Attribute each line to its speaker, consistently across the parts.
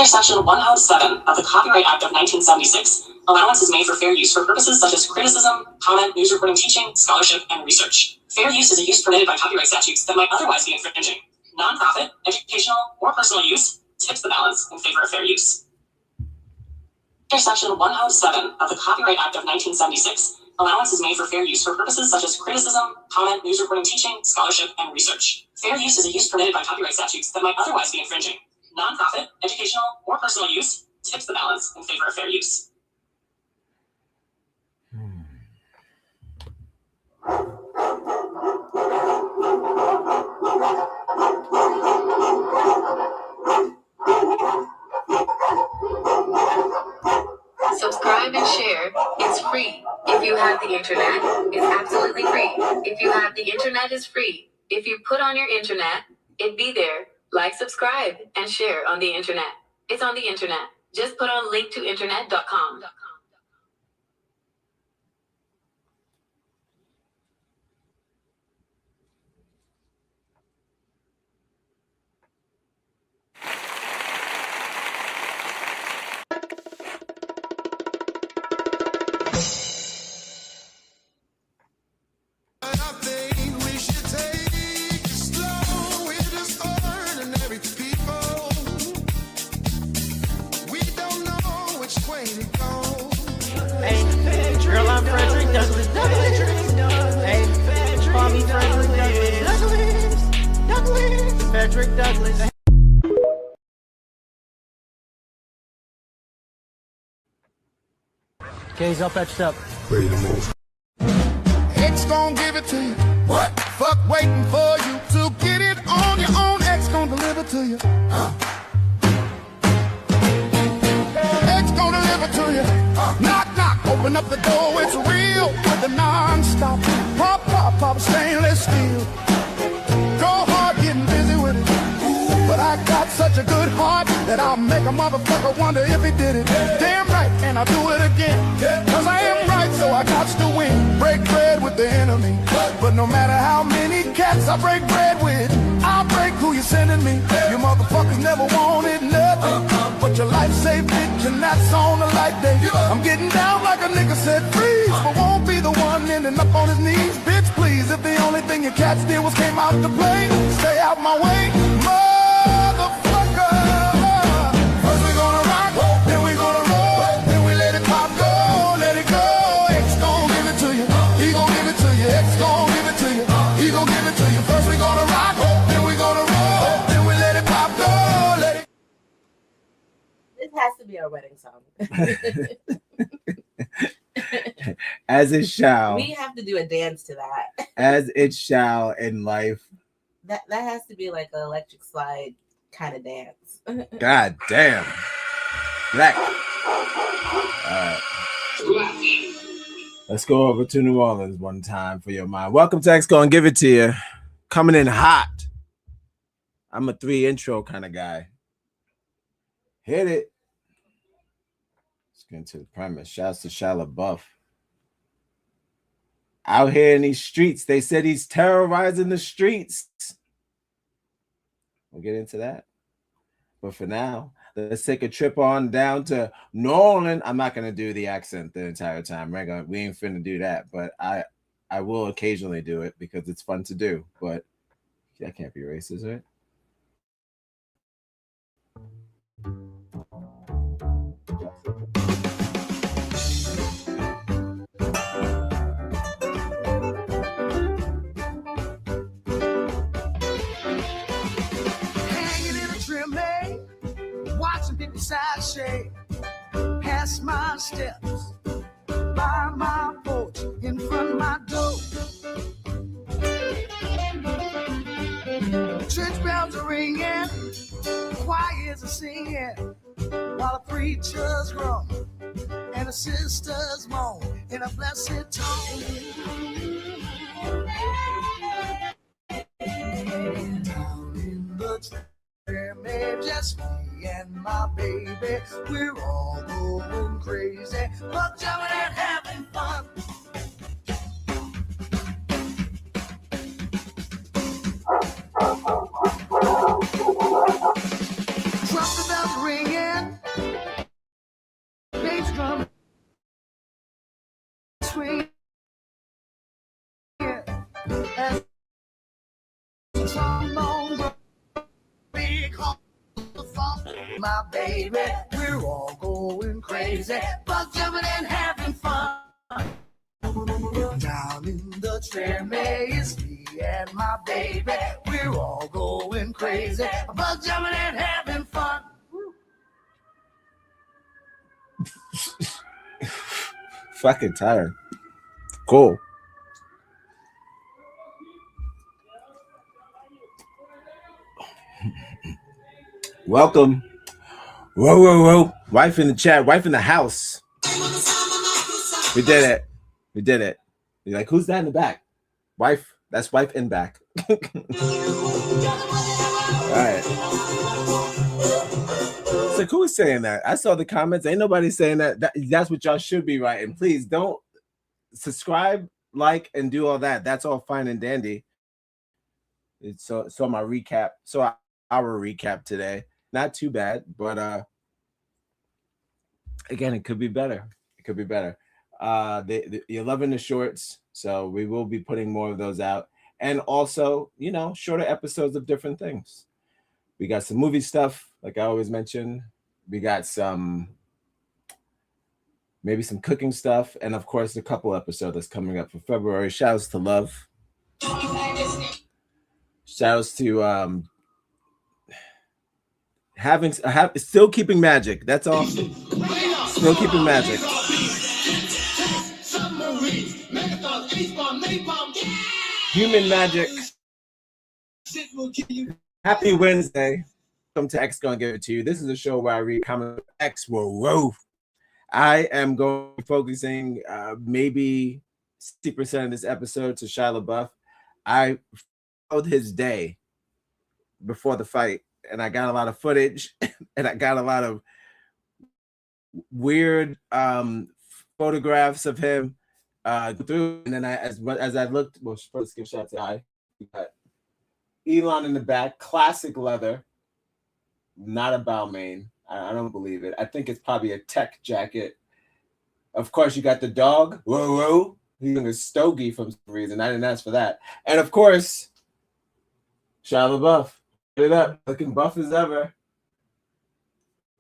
Speaker 1: Section 107 of the Copyright Act of 1976, allowance is made for fair use for purposes such as criticism, comment, news reporting, teaching, scholarship, and research. Fair use is a use permitted by copyright statutes that might otherwise be infringing. Non-profit, educational, or personal use tips the balance in favor of fair use. Section 107 of the Copyright Act of 1976, allowance is made for fair use for purposes such as criticism, comment, news reporting, teaching, scholarship, and research. Fair use is a use permitted by copyright statutes that might otherwise be infringing. Non-profit, educational, or personal use tips the balance in favor of fair use.
Speaker 2: Subscribe and share. It's free. If you have the internet, it's absolutely free. If you have the internet, it's free. If you put on your internet, it'd be there. Like, subscribe, and share on the internet. It's on the internet. Just put on linktointernet.com.
Speaker 3: Frederick Douglass. Gaze up, etched up.
Speaker 4: Ready to move.
Speaker 5: X gon' give it to you. What? Fuck waiting for you to get it on your own. X gon' deliver to you. X gon' deliver to you. Knock, knock, open up the door. It's real with the non-stop. Pop, pop, pop, stainless steel. Go hard, getting busy with it. But I got such a good heart that I'll make a motherfucker wonder if he did it. Damn right, and I'll do it again. Cause I am right, so I got to win. Break bread with the enemy. But no matter how many cats I break bread with, I'll break who you're sending me. You motherfuckers never wanted nothing but your life saved bitch, and that's on the light day. I'm getting down like a nigga said freeze, but won't be the one ending up on his knees. Bitch, please, if the only thing your cats did was came out to play, stay out my way, motherfucker. First we gonna rock, then we gonna roll, then we let it pop, go, let it go. X gon' give it to you, he gon' give it to you. X gon' give it to you, he gon' give it to you. First we gonna rock, then we gonna roll, then we let it pop, go, let it.
Speaker 6: This has to be our wedding song.
Speaker 7: As it shall.
Speaker 6: We have to do a dance to that.
Speaker 7: As it shall in life.
Speaker 6: That has to be like an electric slide kind of dance.
Speaker 7: God damn. Black. All right. Let's go over to New Orleans one time for your mind. Welcome to X Gon' Give It To You. Coming in hot. I'm a 3 intro kind of guy. Hit it. Let's get into the premise. Shouts to Shia LaBeouf. Out here in these streets, they said he's terrorizing the streets. We'll get into that. But for now, let's take a trip on down to New Orleans. I'm not going to do the accent the entire time. We ain't finna do that. But I will occasionally do it because it's fun to do. But that can't be racist, right?
Speaker 5: Watching people sashay past my steps, by my porch, in front of my door. Church bells are ringing, choirs are singing, while the preachers groan and the sisters moan in a blessed tone. Down in the maybe just me and my baby, we're all going crazy, but jumping and having fun. Trumpet bells ringing, And some on big my baby, we're all going crazy, bug jumping and having fun. Down in the maze, me and my baby, we're all going crazy, bug jumping and having fun.
Speaker 7: Fucking tired. Cool. Welcome. Whoa. Wife in the chat, wife in the house. We did it. You're like, who's that in the back? Wife. That's wife in back. All right. It's like, who is saying that? I saw the comments. Ain't nobody saying that. That's what y'all should be writing. Please don't subscribe, like, and do all that. That's all fine and dandy. It's so my recap. So our recap today. Not too bad, but again, it could be better. You're loving the shorts, so we will be putting more of those out, and also, shorter episodes of different things. We got some movie stuff, like I always mention. We got maybe some cooking stuff, and of course, a couple episodes that's coming up for February. Shouts to Love. Shouts to still keeping magic. That's all. Still keeping magic. Human magic. Happy Wednesday. Welcome to X Gonna Give It To You. This is a show where I read comments. X. Whoa. I am going to be focusing maybe 60% of this episode to Shia LaBeouf. I followed his day before the fight, and I got a lot of footage, and I got a lot of weird photographs of him through. And then as I looked, well, first give shout out to I. We got Elon in the back, classic leather, not a Balmain. I don't believe it. I think it's probably a tech jacket. Of course, you got the dog. Whoa. He's a stogie for some reason. I didn't ask for that. And of course, Shia LaBeouf. Get it up, looking buff as ever.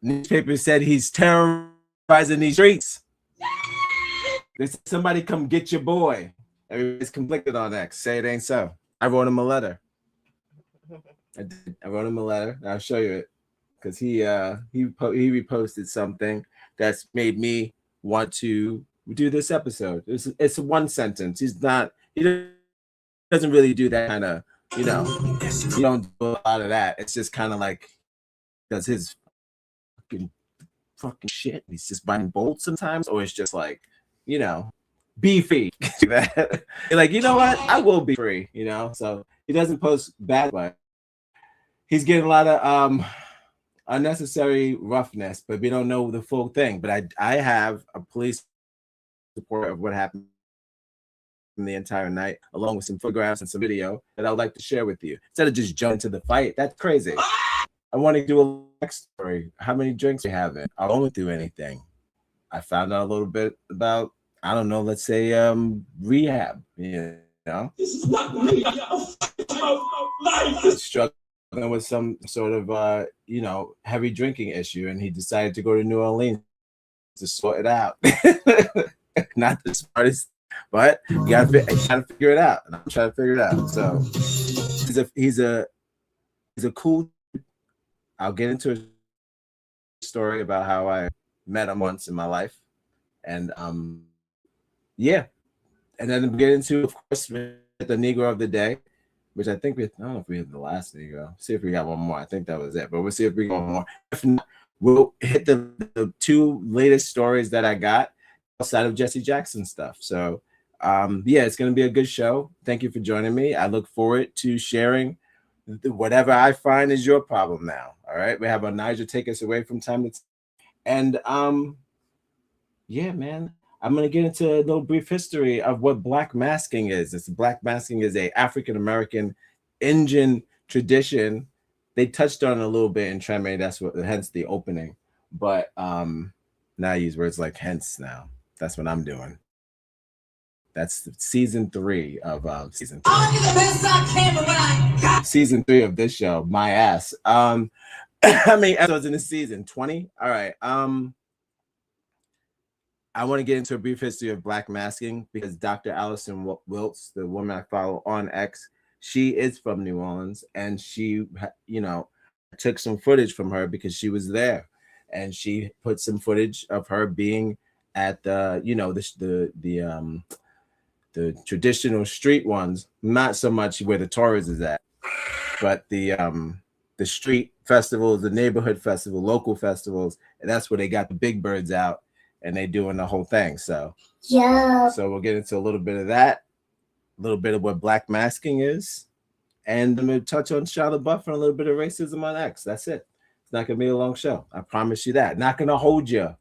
Speaker 7: Newspaper said he's terrorizing these streets. They said, somebody come get your boy. Everybody's conflicted on X. Say it ain't so. I wrote him a letter. I wrote him a letter. I'll show you it because he reposted something that's made me want to do this episode. It's one sentence. He doesn't really do that kind of, you don't do a lot of that. It's just kind of like does his fucking shit. He's just buying bold sometimes, or it's just like, beefy. You're like, you know what? I will be free, So he doesn't post bad, but he's getting a lot of unnecessary roughness, but we don't know the full thing. But I have a police report of what happened the entire night, along with some photographs and some video that I would like to share with you. Instead of just jumping to the fight, that's crazy. I want to do a backstory. How many drinks we having? I won't do anything. I found out a little bit about, I don't know, let's say rehab. This is not me. Struggling with some sort of heavy drinking issue, and he decided to go to New Orleans to sort it out. Not the smartest, but you gotta figure it out, and I'm trying to figure it out. So he's a cool. I'll get into a story about how I met him once in my life, and and then we get into, of course, the Negro of the day, which I think I don't know if we had the last Negro. See if we got one more. I think that was it, but we'll see if we got one more. If not, we'll hit the two latest stories that I got outside of Jesse Jackson stuff. So it's going to be a good show. Thank you for joining me. I look forward to sharing whatever I find is your problem now. All right. We have a Nigel take us away from time to time. And man, I'm going to get into a little brief history of what black masking is. Black masking is a African-American Indian tradition. They touched on it a little bit in Treme. Hence the opening. But now I use words like hence now. That's what I'm doing. That's season 3 of season 3. Season 3 of this show, my ass. How many episodes in the season? 20. All right. I want to get into a brief history of black masking because Dr. Allison Wiltz, the woman I follow on X, she is from New Orleans, and she, took some footage from her because she was there, and she put some footage of her being at the traditional street ones, not so much where the Torres is at, but the street festivals, the neighborhood festival, local festivals, and that's where they got the big birds out. And they doing the whole thing. So we'll get into a little bit of that, a little bit of what black masking is, and I'm going to touch on Shia LaBeouf and a little bit of racism on X. That's it. It's not going to be a long show. I promise you that. Not going to hold you.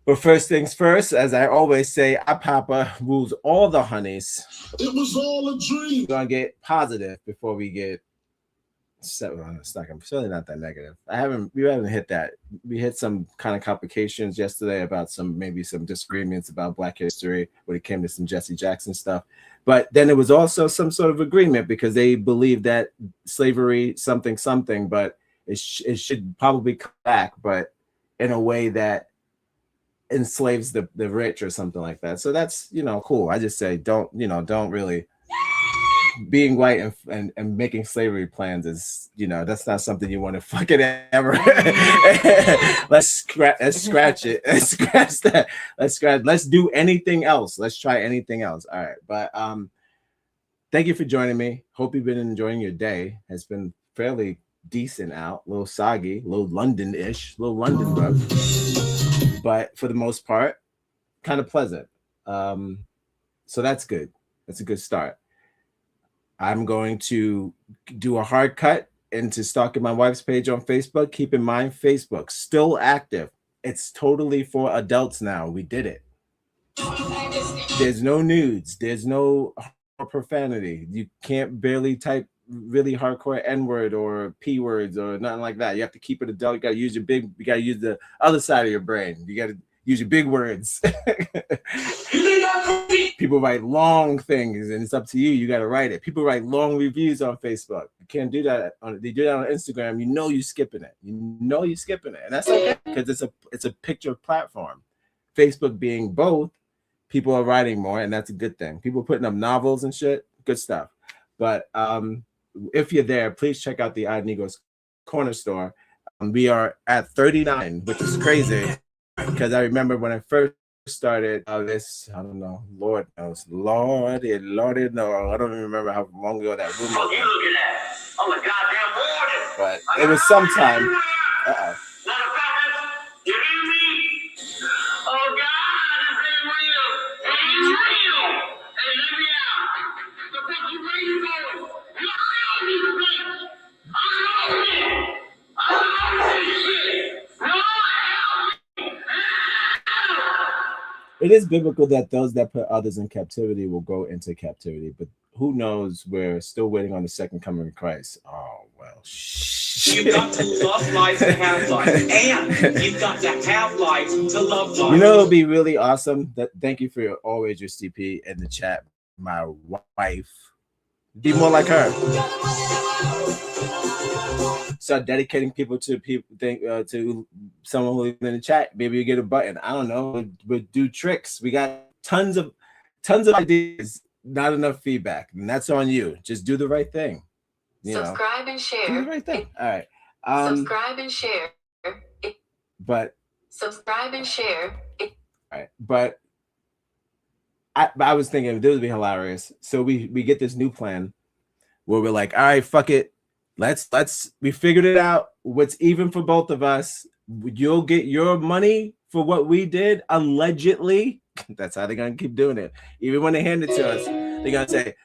Speaker 7: But first things first, as I always say, our Papa rules all the honeys.
Speaker 5: It was all a dream.
Speaker 7: We're going to get positive before we get set on a stock. I'm certainly not that negative. We haven't hit that. We hit some kind of complications yesterday about some disagreements about Black history when it came to some Jesse Jackson stuff. But then it was also some sort of agreement because they believe that slavery something, but it should probably come back, but in a way that enslaves the rich or something like that. So that's cool. I just say don't really. Being white and making slavery plans is that's not something you want to fucking ever. Let's scratch it. Let's scratch that. Let's do anything else. Let's try anything else. All right, but thank you for joining me. Hope you've been enjoying your day. It's been fairly decent out, a little soggy, a little London-ish, a little London bug, but for the most part, kind of pleasant. So that's good. That's a good start. I'm going to do a hard cut into stalking my wife's page on Facebook. Keep in mind, Facebook still active. It's totally for adults now. We did it. There's no nudes. There's no profanity. You can't barely type really hardcore N-word or P words or nothing like that. You have to keep it adult. You got to use the other side of your brain. You got to use your big words. People write long things, and it's up to you. You got to write it. People write long reviews on Facebook. You can't do that. They do that on Instagram. You're skipping it. And that's okay because it's a picture platform. Facebook being both, people are writing more, and that's a good thing. People putting up novels and shit, good stuff. But if you're there, please check out the Odd Negros Corner Store. We are at 39, which is crazy. Because I remember when I first started this, I don't know, Lord knows, Lord, no, I don't even remember how long ago that room was.
Speaker 4: I'm a goddamn warden.
Speaker 7: But it was sometime.
Speaker 4: You hear me? Oh God, this ain't real. It ain't real. Hey, let me out. The fuck you where you going? You know these things. I know this shit. No, help me.
Speaker 7: It is biblical that those that put others in captivity will go into captivity, but who knows? We're still waiting on the second coming of Christ. Oh, well, shit.
Speaker 4: You've got to love life to have life, and you've got to have life to love life.
Speaker 7: It'll be really awesome. Thank you for always your CP in the chat. My wife. Be more like her. Start dedicating people to someone who in the chat. Maybe you get a button. I don't know. We'll do tricks. We got tons of ideas. Not enough feedback, and that's on you. Just do the right thing.
Speaker 2: Subscribe and share.
Speaker 7: Do the right thing. All right.
Speaker 2: Subscribe and share.
Speaker 7: But
Speaker 2: subscribe and share.
Speaker 7: All right. But I was thinking this would be hilarious. So we get this new plan where we're like, all right, fuck it. We figured it out. What's even for both of us? You'll get your money for what we did, allegedly. That's how they're gonna keep doing it. Even when they hand it to us, they're gonna say,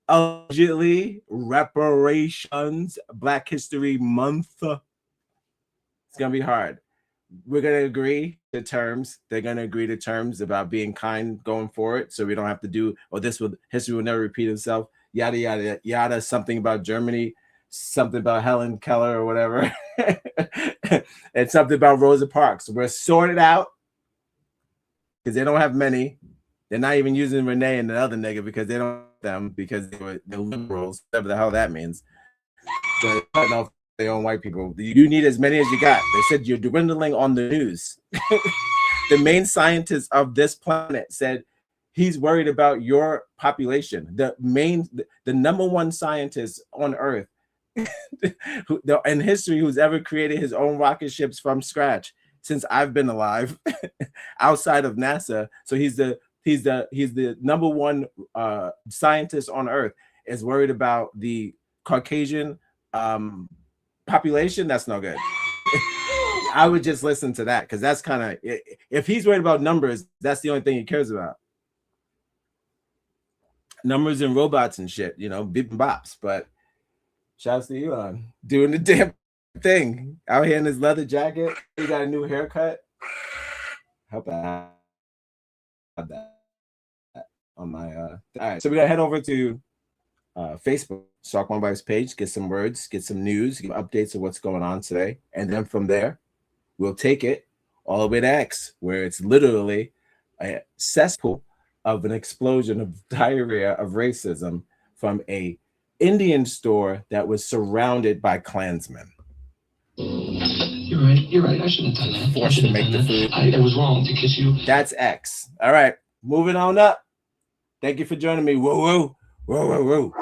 Speaker 7: allegedly, reparations, Black History Month. It's gonna be hard. We're gonna agree to terms. They're gonna agree to terms about being kind going forward, so we don't have to do, history will never repeat itself. Yada yada yada. Something about Germany. Something about Helen Keller or whatever, and something about Rosa Parks. We're sorted out because they don't have many. They're not even using Renee and the other nigga because they don't want them because they're liberals, whatever the hell that means. They're cutting off their own white people. You need as many as you got. They said you're dwindling on the news. The main scientist of this planet said he's worried about your population. The number one scientist on Earth in history who's ever created his own rocket ships from scratch since I've been alive, outside of NASA. So he's the number one scientist on Earth, is worried about the Caucasian population. That's no good. I would just listen to that because that's kind of, if he's worried about numbers, that's the only thing he cares about. Numbers and robots and shit, you know, beep and bops. But shouts to Elon doing the damn thing out here in his leather jacket. He got a new haircut. Hope I have that on my all right, so we gotta head over to Facebook, Stalk My Wife's page, get some words, get some news, get updates of what's going on today, and then from there we'll take it all the way to X, where it's literally a cesspool of an explosion of diarrhea of racism from a Indian store that was surrounded by Klansmen.
Speaker 8: You're right. I shouldn't have done that.
Speaker 7: Forced to make the food.
Speaker 8: I was wrong to kiss you.
Speaker 7: That's X. All right, moving on up. Thank you for joining me. Whoa, whoa, whoa, whoa, whoa.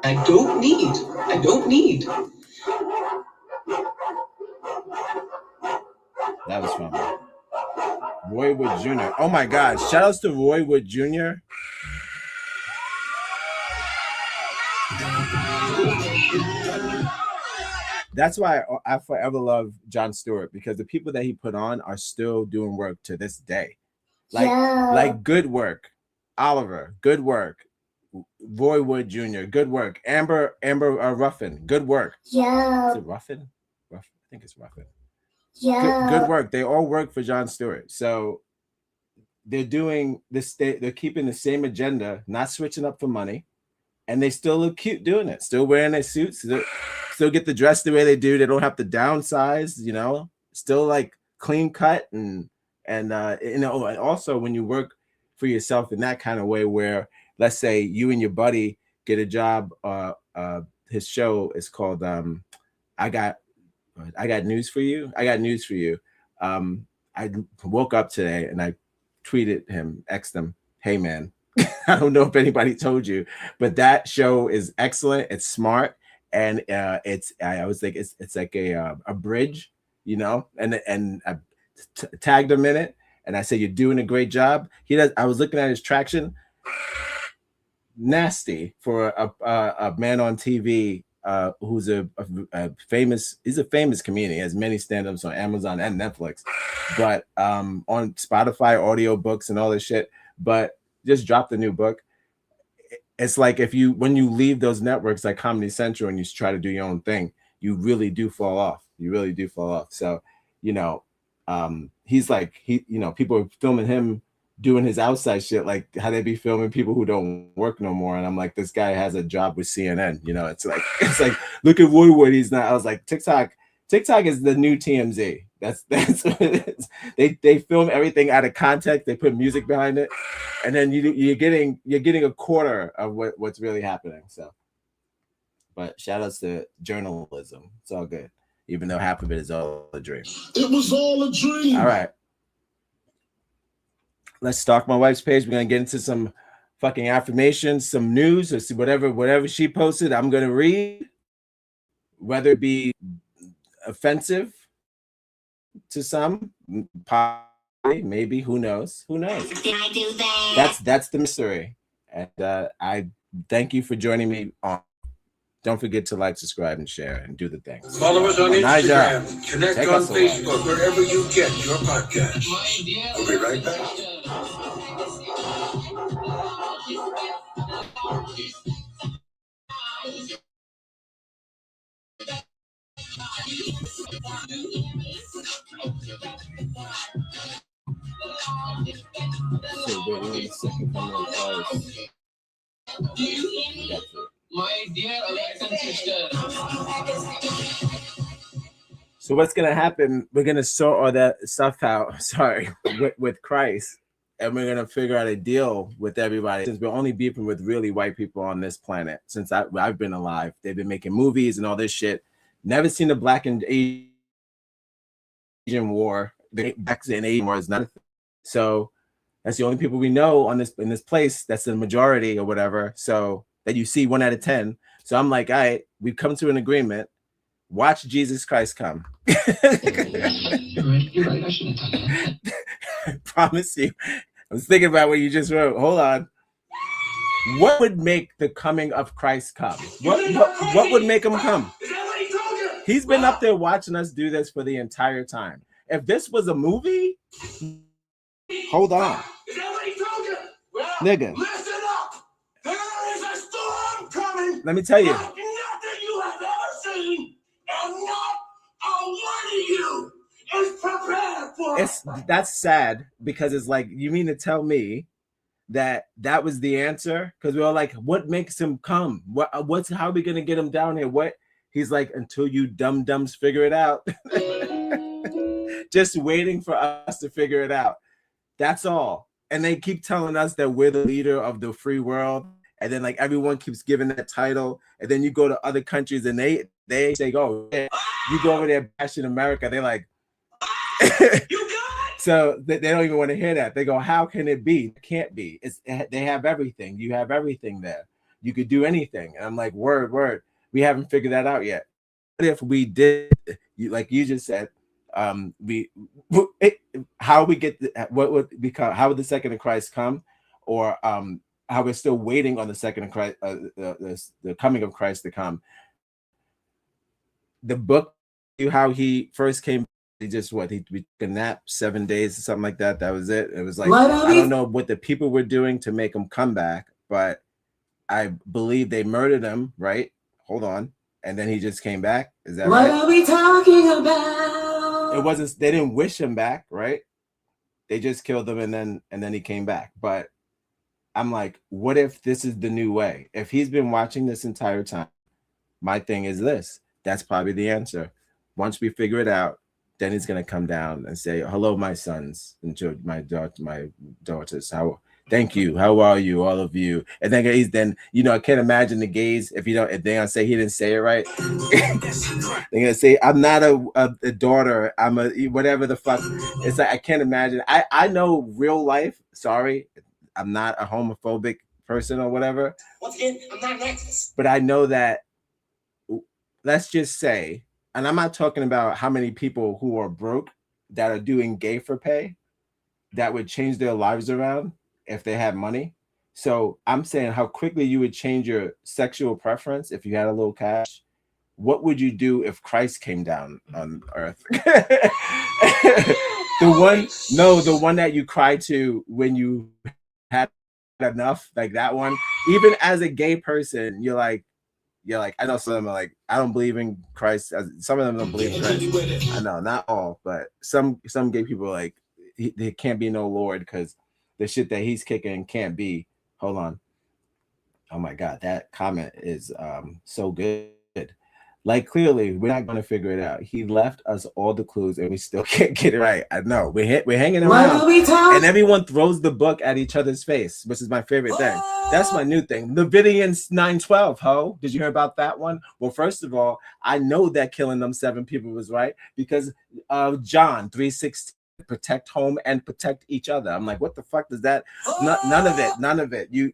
Speaker 1: I don't need.
Speaker 7: That was fun. Roy Wood Jr. Oh my God. Shout outs to Roy Wood Jr. That's why I forever love Jon Stewart, because the people that he put on are still doing work to this day. Like good work. Oliver, good work. Roy Wood Jr., good work. Amber Ruffin, good work. Yeah. Is it Ruffin? I think it's Ruffin. Yeah. Good work. They all work for Jon Stewart. So they're doing this. They're keeping the same agenda, not switching up for money, and they still look cute doing it. Still wearing their suits. Still get the dress the way they do. They don't have to downsize. You know, still like clean cut and you know. And also, when you work for yourself in that kind of way, where let's say you and your buddy get a job. His show is called I Got News for You. I got news for you. I woke up today and I tweeted him, X'd him, hey man, I don't know if anybody told you, but that show is excellent. It's smart, and I always think it's like a bridge, you know. And I tagged him in it, and I said you're doing a great job. I was looking at his traction. Nasty for a man on TV who's a famous comedian. He has many stand-ups on Amazon and Netflix, but on Spotify, audiobooks and all this shit. But just dropped a new book. It's like when you leave those networks like Comedy Central and you try to do your own thing, you really do fall off. So, you know, he's like, people are filming him doing his outside shit, like how they be filming people who don't work no more. And I'm like, this guy has a job with CNN. You know, it's like look at Woodward. He's not. I was like, TikTok is the new TMZ. That's what it is. They film everything out of context. They put music behind it, and then you're getting a quarter of what's really happening. So, but shout outs to journalism. It's all good, even though half of it is all a dream.
Speaker 5: It was all a dream.
Speaker 7: All right. Let's stalk my wife's page. We're gonna get into some fucking affirmations, some news, or see whatever she posted. I'm gonna read, whether it be offensive to some, probably, maybe, who knows? Did I do that? That's the mystery. And I thank you for joining me on. Don't forget to like, subscribe, and share, and do the things.
Speaker 4: Follow us on Instagram. Connect
Speaker 7: Take
Speaker 4: on
Speaker 7: us along.
Speaker 4: Facebook, wherever you get your podcast. We'll be right back.
Speaker 8: My dear American sister.
Speaker 7: So what's gonna happen? We're gonna sort all that stuff out. Sorry, with Christ, and we're gonna figure out a deal with everybody. Since we're only beefing with really white people on this planet, since I've been alive, they've been making movies and all this shit. Never seen the Black and Asian war. The Black and Asian war is not. So that's the only people we know on in this place. That's the majority or whatever. So that you see 1 out of 10. So I'm like, all right, we've come to an agreement. Watch Jesus Christ come.
Speaker 8: You're right. I shouldn't have done that.
Speaker 7: I promise you. I was thinking about what you just wrote. Hold on. What would make the coming of Christ come? What would make him come? He's been up there watching us do this for the entire time. If this was a movie, hold on. Nigga.
Speaker 5: Listen up. There is a storm coming.
Speaker 7: Let me tell you.
Speaker 5: Like nothing you have ever seen, and not a one of you is prepared for it.
Speaker 7: That's sad because it's like, you mean to tell me that was the answer? Because we were like, what makes him come? How are we gonna get him down here? What? He's like, until you dum-dums figure it out. Just waiting for us to figure it out. That's all. And they keep telling us that we're the leader of the free world. And then like everyone keeps giving that title. And then you go to other countries and they say, oh, you go over there bashing America. They're like, so they don't even want to hear that. They go, how can it be? It can't be. They have everything. You have everything there. You could do anything. And I'm like, word. We haven't figured that out yet. What if we did, like you just said, how would the second of Christ come, or how we're still waiting on the second of Christ, the coming of Christ to come. The book, how he first came, he just he took a nap 7 days or something like that. That was it. It was like, I don't know what the people were doing to make him come back, but I believe they murdered him, right? Hold on. And then he just came back. Is that right?
Speaker 2: What are we talking about?
Speaker 7: It wasn't, they didn't wish him back, right? They just killed him and then he came back. But I'm like, what if this is the new way? If he's been watching this entire time, my thing is this. That's probably the answer. Once we figure it out, then he's gonna come down and say, hello, my sons and my daughters. Thank you. How are you, all of you? And then I can't imagine the gays if they're gonna say he didn't say it right. They're gonna say, I'm not a daughter. I'm a whatever the fuck. It's like I can't imagine. I know real life. Sorry, I'm not a homophobic person or whatever.
Speaker 1: Once again, I'm not an activist.
Speaker 7: But I know that. Let's just say, and I'm not talking about how many people who are broke that are doing gay for pay that would change their lives around if they had money. So I'm saying how quickly you would change your sexual preference if you had a little cash. What would you do if Christ came down on earth? The one that you cried to when you had enough, like that one. Even as a gay person, you're like, I know some of them are like, I don't believe in Christ. Some of them don't believe in Christ. I know, not all, but some gay people are like, there can't be no Lord because the shit that he's kicking can't be. Hold on. Oh my God, that comment is so good. Like, clearly, we're not going to figure it out. He left us all the clues and we still can't get it right. I know. We're hanging around. And everyone throws the book at each other's face, which is my favorite thing. That's my new thing. Leviticus 9:12, ho. Did you hear about that one? Well, first of all, I know that killing them 7 people was right because of John 3:16. Protect home and protect each other. I'm like, what the fuck does that? None of it. You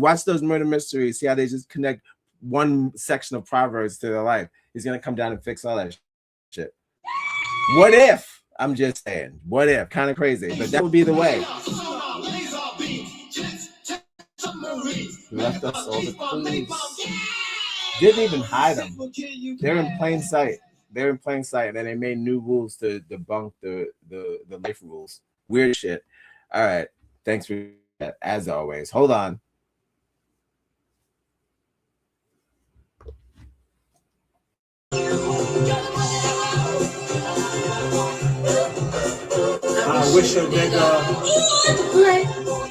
Speaker 7: watch those murder mysteries, see how they just connect one section of Proverbs to their life. He's gonna come down and fix all that shit. What if? I'm just saying. What if? Kind of crazy, but that would be the way. He left us all the clues. Didn't even hide them. They're in plain sight. They're in plain sight, and then they made new rules to debunk the life rules. Weird shit. All right. Thanks for that, as always. Hold on. I wish a nigga.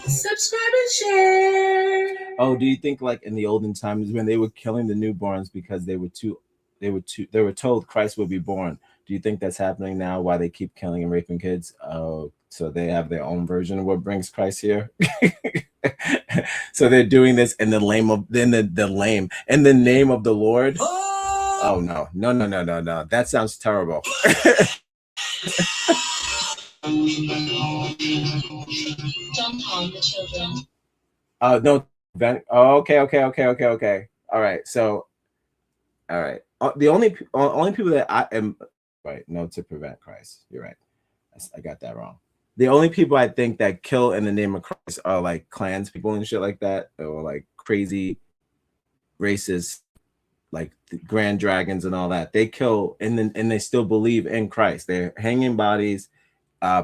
Speaker 2: Subscribe and share.
Speaker 7: Oh, do you think like in the olden times when they were killing the newborns because they were too they were told Christ would be born. Do you think that's happening now? Why they keep killing and raping kids? Oh, so they have their own version of what brings Christ here. So they're doing this in the name of in the name of the Lord. Oh no. That sounds terrible.
Speaker 9: Don't harm the children.
Speaker 7: No. Okay. All right. So, all right. The only people that I am right. No, to prevent Christ. You're right. I got that wrong. The only people I think that kill in the name of Christ are like clans people and shit like that, or like crazy racists, like the Grand Dragons and all that. They kill and they still believe in Christ. They're hanging bodies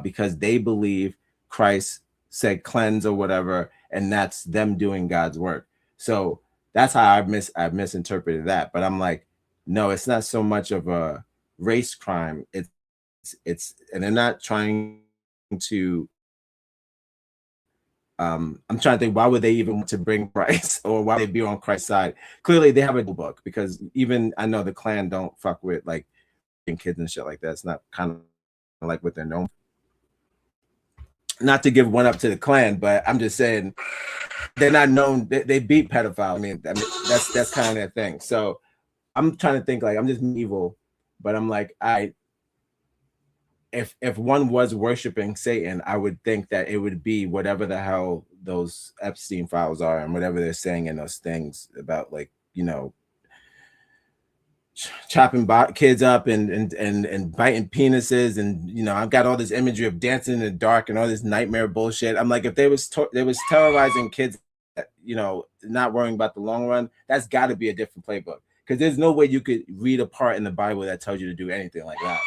Speaker 7: because they believe Christ said cleanse or whatever, and that's them doing God's work. So that's how I've misinterpreted that. But I'm like, no, it's not so much of a race crime. It's and they're not trying to I'm trying to think, why would they even want to bring Christ, or why would they be on Christ's side? Clearly they have a book, because even I know the Klan don't fuck with like kids and shit like that. It's not kind of like what they're known. Not to give one up to the Klan, but I'm just saying they're not known. They beat pedophiles. I mean that's kind of their thing. So I'm trying to think, like, I'm just evil, but I'm like, if one was worshiping Satan, I would think that it would be whatever the hell those Epstein files are and whatever they're saying in those things about, like, you know, chopping kids up and biting penises, and you know, I've got all this imagery of dancing in the dark and all this nightmare bullshit. I'm like, if they was terrorizing kids, you know, not worrying about the long run, that's got to be a different playbook, because there's no way you could read a part in the Bible that tells you to do anything like that.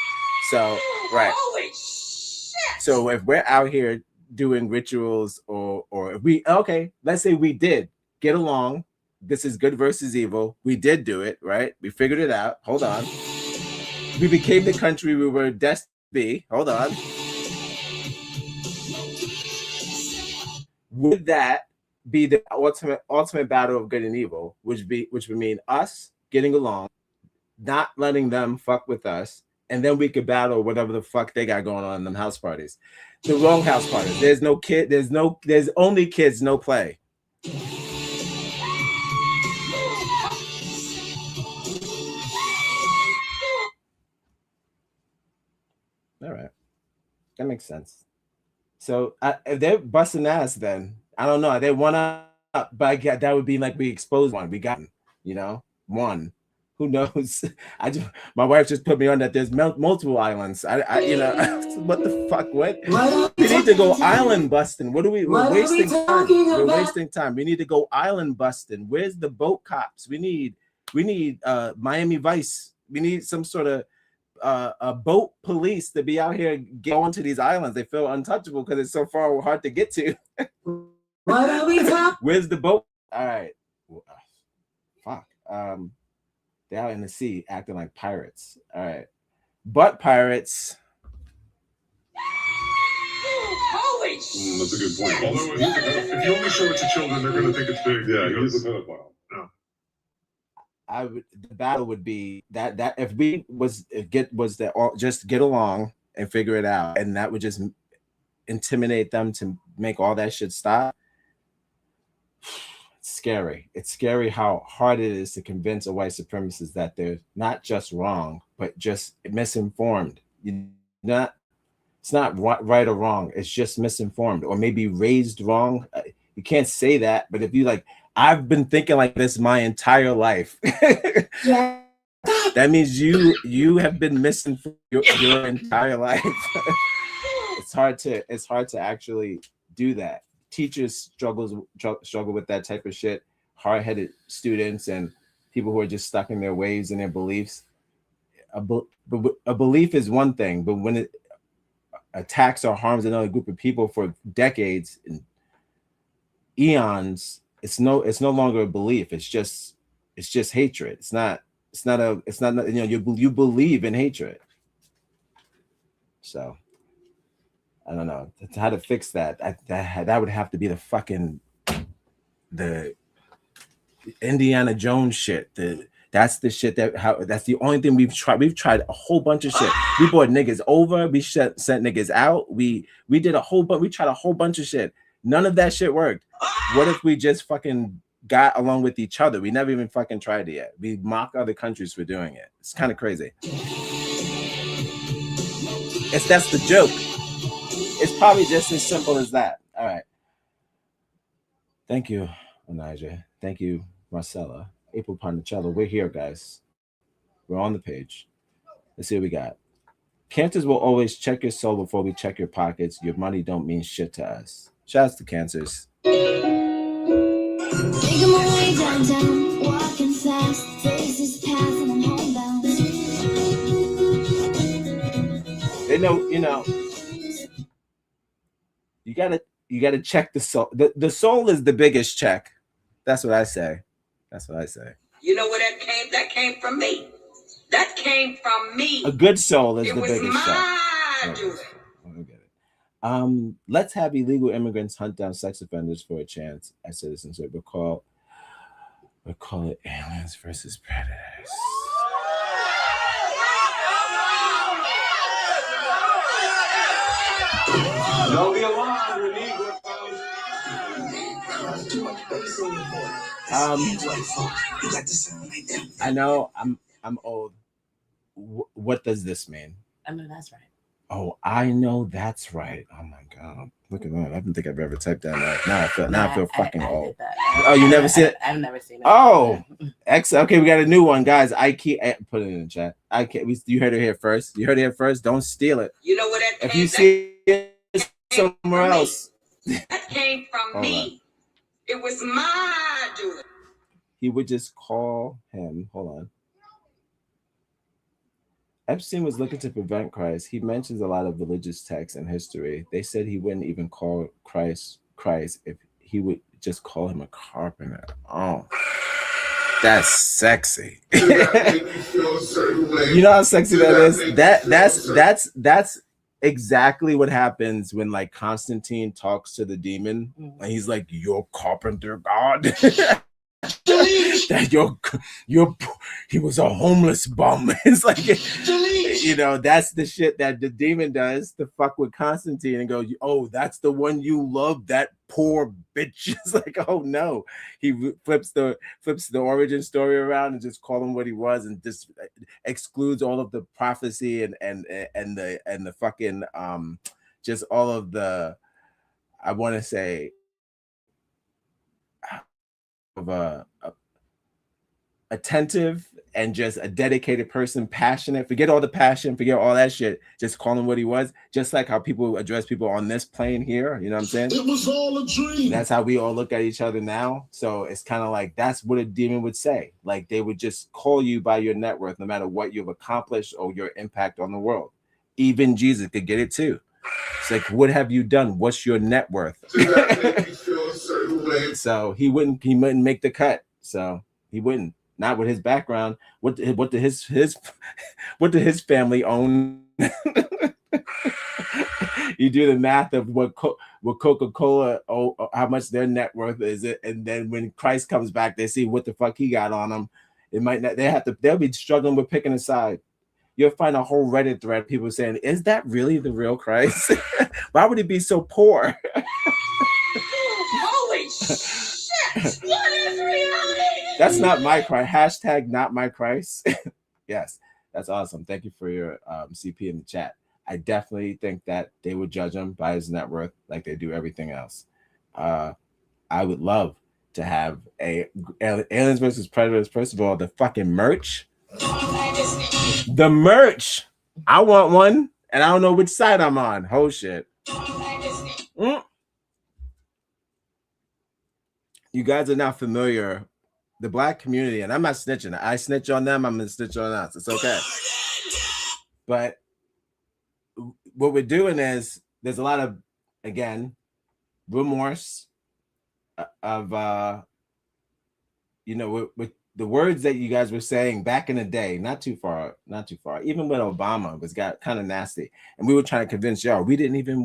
Speaker 7: So right. Holy shit. So if we're out here doing rituals, or if we, okay, let's say we did get along. This is good versus evil. We did do it, right? We figured it out. Hold on. We became the country we were destined to be. Hold on. Would that be the ultimate battle of good and evil, which would mean us getting along, not letting them fuck with us, and then we could battle whatever the fuck they got going on in them house parties. The wrong house parties. There's no kid. There's only kids, no play. All right, that makes sense. So if they're busting ass, then I don't know. They one up, but that would be like we exposed one. We got, you know, one. Who knows? My wife just put me on that there's multiple islands. I you know, what the fuck? What? We need to go island busting. We're wasting time. We're wasting time. We need to go island busting. Where's the boat cops? We need Miami Vice. We need some sort of a boat police to be out here going to these islands. They feel untouchable because it's so far hard to get to.
Speaker 9: What are we talking?
Speaker 7: Where's the boat? All right. Fuck. They're out in the sea acting like pirates. All right. But pirates.
Speaker 4: Holy shit. That's a good point. Although if you only show it to children, they're going to think it's big. Yeah, he's a pedophile. No.
Speaker 7: The battle would be that if we just get along and figure it out, and that would just intimidate them to make all that shit stop. It's scary. It's scary how hard it is to convince a white supremacist that they're not just wrong, but just misinformed. It's not right or wrong. It's just misinformed, or maybe raised wrong. You can't say that, but if you like, I've been thinking like this my entire life.
Speaker 9: Yeah.
Speaker 7: That means you have been misinformed your entire life. It's hard to actually do that. Teachers struggle with that type of shit. Hard-headed students and people who are just stuck in their ways and their beliefs. A belief is one thing, but when it attacks or harms another group of people for decades and eons, it's no longer a belief. It's just hatred. It's not you know, you believe in hatred. So I don't know how to fix that. That would have to be the Indiana Jones shit. That's the shit that's the only thing we've tried. We've tried a whole bunch of shit. We brought niggas over. We sent niggas out. We did a whole bunch. We tried a whole bunch of shit. None of that shit worked. What if we just fucking got along with each other? We never even fucking tried it yet. We mock other countries for doing it. It's kind of crazy. That's the joke. It's probably just as simple as that. All right. Thank you, Elijah. Thank you, Marcella. April Ponticello. We're here, guys. We're on the page. Let's see what we got. Cancers will always check your soul before we check your pockets. Your money don't mean shit to us. Shouts to cancers.
Speaker 9: Making my way downtown, walking fast, faces pass and I'm homebound.
Speaker 7: They know, you gotta check the soul. The soul is the biggest check. That's what I say.
Speaker 4: You know where that came? That came from me. That came from me.
Speaker 7: A good soul is
Speaker 4: It
Speaker 7: the
Speaker 4: was
Speaker 7: biggest check.
Speaker 4: my doing.
Speaker 7: I get it. Let's have illegal immigrants hunt down sex offenders for a chance at citizenship. We'll call it aliens versus predators.
Speaker 4: Don't be alarmed, we're Negroes.
Speaker 7: I know I'm old. What does this mean?
Speaker 6: I know that's right.
Speaker 7: Oh, I know that's right. Oh my god, look at that! I don't think I've ever typed that. Now I feel fucking old. Oh, you never seen it?
Speaker 6: I've never seen it.
Speaker 7: Oh, excellent. Okay, we got a new one, guys. I can't put it in the chat. I can't. You heard it here first. Don't steal it.
Speaker 4: You know where that came?
Speaker 7: If you see it somewhere else,
Speaker 4: That came from me. It was my doing.
Speaker 7: he would just call him. Hold on. Epstein was looking to prevent Christ. He mentions a lot of religious texts and history. They said he wouldn't even call Christ if he would just call him a carpenter. Oh, that's sexy. You know how sexy that is? That's exactly what happens when like Constantine talks to the demon and he's like, "You're carpenter god." That he was a homeless bum. It's like, that's the shit that the demon does to fuck with Constantine and go, "Oh, that's the one you love, that poor bitch." It's like, oh no. He flips the origin story around and just call him what he was and just excludes all of the prophecy and the fucking just all of the, I want to say, of a attentive and just a dedicated person, passionate. Forget all the passion, forget all that shit. Just call him what he was. Just like how people address people on this plane here. You know what I'm saying?
Speaker 5: It was all a dream.
Speaker 7: That's how we all look at each other now. So it's kind of like that's what a demon would say. Like they would just call you by your net worth, no matter what you've accomplished or your impact on the world. Even Jesus could get it too. It's like, what have you done? What's your net worth? So he wouldn't make the cut. So he wouldn't. Not with his background. What did his family own? You do the math of what Coca-Cola, how much their net worth is, and then when Christ comes back, they see what the fuck he got on them. It might not. They'll be struggling with picking a side. You'll find a whole Reddit thread, people saying, "Is that really the real Christ? Why would he be so poor?"
Speaker 4: Holy shit! What is reality?
Speaker 7: That's not my Christ. Hashtag not my Christ. Yes, that's awesome. Thank you for your CP in the chat. I definitely think that they would judge him by his net worth like they do everything else. I would love to have Aliens versus Predators. First of all, the fucking merch. The merch. I want one, and I don't know which side I'm on. Oh shit. You guys are not familiar. The black community, and I'm not snitching. I snitch on them. I'm gonna snitch on us. It's okay. But what we're doing is there's a lot of, again, remorse of with the words that you guys were saying back in the day, not too far, even when Obama got kind of nasty, and we were trying to convince y'all we didn't even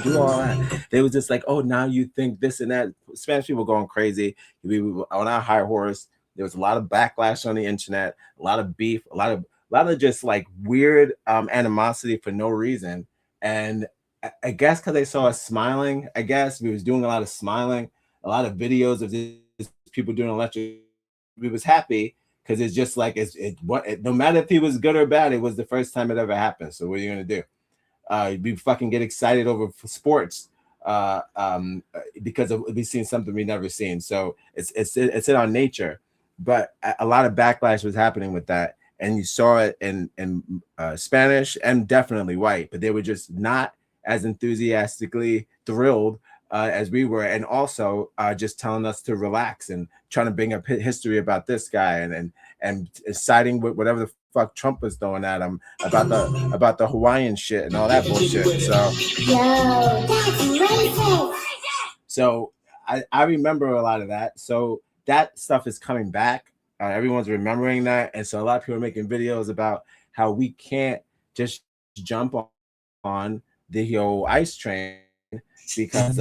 Speaker 7: do all that. They was just like, "Oh, now you think this and that." Spanish people going crazy. We were on our high horse. There was a lot of backlash on the internet, a lot of beef, a lot of just like weird animosity for no reason. And I guess because they saw us smiling, I guess we was doing a lot of smiling, a lot of videos of this people doing electric. We was happy because it's just like no matter if he was good or bad, it was the first time it ever happened. So what are you gonna do? We fucking get excited over sports because we've seen something we've never seen. So it's in our nature. But a lot of backlash was happening with that, and you saw it in Spanish and definitely white, but they were just not as enthusiastically thrilled as we were, and also just telling us to relax and trying to bring up history about this guy and siding with whatever the fuck Trump was throwing at him about the Hawaiian shit and all that bullshit. So I remember a lot of that. So that stuff is coming back. Everyone's remembering that, and so a lot of people are making videos about how we can't just jump on the old ICE train, because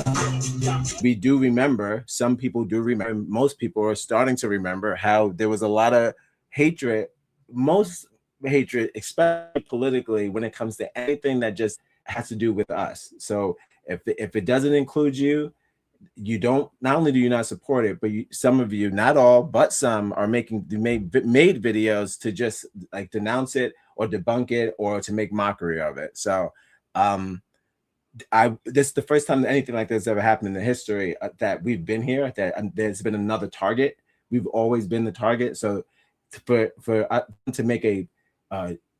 Speaker 7: we do remember, some people do remember, most people are starting to remember how there was a lot of hatred, most hatred, especially politically, when it comes to anything that just has to do with us. So if it doesn't include you, you don't, not only do you not support it, but some of you, not all, but some are made videos to just like denounce it or debunk it or to make mockery of it. So this is the first time that anything like this ever happened in the history that we've been here, that there's been another target. We've always been the target. So for to make a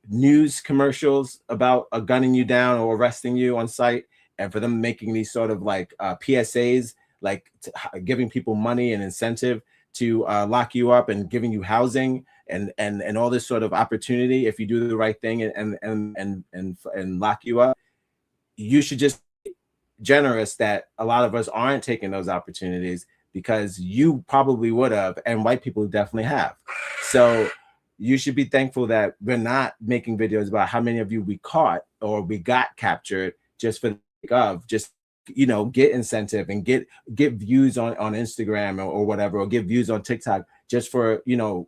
Speaker 7: news commercials about gunning you down or arresting you on site, and for them making these sort of like PSAs, like giving people money and incentive to lock you up and giving you housing and all this sort of opportunity if you do the right thing and lock you up, you should just be generous that a lot of us aren't taking those opportunities, because you probably would have, and white people definitely have. So you should be thankful that we're not making videos about how many of you we caught or we got captured just for the sake of just, you know, get incentive and get views on Instagram or whatever, or get views on TikTok just for, you know,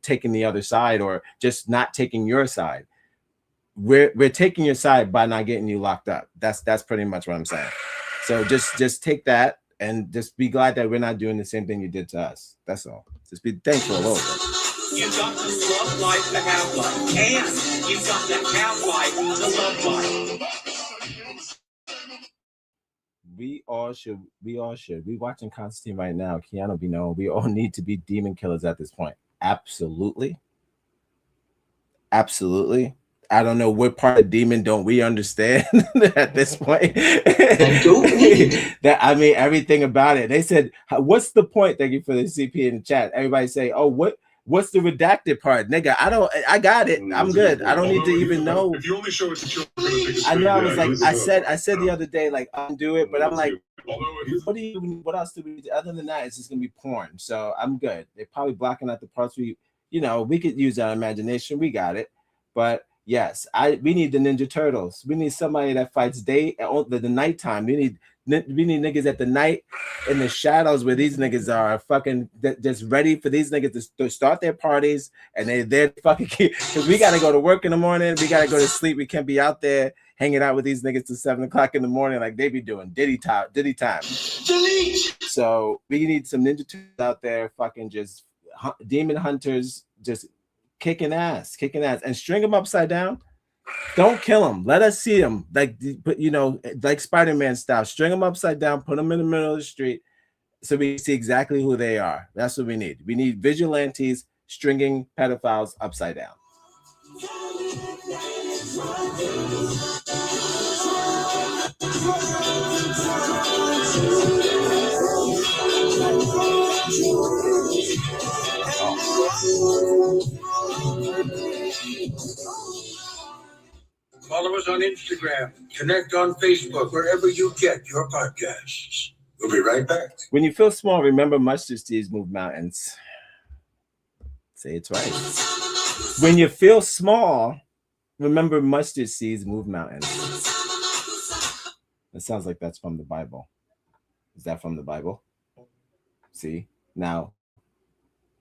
Speaker 7: taking the other side or just not taking your side. We're taking your side by not getting you locked up. That's pretty much what I'm saying. So just take that and just be glad that we're not doing the same thing you did to us. That's all. Just be thankful a little bit.
Speaker 4: You've got the love life, the have life, and you've got the have life, the love life.
Speaker 7: We all should. We watching Constantine right now. Keanu be known. We all need to be demon killers at this point. Absolutely. I don't know what part of demon don't we understand at this point. That I mean, everything about it. They said, "What's the point?" Thank you for the CP in the chat. Everybody say, "Oh, what's the redacted part, nigga?" I got it. I'm good. I don't need to even know.
Speaker 10: If you only show it to children,
Speaker 7: I know. I was like, I said the other day, like, undo it, but I'm like, what else do we do? Other than that, it's just gonna be porn. So I'm good. They're probably blocking out the parts we could use our imagination. We got it, but. Yes, we need the Ninja Turtles. We need somebody that fights the nighttime. We need niggas at the night in the shadows where these niggas are fucking just ready for these niggas to start their parties, and they're fucking, because we gotta go to work in the morning, we gotta go to sleep. We can't be out there hanging out with these niggas till 7 o'clock in the morning like they be doing Diddy time. Delete. So we need some Ninja Turtles out there, fucking just demon hunters, just kicking ass and string them upside down. Don't kill them. Let us see them, like Spider-Man style. String them upside down, put them in the middle of the street so we see exactly who they are. That's what we need. We need vigilantes stringing pedophiles upside down.
Speaker 4: Follow us on Instagram. Connect on Facebook, wherever you get your podcasts. We'll be right back.
Speaker 7: When you feel small, remember mustard seeds move mountains. Say it twice. When you feel small, remember mustard seeds move mountains. That sounds like that's from the Bible. Is that from the Bible? See? Now,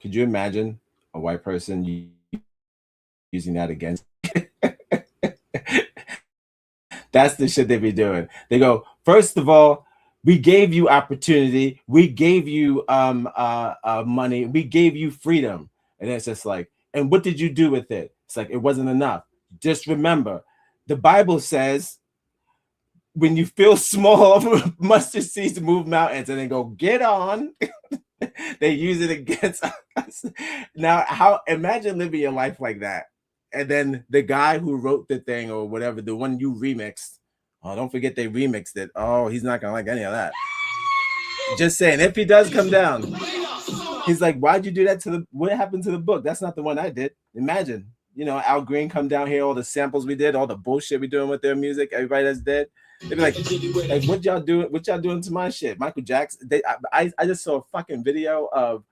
Speaker 7: Could you imagine a white person using that against? That's the shit they be doing. They go, first of all, we gave you opportunity, we gave you money, we gave you freedom, and it's just like, and what did you do with it? It's like it wasn't enough. Just remember, the Bible says, when you feel small, mustard seeds move mountains, and they go, get on. They use it against us. Now, how imagine living your life like that, and then the guy who wrote the thing or whatever, the one you remixed. Oh, don't forget they remixed it. Oh, he's not gonna like any of that. Just saying, if he does come down, he's like, why'd you do that to the? What happened to the book? That's not the one I did. Imagine, you know, Al Green come down here, all the samples we did, all the bullshit we doing with their music. Everybody that's dead. They'd be like, what y'all doing? What y'all doing to my shit? Michael Jackson. I just saw a fucking video of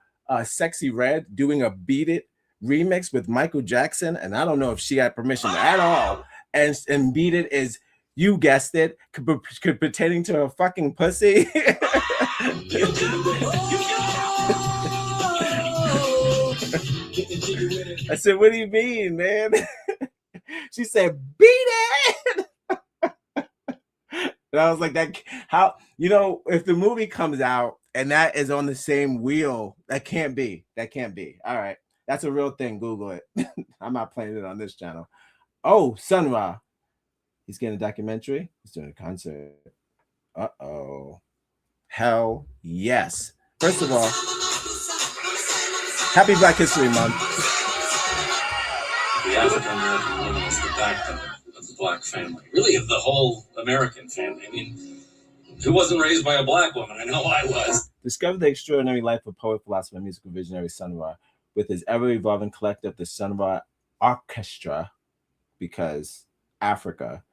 Speaker 7: Sexy Red doing a Beat It remix with Michael Jackson, and I don't know if she had permission at all. And Beat It is, you guessed it, pertaining to a fucking pussy. I said, what do you mean, man? She said, beat it. And I was like, that, how, you know, if the movie comes out and that is on the same wheel, that can't be. That can't be. All right. That's a real thing. Google it. I'm not playing it on this channel. Oh, Sun Ra. He's getting a documentary. He's doing a concert. Uh-oh. Hell yes. First of all, happy Black History Month.
Speaker 10: The African American woman is the backbone of the black family. Really, of the whole American family. I mean, who wasn't raised by a black woman? I know I was.
Speaker 7: Discover the extraordinary life of poet, philosopher, and musical visionary Sun Ra with his ever-evolving collective, the Sun Ra Orchestra, because Africa.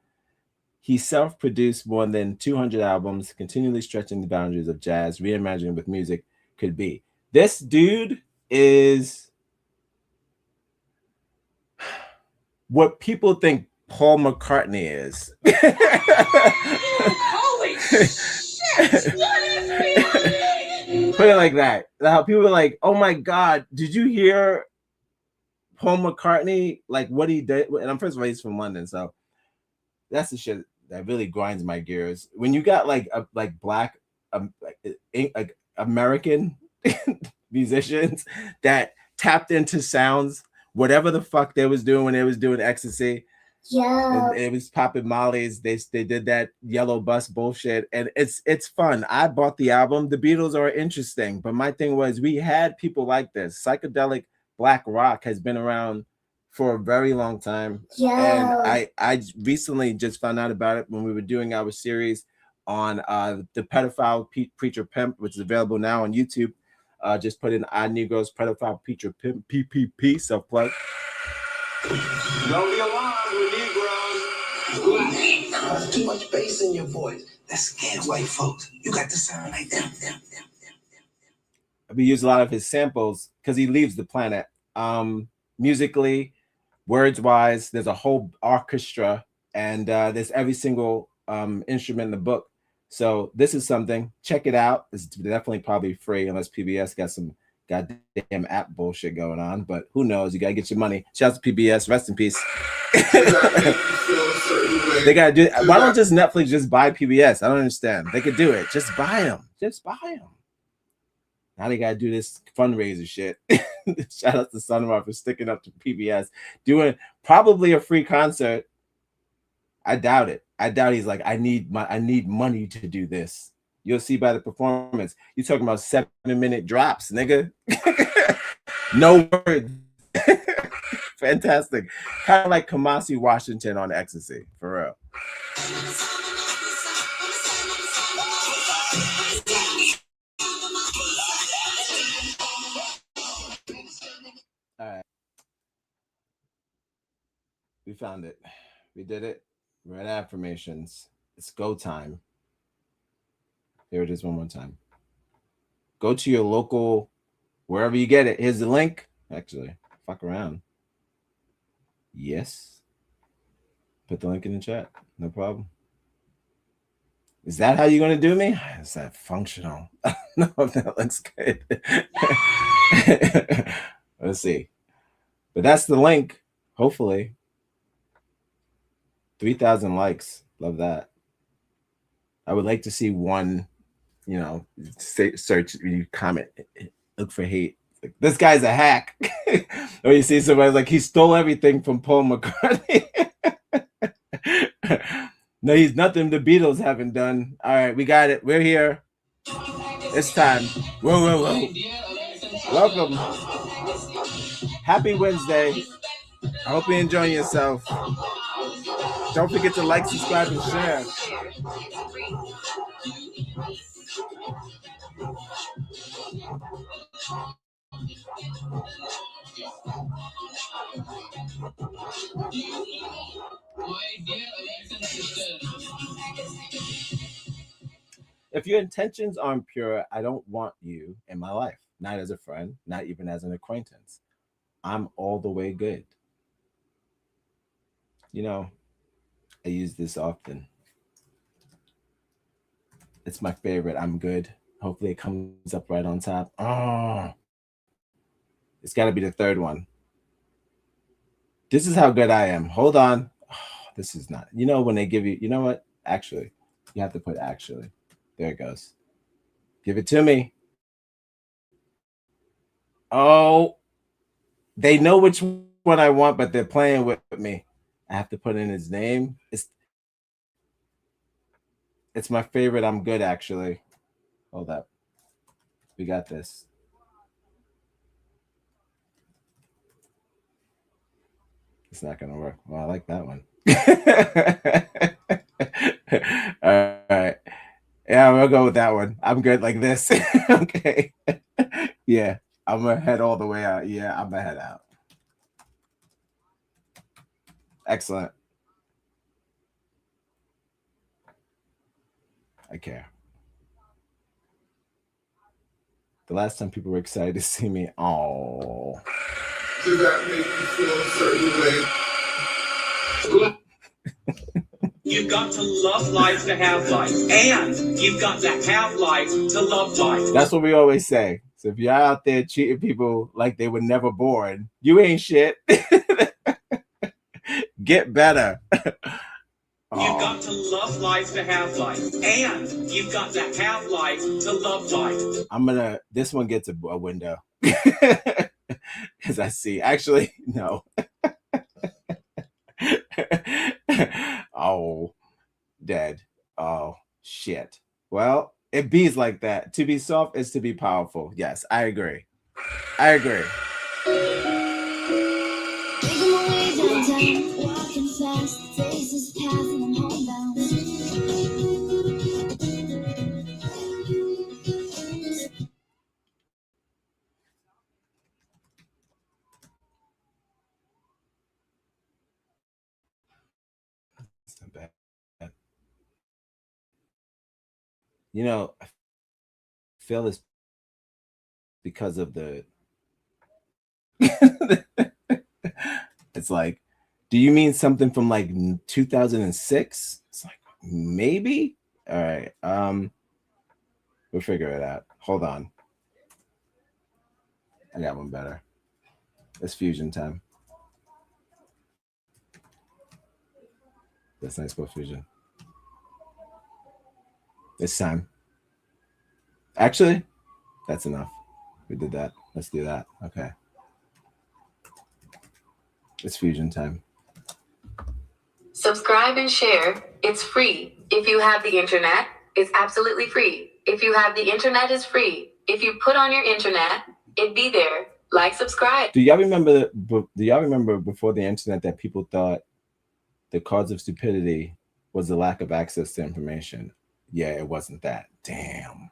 Speaker 7: He self-produced more than 200 albums, continually stretching the boundaries of jazz, reimagining what music could be. This dude is what people think Paul McCartney is.
Speaker 4: Holy shit! What is he?
Speaker 7: Put it like that. How people are like, oh my God, did you hear Paul McCartney? Like what he did? And I'm first of all, he's from London, so that's the shit that really grinds my gears. When you got like black like American musicians that tapped into sounds, whatever the fuck they was doing when they was doing ecstasy. Yeah, it was popping mollies. They did that yellow bus bullshit, and it's fun. I bought the album. The Beatles are interesting, but my thing was we had people like this. Psychedelic black rock has been around for a very long time. Yeah, and I recently just found out about it when we were doing our series on the pedophile preacher pimp, which is available now on YouTube. Just put in Odd Negroes pedophile preacher pimp PPP self-plug.
Speaker 4: Don't be alarmed with Negroes. Too much bass in your voice. That scared white folks. You got to sound like them.
Speaker 7: We use a lot of his samples because he leaves the planet. Musically, words-wise, there's a whole orchestra, and there's every single instrument in the book. So this is something. Check it out. It's definitely probably free unless PBS got some goddamn app bullshit going on, but who knows? You gotta get your money. Shout out to PBS, rest in peace. They gotta do it. Why don't just Netflix just buy PBS? I don't understand. They could do it. Just buy them. Just buy them. Now they gotta do this fundraiser shit. Shout out to Sun Ra for sticking up to PBS, doing probably a free concert. I doubt it. I doubt he's like, I need money to do this. You'll see by the performance. You're talking about 7-minute drops, nigga. No words. Fantastic. Kind of like Kamasi Washington on ecstasy, for real. All right. We found it. We did it. We're at affirmations. It's go time. Here it is one more time. Go to your local, wherever you get it. Here's the link. Actually, fuck around. Yes. Put the link in the chat. No problem. Is that how you're going to do me? Is that functional? I don't know if that looks good. Let's see. But that's the link. Hopefully. 3,000 likes. Love that. I would like to see one, search, you comment, look for hate. Like, this guy's a hack. Or you see somebody like, he stole everything from Paul McCartney. No, he's nothing the Beatles haven't done. All right, we got it. We're here. It's time. Whoa. Welcome. Happy Wednesday. I hope you're enjoying yourself. Don't forget to like, subscribe, and share. If your intentions aren't pure, I don't want you in my life. Not as a friend, not even as an acquaintance. I'm all the way good. I use this often. It's my favorite. I'm good. Hopefully it comes up right on top. Oh, it's got to be the third one. This is how good I am. Hold on. Oh, this is not. When they give you, what? Actually, you have to put actually. There it goes. Give it to me. Oh, they know which one I want, but they're playing with me. I have to put in his name. It's my favorite. I'm good, actually. Hold up. We got this. It's not going to work. Well, I like that one. All right. Yeah, we'll go with that one. I'm good like this. Okay. Yeah, I'm going to head all the way out. Yeah, I'm going to head out. Excellent. I care. The last time people were excited to see me, oh.
Speaker 5: Does that make you feel a certain way?
Speaker 4: You've got to love life to have life, and you've got to have life to love life.
Speaker 7: That's what we always say. So if you're out there treating people like they were never born, you ain't shit. Get better.
Speaker 4: You've got to love life to have life, and you've got to have life to love life.
Speaker 7: This one gets a window. Because I see. Actually, no. Oh, dead. Oh, shit. Well, it bees like that. To be soft is to be powerful. Yes, I agree.
Speaker 9: Making my way downtown, walking fast, faces passing, I'm homebound.
Speaker 7: It's not bad. I feel this because of the it's like, do you mean something from like 2006? It's like, maybe. All right, we'll figure it out. Hold on, I got one better. It's fusion time. That's nice. Go fusion. It's time. Actually, that's enough. We did that. Let's do that. Okay. It's fusion time.
Speaker 2: Subscribe and share. It's free. If you have the internet, it's absolutely free. If you have the internet, it's free. If you put on your internet, it'd be there. Like, subscribe.
Speaker 7: Do y'all remember before the internet that people thought the cause of stupidity was the lack of access to information? Yeah, it wasn't that. Damn.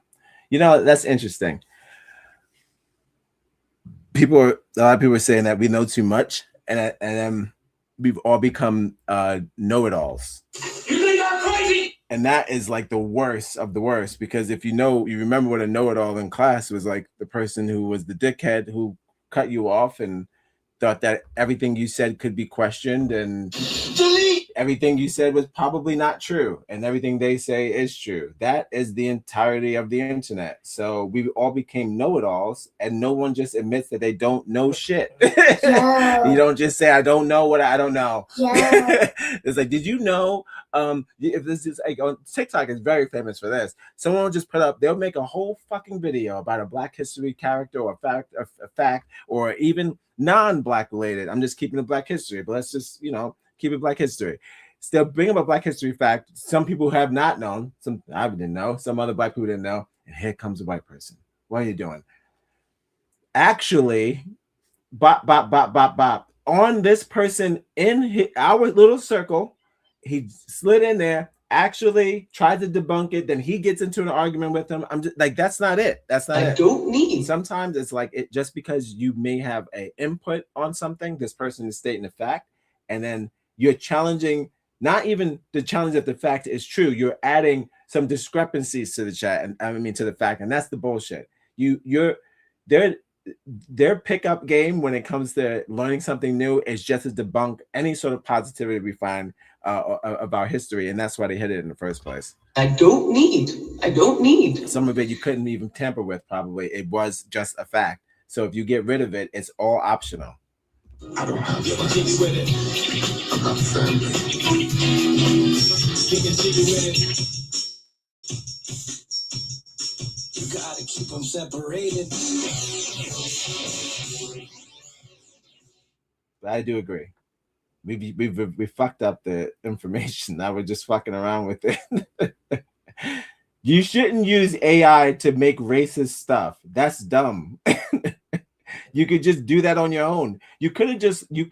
Speaker 7: That's interesting. A lot of people are saying that we know too much, and then we've all become know-it-alls.
Speaker 4: You think I'm crazy?
Speaker 7: And that is like the worst of the worst, because if you remember what a know-it-all in class was, like the person who was the dickhead who cut you off and thought that everything you said could be questioned, and
Speaker 4: Delete.
Speaker 7: everything you said was probably not true, and everything they say is true. That is the entirety of the internet. So we all became know-it-alls, and no one just admits that they don't know shit.
Speaker 9: Yeah.
Speaker 7: You don't just say, I don't know what I don't know.
Speaker 9: Yeah.
Speaker 7: It's like, did you know, if this is like on TikTok is very famous for this. Someone will just put up, they'll make a whole fucking video about a Black history character or a fact, or even non-Black related. I'm just keeping the Black history, but let's just, keep it Black history. Still bring up a Black history fact. Some people have not known. Some I didn't know. Some other Black people didn't know. And here comes a white person. What are you doing? Actually, bop, bop, bop, bop, bop. On this person in our little circle, he slid in there, actually tried to debunk it. Then he gets into an argument with him. I'm just like, that's not it. That's not it.
Speaker 8: I don't need.
Speaker 7: Sometimes it's like it just because you may have an input on something, this person is stating a fact, and then you're challenging, not even the challenge that the fact is true. You're adding some discrepancies to the chat, and to the fact, and that's the bullshit. Their pickup game when it comes to learning something new is just to debunk any sort of positivity we find about history, and that's why they hit it in the first place.
Speaker 8: I don't need.
Speaker 7: Some of it you couldn't even tamper with. Probably it was just a fact. So if you get rid of it, it's all optional.
Speaker 8: I don't have to with it. I'm not friendly. You gotta keep them separated.
Speaker 7: I do agree. We fucked up the information. Now we're just fucking around with it. You shouldn't use AI to make racist stuff. That's dumb. You could just do that on your own. You could have just learned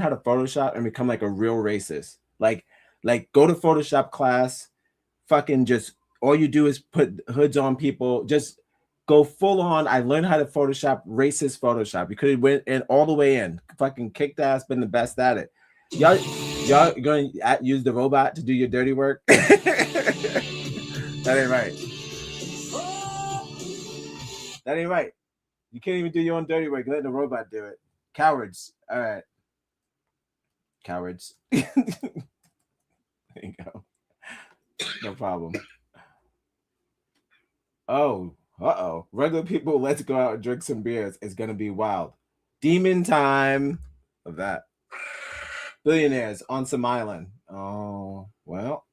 Speaker 7: how to Photoshop and become like a real racist. Like go to Photoshop class, fucking just all you do is put hoods on people, just go full on. I learned how to Photoshop, racist Photoshop. You could have went in all the way in, fucking kicked ass, been the best at it. Y'all going to use the robot to do your dirty work? That ain't right. That ain't right. You can't even do your own dirty work. Let the robot do it. Cowards. All right. Cowards. There you go. No problem. Oh, regular people, let's go out and drink some beers. It's gonna be wild. Demon time of that. Billionaires on some island. Oh, well,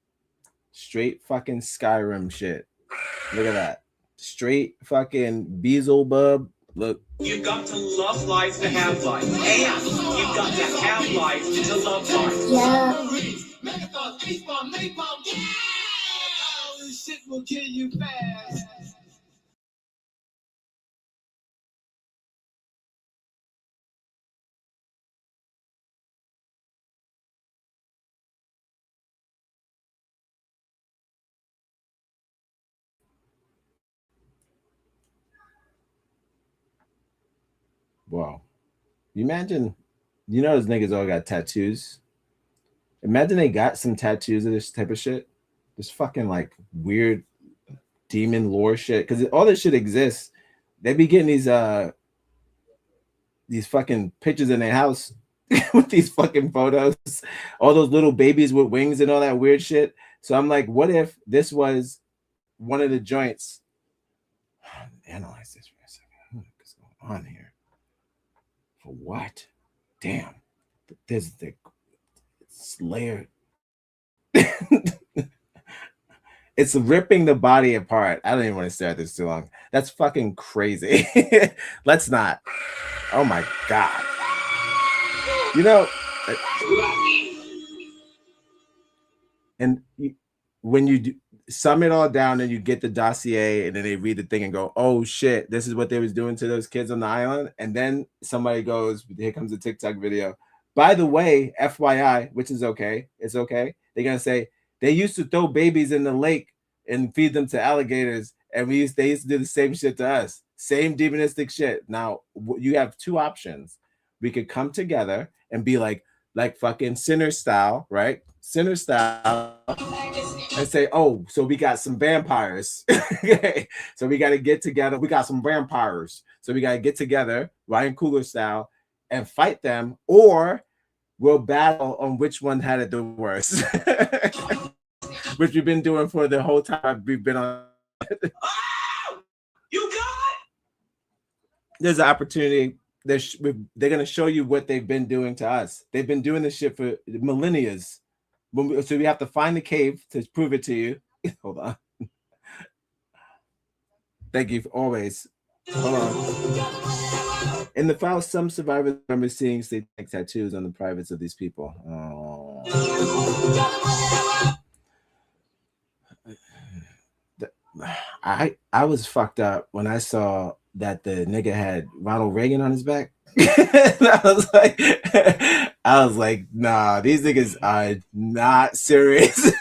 Speaker 7: straight fucking Skyrim shit. Look at that. Straight fucking Beelzebub. Look.
Speaker 4: You've got to love life to have life. And you've got to have life to love life.
Speaker 9: Yeah.
Speaker 4: This shit will kill you fast.
Speaker 7: Wow. You imagine, those niggas all got tattoos. Imagine they got some tattoos of this type of shit. This fucking like weird demon lore shit. Because all this shit exists. They be getting these fucking pictures in their house with these fucking photos. All those little babies with wings and all that weird shit. So I'm like, what if this was one of the joints? Analyze this for a second. What's going on here? For what? Damn. There's the Slayer. It's ripping the body apart. I don't even want to stare at this too long. That's fucking crazy. Let's not. Oh my God. And when you sum it all down and you get the dossier and then they read the thing and go, oh shit, this is what they was doing to those kids on the island. And then somebody goes, here comes a TikTok video. By the way, FYI, which is okay. It's okay. They're going to say, they used to throw babies in the lake and feed them to alligators. And they used to do the same shit to us. Same demonistic shit. Now, you have two options. We could come together and be like fucking Sinner style, right? Sinner style, and say, "Oh, so we got some vampires. So we got to get together. We got some vampires. So we got to get together, Ryan Coogler style, and fight them, or we'll battle on which one had it the worst." Which we've been doing for the whole time we've been on.
Speaker 4: You got
Speaker 7: There's an opportunity. They're going to show you what they've been doing to us. They've been doing this shit for millennia. So we have to find the cave to prove it to you. Hold on. Thank you for always. Hold on. In the file, some survivors remember seeing satanic tattoos on the privates of these people. Oh. I was fucked up when I saw that the nigga had Ronald Reagan on his back. I was like, nah, these niggas are not serious.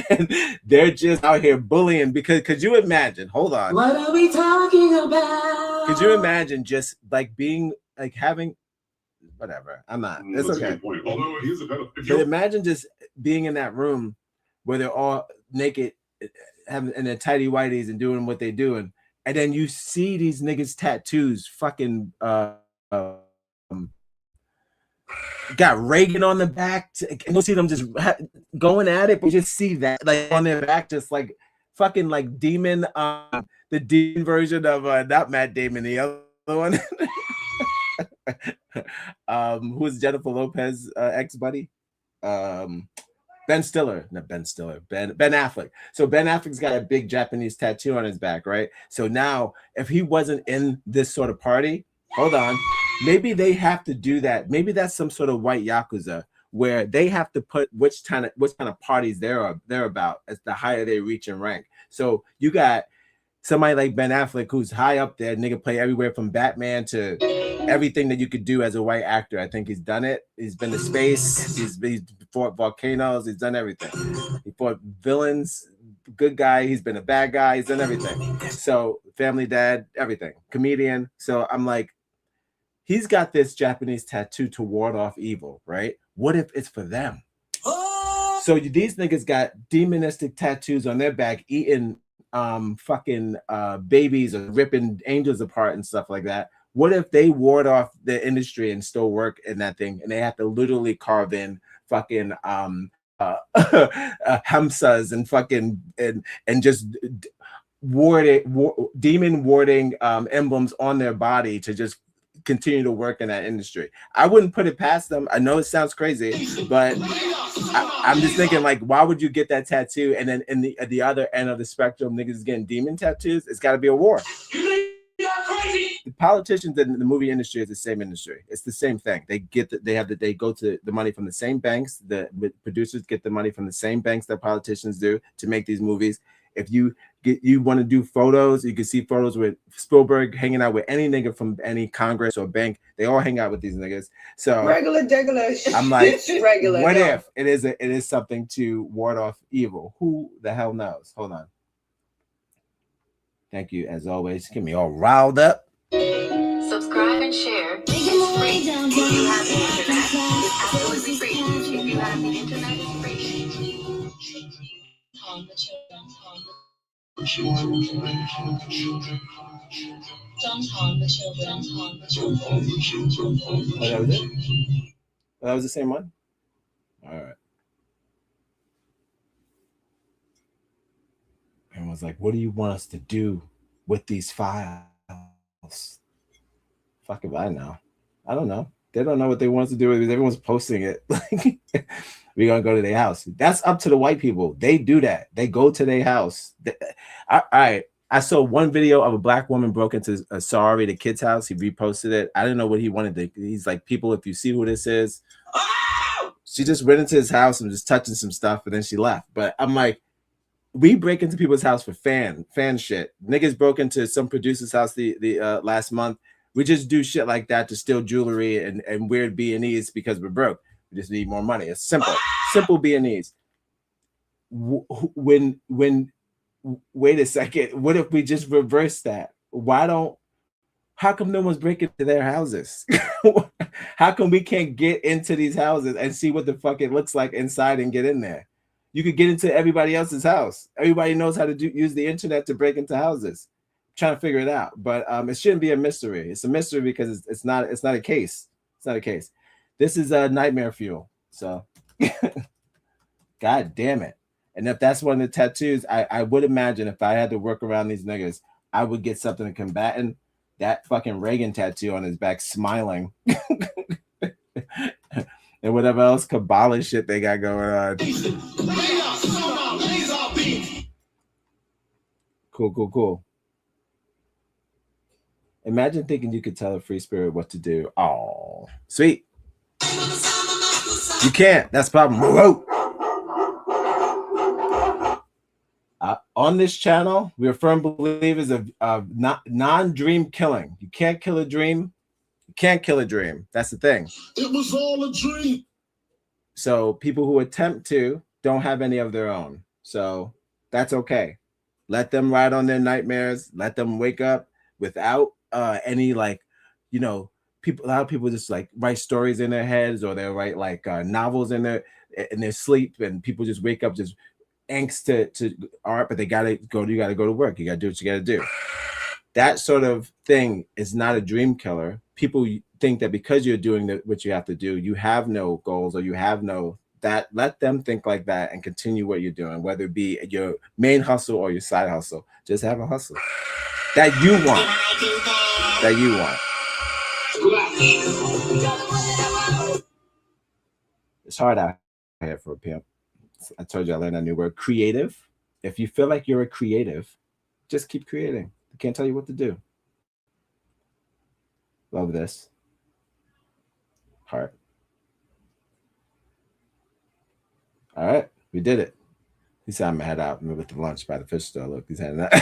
Speaker 7: And they're just out here bullying because could you imagine? Hold on.
Speaker 1: What are we talking about?
Speaker 7: Could you imagine just like being like having whatever? I'm not. It's okay. But imagine just being in that room where they're all naked, having in their tighty whities and doing what they're doing, and then you see these niggas tattoos, fucking got Reagan on the back, and you'll see them just going at it, but you just see that like on their back, just like fucking like demon, the demon version of not Matt Damon, the other one. Who's Jennifer Lopez ex buddy? Ben Stiller, not Ben Stiller, Ben Affleck. So Ben Affleck's got a big Japanese tattoo on his back, right? So now, if he wasn't in this sort of party, hold on, maybe they have to do that. Maybe that's some sort of white yakuza where they have to put which kind of parties they're about as the higher they reach in rank. So you got somebody like Ben Affleck who's high up there, nigga play everywhere from Batman to everything that you could do as a white actor. I think he's done it. He's been to space. He's fought volcanoes. He's done everything. He fought villains. Good guy. He's been a bad guy. He's done everything. So Family Dad, everything. Comedian. So I'm like, he's got this Japanese tattoo to ward off evil, right? What if it's for them? So these niggas got demonistic tattoos on their back, eating fucking babies or ripping angels apart and stuff like that. What if they ward off the industry and still work in that thing, and they have to literally carve in fucking hamsas and fucking and just demon warding emblems on their body to just continue to work in that industry? I wouldn't put it past them. I know it sounds crazy, but I'm just thinking, like, why would you get that tattoo? And then at the other end of the spectrum, niggas getting demon tattoos. It's got to be a war. The politicians in the movie industry is the same industry. It's the same thing. They go to the money from the same banks. The producers get the money from the same banks that politicians do to make these movies. If you want to do photos, you can see photos with Spielberg hanging out with any nigga from any Congress or bank. They all hang out with these niggas. So
Speaker 11: regular.
Speaker 7: I'm like,
Speaker 11: regular.
Speaker 7: What if it is something to ward off evil? Who the hell knows? Hold on. Thank you as always. Get me all riled up.
Speaker 2: Subscribe and share. It's free. If you have the internet, it's absolutely free. If you have the internet, it's free.
Speaker 9: Don't harm the children.
Speaker 7: Oh, that was it? Oh, that was the same one? All right. And was like, what do you want us to do with these files? Fuck if I know. I don't know. They don't know what they want us to do with it. Everyone's posting it. Like, we're going to go to their house. That's up to the white people. They do that. They go to their house. I saw one video of a black woman broke into a sorority, the kid's house. He reposted it. I didn't know what he wanted. He's like, people, if you see who this is. She just went into his house and was just touching some stuff, and then she left. But I'm like, we break into people's house for fan shit. Niggas broke into some producer's house the last month. We just do shit like that to steal jewelry and weird B&Es because we're broke. We just need more money. It's simple B&Es. When wait a second, what if we just reverse that? Why don't How come no one's breaking into their houses? How come we can't get into these houses and see what the fuck it looks like inside and get in there? You could get into everybody else's house. Everybody knows how to use the internet to break into houses. I'm trying to figure it out, but it shouldn't be a mystery. It's a mystery because it's not a case. It's not a case. This is a nightmare fuel. So, God damn it. And if that's one of the tattoos, I would imagine if I had to work around these niggas, I would get something to combatant. That fucking Reagan tattoo on his back, smiling. And whatever else Kabbalah shit they got going on. Cool. Imagine thinking you could tell a free spirit what to do. Oh, sweet. You can't. That's the problem. Whoa. On this channel, we are firm believers of non-dream killing. You can't kill a dream. You can't kill a dream. That's the thing.
Speaker 5: It was all a dream.
Speaker 7: So people who attempt to don't have any of their own. So that's okay. Let them ride on their nightmares. Let them wake up without any people. A lot of people just like write stories in their heads, or they'll write like novels in their sleep, and people just wake up just angst to art, but you gotta go to work. You gotta do what you gotta do. That sort of thing is not a dream killer. People think that because you're doing what you have to do, you have no goals, or you have no that. Let them think like that and continue what you're doing, whether it be your main hustle or your side hustle. Just have a hustle that you want. It's hard out here for a pimp. I told you I learned a new word, creative. If you feel like you're a creative, just keep creating. I can't tell you what to do. Love this. Heart. All right, we did it. He said I'm gonna head out with the lunch by the fish store. Look, he's heading out.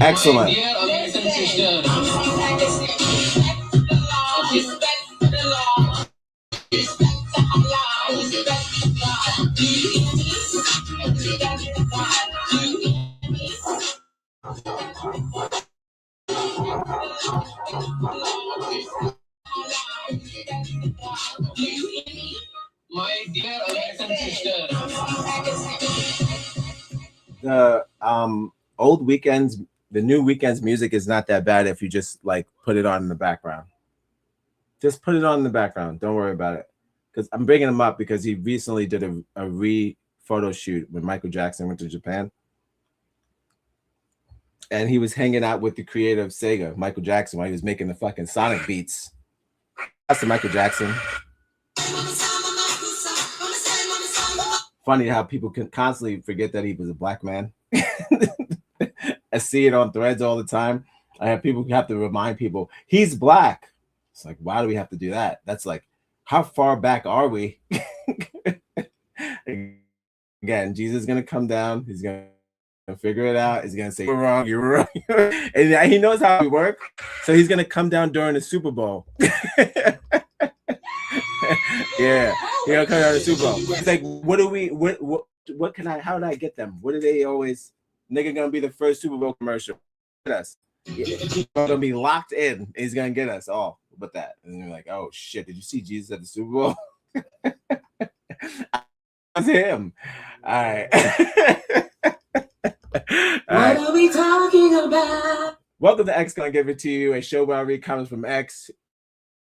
Speaker 7: Excellent.
Speaker 8: My dear American sister.
Speaker 7: The old Weekends, the new Weekends music is not that bad if you just like put it on in the background. Just put it on in the background. Don't worry about it. Because I'm bringing him up because he recently did a photo shoot when Michael Jackson went to Japan. And he was hanging out with the creator of Sega, Michael Jackson, while he was making the fucking Sonic beats. That's the Michael Jackson. Funny how people can constantly forget that he was a black man. I see it on threads all the time. I have people who have to remind people he's black. It's like, why do we have to do that? That's like, how far back are we? Again, Jesus is gonna come down. He's gonna figure it out. He's gonna say, "You're wrong. You're wrong." And he knows how we work, so he's gonna come down during the Super Bowl. Yeah, he'll come down to the Super Bowl. It's like, what can I? How did I get them? What do they always? Nigga gonna be the first Super Bowl commercial. Get us. He's gonna be locked in. He's gonna get us all with that. And you're like, oh shit! Did you see Jesus at the Super Bowl? That's him. All right.
Speaker 1: What are we talking about?
Speaker 7: Welcome to X Gonna Give It To You, a show where I read comments from X.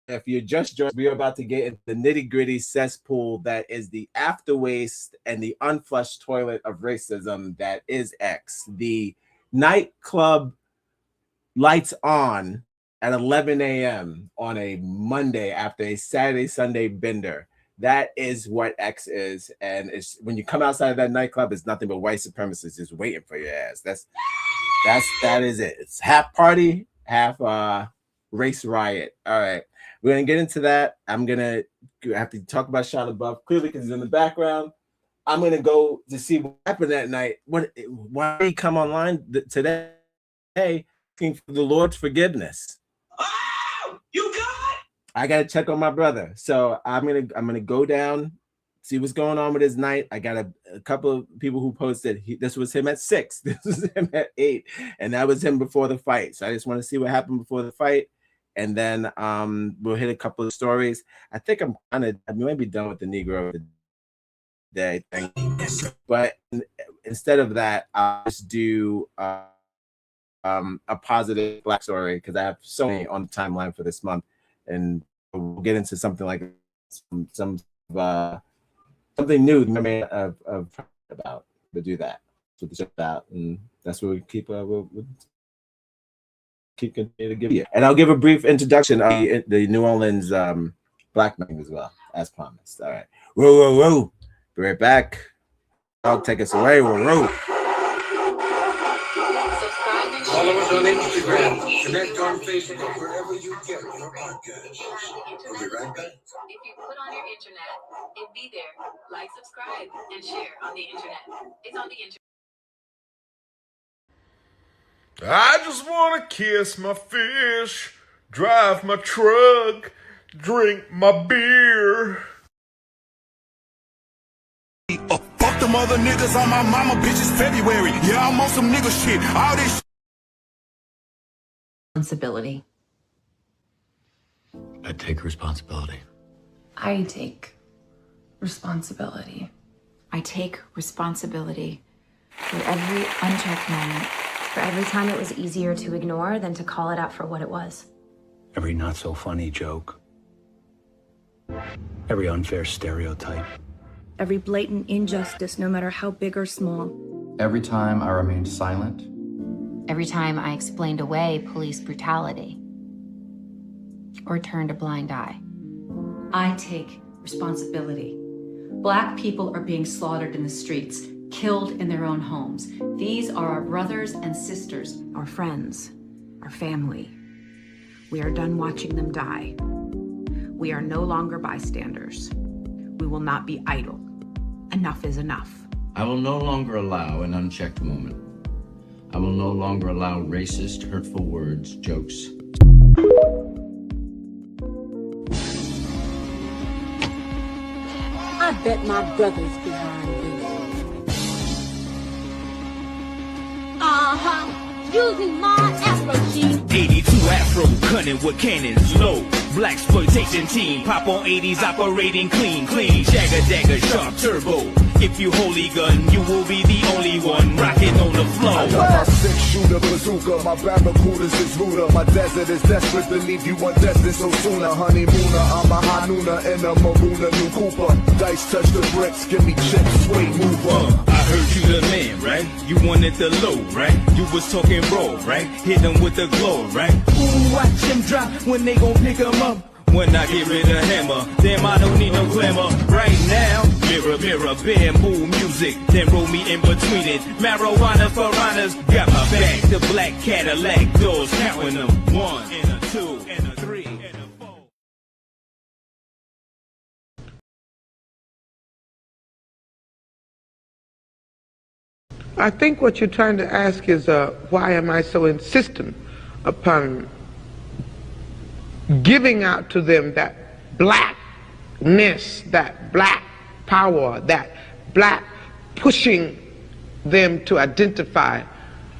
Speaker 7: If you just joined, we are about to get into the nitty-gritty cesspool that is the after waste and the unflushed toilet of racism that is X. The nightclub lights on at 11 a.m. on a Monday after a Saturday, Sunday bender. That is what X is. And it's when you come outside of that nightclub, it's nothing but white supremacists just waiting for your ass. That is it. It's half party, half race riot. All right. We're gonna get into that. I'm gonna have to talk about Shia LaBeouf clearly because he's in the background. I'm gonna go to see what happened that night. Why did he come online today? Asking for the Lord's forgiveness.
Speaker 4: Oh, you got?
Speaker 7: I gotta check on my brother. So I'm gonna go down see what's going on with his night. I got a couple of people who posted this was him at 6, this was him at 8, and that was him before the fight. So I just want to see what happened before the fight, and then we'll hit a couple of stories. I think I might be done with the Negro of the day thing, but instead of that, I'll just do a positive Black story, because I have so many on the timeline for this month, and we'll get into something like something new about to do that. So the about, and that's what we keep we'll keep continuing to give you. And I'll give a brief introduction of the New Orleans Black man as well, as promised. All right, whoa. Be right back. I'll take us away. Whoa.
Speaker 10: Follow us on Instagram, connect on Facebook, wherever you get your podcasts. We'll be right back.
Speaker 2: If you put on your internet, it'd be there. Like, subscribe, and share on the internet. It's on the internet.
Speaker 5: I just want to kiss my fish, drive my truck, drink my beer. Fuck them other niggas on my mama, bitches February. Yeah, I'm on some nigga shit. All this
Speaker 11: responsibility.
Speaker 8: I take responsibility.
Speaker 11: I take responsibility.
Speaker 12: I take responsibility for every unchecked moment, for every time it was easier to ignore than to call it out for what it was.
Speaker 8: Every not so funny joke. Every unfair stereotype.
Speaker 13: Every blatant injustice, no matter how big or small.
Speaker 14: Every time I remained silent.
Speaker 12: Every time I explained away police brutality or turned a blind eye.
Speaker 11: I take responsibility. Black people are being slaughtered in the streets, killed in their own homes. These are our brothers and sisters.
Speaker 13: Our friends, our family. We are done watching them die. We are no longer bystanders. We will not be idle. Enough is enough.
Speaker 15: I will no longer allow an unchecked moment. I will no longer allow racist, hurtful words, jokes.
Speaker 16: I bet my brother's behind this. Using my Afro gene.
Speaker 17: 82 Afro, cunning with cannons low. Blaxploitation team, pop on 80s operating clean. Shagger dagger, sharp turbo. If you holy gun, you will be the only one rocking on the floor.
Speaker 5: I got my 6-shooter bazooka, my barracudas is ruder. My desert is desperate to leave you undestined so sooner. Honeymooner, I'm a Hanuna and a Maruna, new Cooper. Dice touch the bricks, give me checks, sway, move up.
Speaker 17: I heard you the man, right? You wanted the low, right? You was talking raw, right? Hit them with the glow, right? Ooh, watch them drop when they gon' pick them up. When I get rid of hammer, damn, I don't need no glamour. Right now, mirror, mirror, bamboo music, then roll me in between it. Marijuana for runners, got my back. The black Cadillac doors, counting them. 1 and a 2 and a 3 and a 4.
Speaker 18: I think what you're trying to ask is why am I so insistent upon giving out to them that blackness, that black power, that black pushing them to identify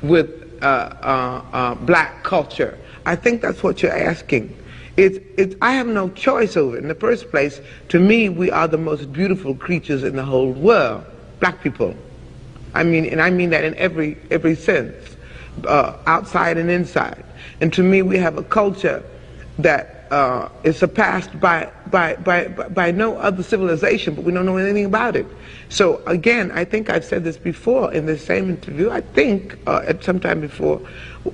Speaker 18: with black culture. I think that's what you're asking. I have no choice over it. In the first place, to me, we are the most beautiful creatures in the whole world, black people. I mean, and I mean that in every sense, outside and inside. And to me, we have a culture that is surpassed by no other civilization, but we don't know anything about it. So again, I think I've said this before in this same interview, I think at some time before,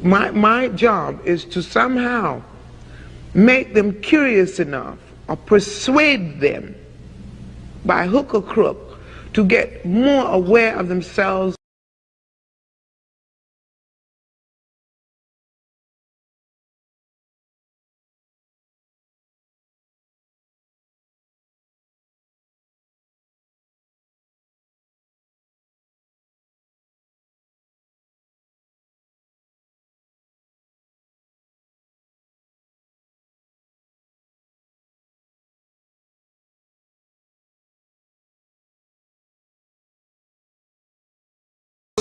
Speaker 18: my job is to somehow make them curious enough or persuade them by hook or crook to get more aware of themselves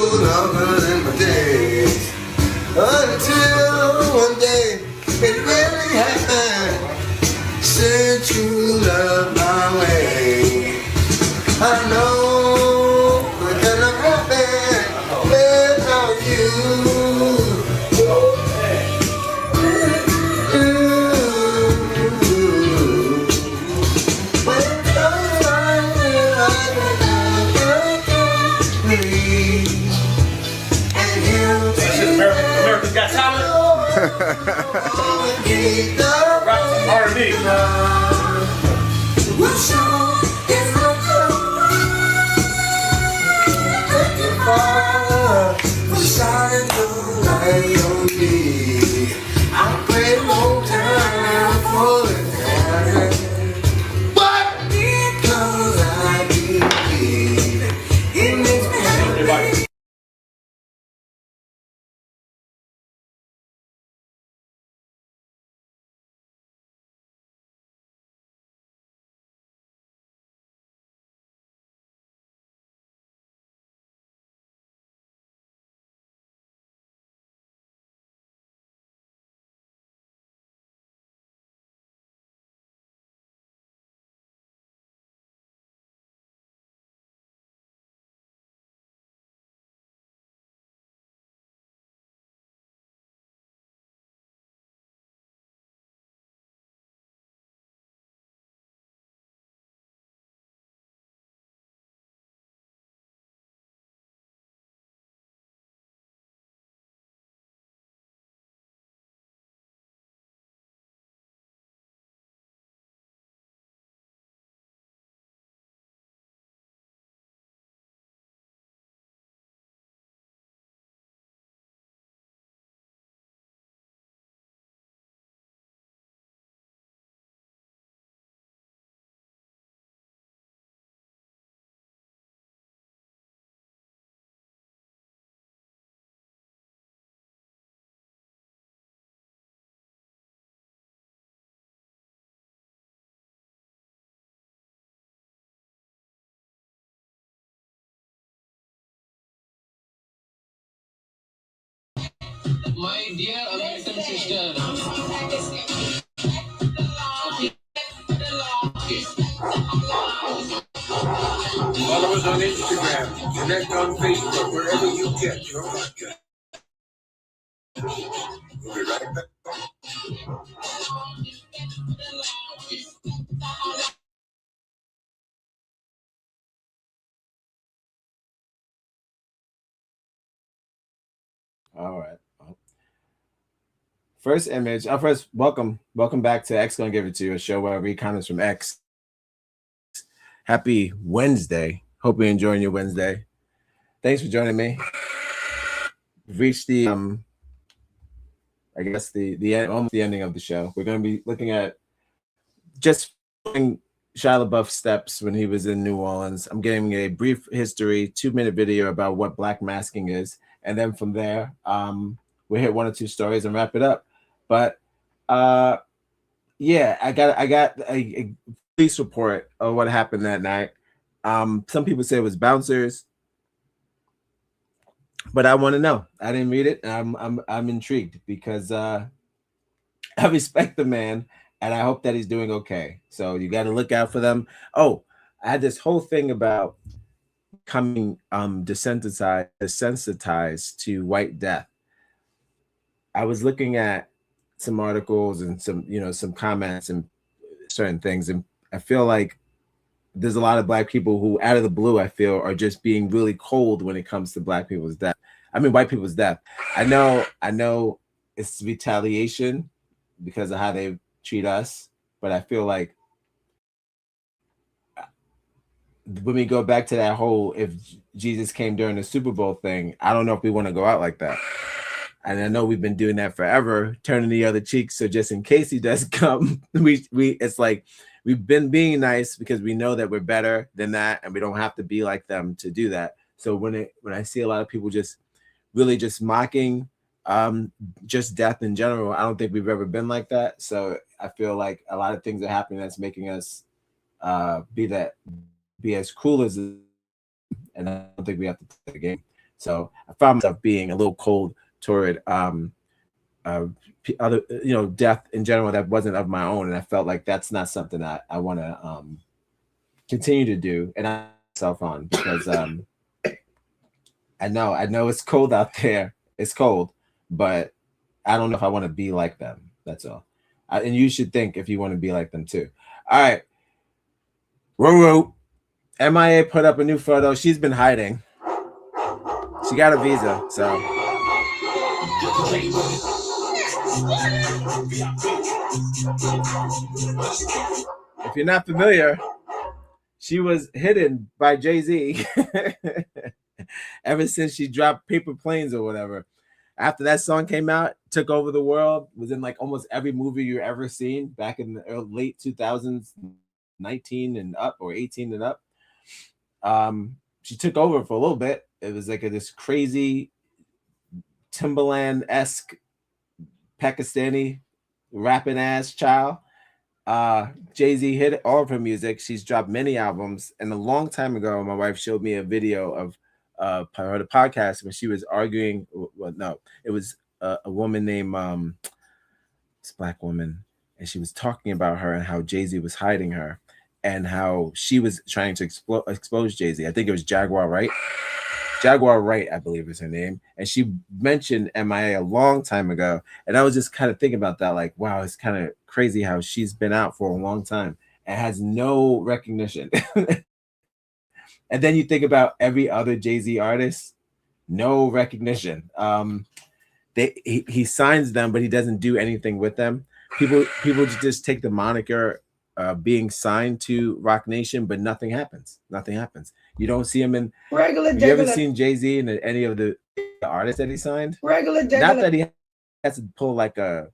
Speaker 5: longer than my days. Until one day it really happened. Said you love my way. I know we're gonna happen without you.
Speaker 4: America's Got Talent. Rock some R&B.
Speaker 5: I prayed long time for it, but because I believe it makes me happy.
Speaker 8: My dear American sister.
Speaker 4: Follow us on Instagram. Connect on Facebook. Wherever you get your podcast. We'll be right back.
Speaker 7: All right. First image. First, welcome back to X Gonna Give It To You, a show where I read comments from X. Happy Wednesday. Hope you're enjoying your Wednesday. Thanks for joining me. We've reached the I guess the end, almost the ending of the show. We're going to be looking at just Shia LaBeouf's steps when he was in New Orleans. I'm getting a brief history, 2-minute video about what black masking is, and then from there, we'll hit 1 or 2 stories and wrap it up. But yeah, I got a police report of what happened that night. Some people say it was bouncers, but I want to know. I didn't read it. I'm intrigued because I respect the man and I hope that he's doing okay. So you got to look out for them. Oh, I had this whole thing about becoming desensitized to white death. I was looking at some articles and some comments and certain things, and I feel like there's a lot of black people who, out of the blue, I feel are just being really cold when it comes to black people's death. I mean, white people's death. I know it's retaliation because of how they treat us, but I feel like when we go back to that whole if Jesus came during the Super Bowl thing, I don't know if we want to go out like that. And I know we've been doing that forever, turning the other cheek. So just in case he does come, we it's like we've been being nice because we know that we're better than that, and we don't have to be like them to do that. So when I see a lot of people just really just mocking just death in general, I don't think we've ever been like that. So I feel like a lot of things are happening that's making us be as cool as, and I don't think we have to play the game. So I found myself being a little cold toward other, death in general that wasn't of my own, and I felt like that's not something I want to continue to do, and I myself on because I know it's cold out there. It's cold, but I don't know if I want to be like them. That's all. And you should think if you want to be like them too. All right. Ruru. MIA put up a new photo. She's been hiding. She got a visa, so. If you're not familiar, she was hidden by Jay-Z ever since she dropped Paper Planes or whatever. After that song came out, took over the world, was in like almost every movie you've ever seen back in the late 2000s, 19 and up or 18 and up. She took over for a little bit. It was like this crazy Timbaland-esque Pakistani rapping ass child. Jay-Z hit all of her music. She's dropped many albums, and a long time ago my wife showed me a video of her the podcast when she was arguing. Well, no, it was a woman named this black woman, and she was talking about her and how Jay-Z was hiding her and how she was trying to expose Jay-Z. I think it was Jaguar Wright, I believe is her name. And she mentioned MIA a long time ago. And I was just kind of thinking about that, like, wow, it's kind of crazy how she's been out for a long time and has no recognition. And then you think about every other Jay-Z artist, no recognition. He signs them, but he doesn't do anything with them. People just take the moniker being signed to Roc Nation, but nothing happens. Nothing happens. You don't see him in
Speaker 18: regular.
Speaker 7: Have you ever seen Jay-Z in any of the artists that he signed?
Speaker 18: Regular.
Speaker 7: Not that he has to pull like a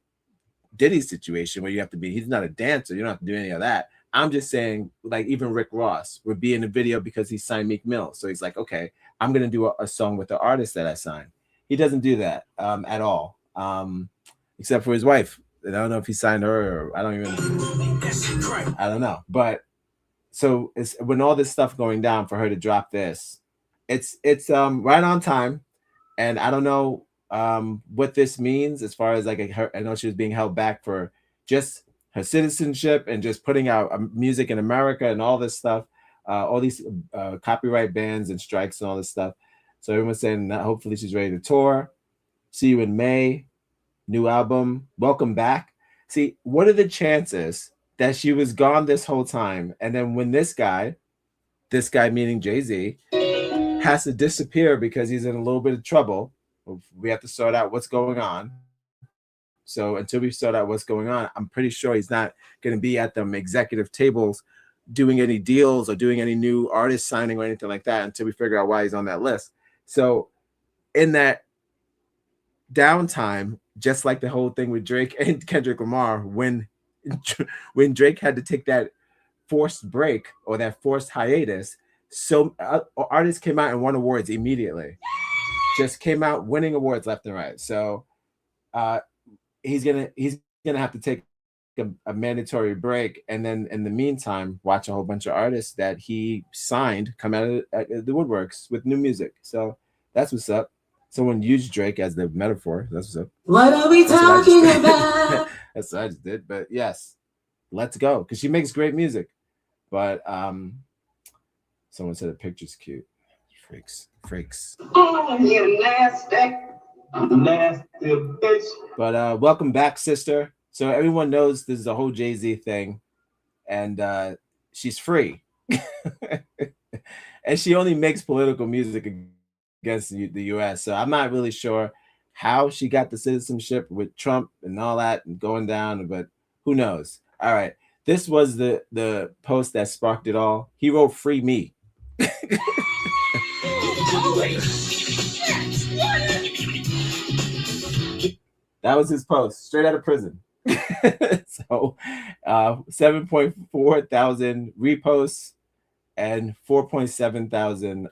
Speaker 7: Diddy situation where you have to be. He's not a dancer. You don't have to do any of that. I'm just saying, like even Rick Ross would be in the video because he signed Meek Mill. So he's like, okay, I'm gonna do a song with the artist that I signed. He doesn't do that at all, except for his wife. I don't know if he signed her or I don't know. But so it's when all this stuff going down for her to drop this, it's right on time. And I don't know what this means as far as like her. I know she was being held back for just her citizenship and just putting out music in America and all this stuff, all these copyright bans and strikes and all this stuff. So everyone's saying that hopefully she's ready to tour. See you in May. New album. Welcome back. See, what are the chances that she was gone this whole time? And then when this guy meaning Jay-Z, has to disappear because he's in a little bit of trouble, we have to sort out what's going on. So until we sort out what's going on, I'm pretty sure he's not going to be at them executive tables doing any deals or doing any new artist signing or anything like that until we figure out why he's on that list. So in that downtime, just like the whole thing with Drake and Kendrick Lamar, when Drake had to take that forced break or that forced hiatus, so artists came out and won awards immediately. Just came out winning awards left and right. So he's gonna have to take a mandatory break, and then in the meantime watch a whole bunch of artists that he signed come out of the woodworks with new music. So that's what's up. Someone used Drake as the metaphor. That's what's up.
Speaker 1: What are we talking about?
Speaker 7: That's what I just did. But yes, let's go. Because she makes great music. But someone said the picture's cute. Freaks.
Speaker 4: Oh, you nasty bitch.
Speaker 7: But welcome back, sister. So everyone knows this is a whole Jay-Z thing. And she's free. And she only makes political music against the U.S. So I'm not really sure how she got the citizenship with Trump and all that and going down, but who knows? All right. This was the post that sparked it all. He wrote "Free Me." That was his post, straight out of prison. So 7.4 thousand reposts and 4.7 thousand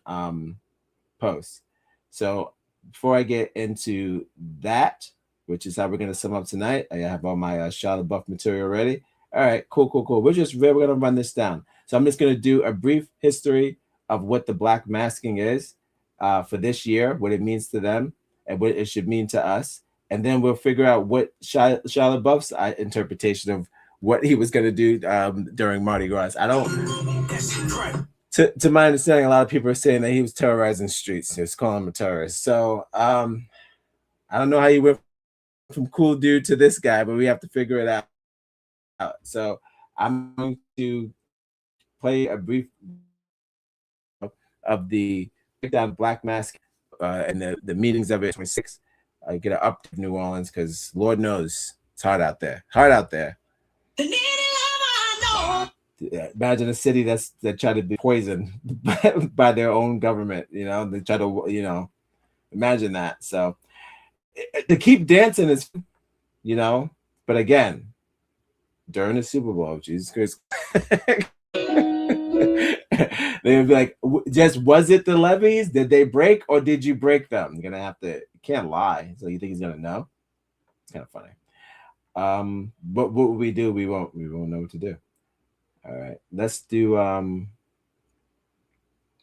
Speaker 7: posts. So before I get into that, which is how we're going to sum up tonight, I have all my Shia LaBeouf material ready. All right, cool. We're going to run this down. So I'm just going to do a brief history of what the Black masking is, for this year, what it means to them and what it should mean to us. And then we'll figure out what Shia LaBeouf's interpretation of what he was going to do during Mardi Gras. I don't... To my understanding, a lot of people are saying that he was terrorizing streets. He was calling him a terrorist. So I don't know how you went from cool dude to this guy, but we have to figure it out. So I'm going to play a brief of the breakdown of Black Mask and the meetings of it. 26. I get an up to New Orleans because Lord knows it's hard out there. Hard out there. Imagine a city that tried to be poisoned by their own government. You know, they try to, you know, imagine that. So to keep dancing is, you know, but again, during the Super Bowl, Jesus Christ, they would be like, just was it the levees? Did they break or did you break them? You're gonna have to, you can't lie. So you think he's gonna know? It's kind of funny. But what we do, we won't know what to do. All right, let's do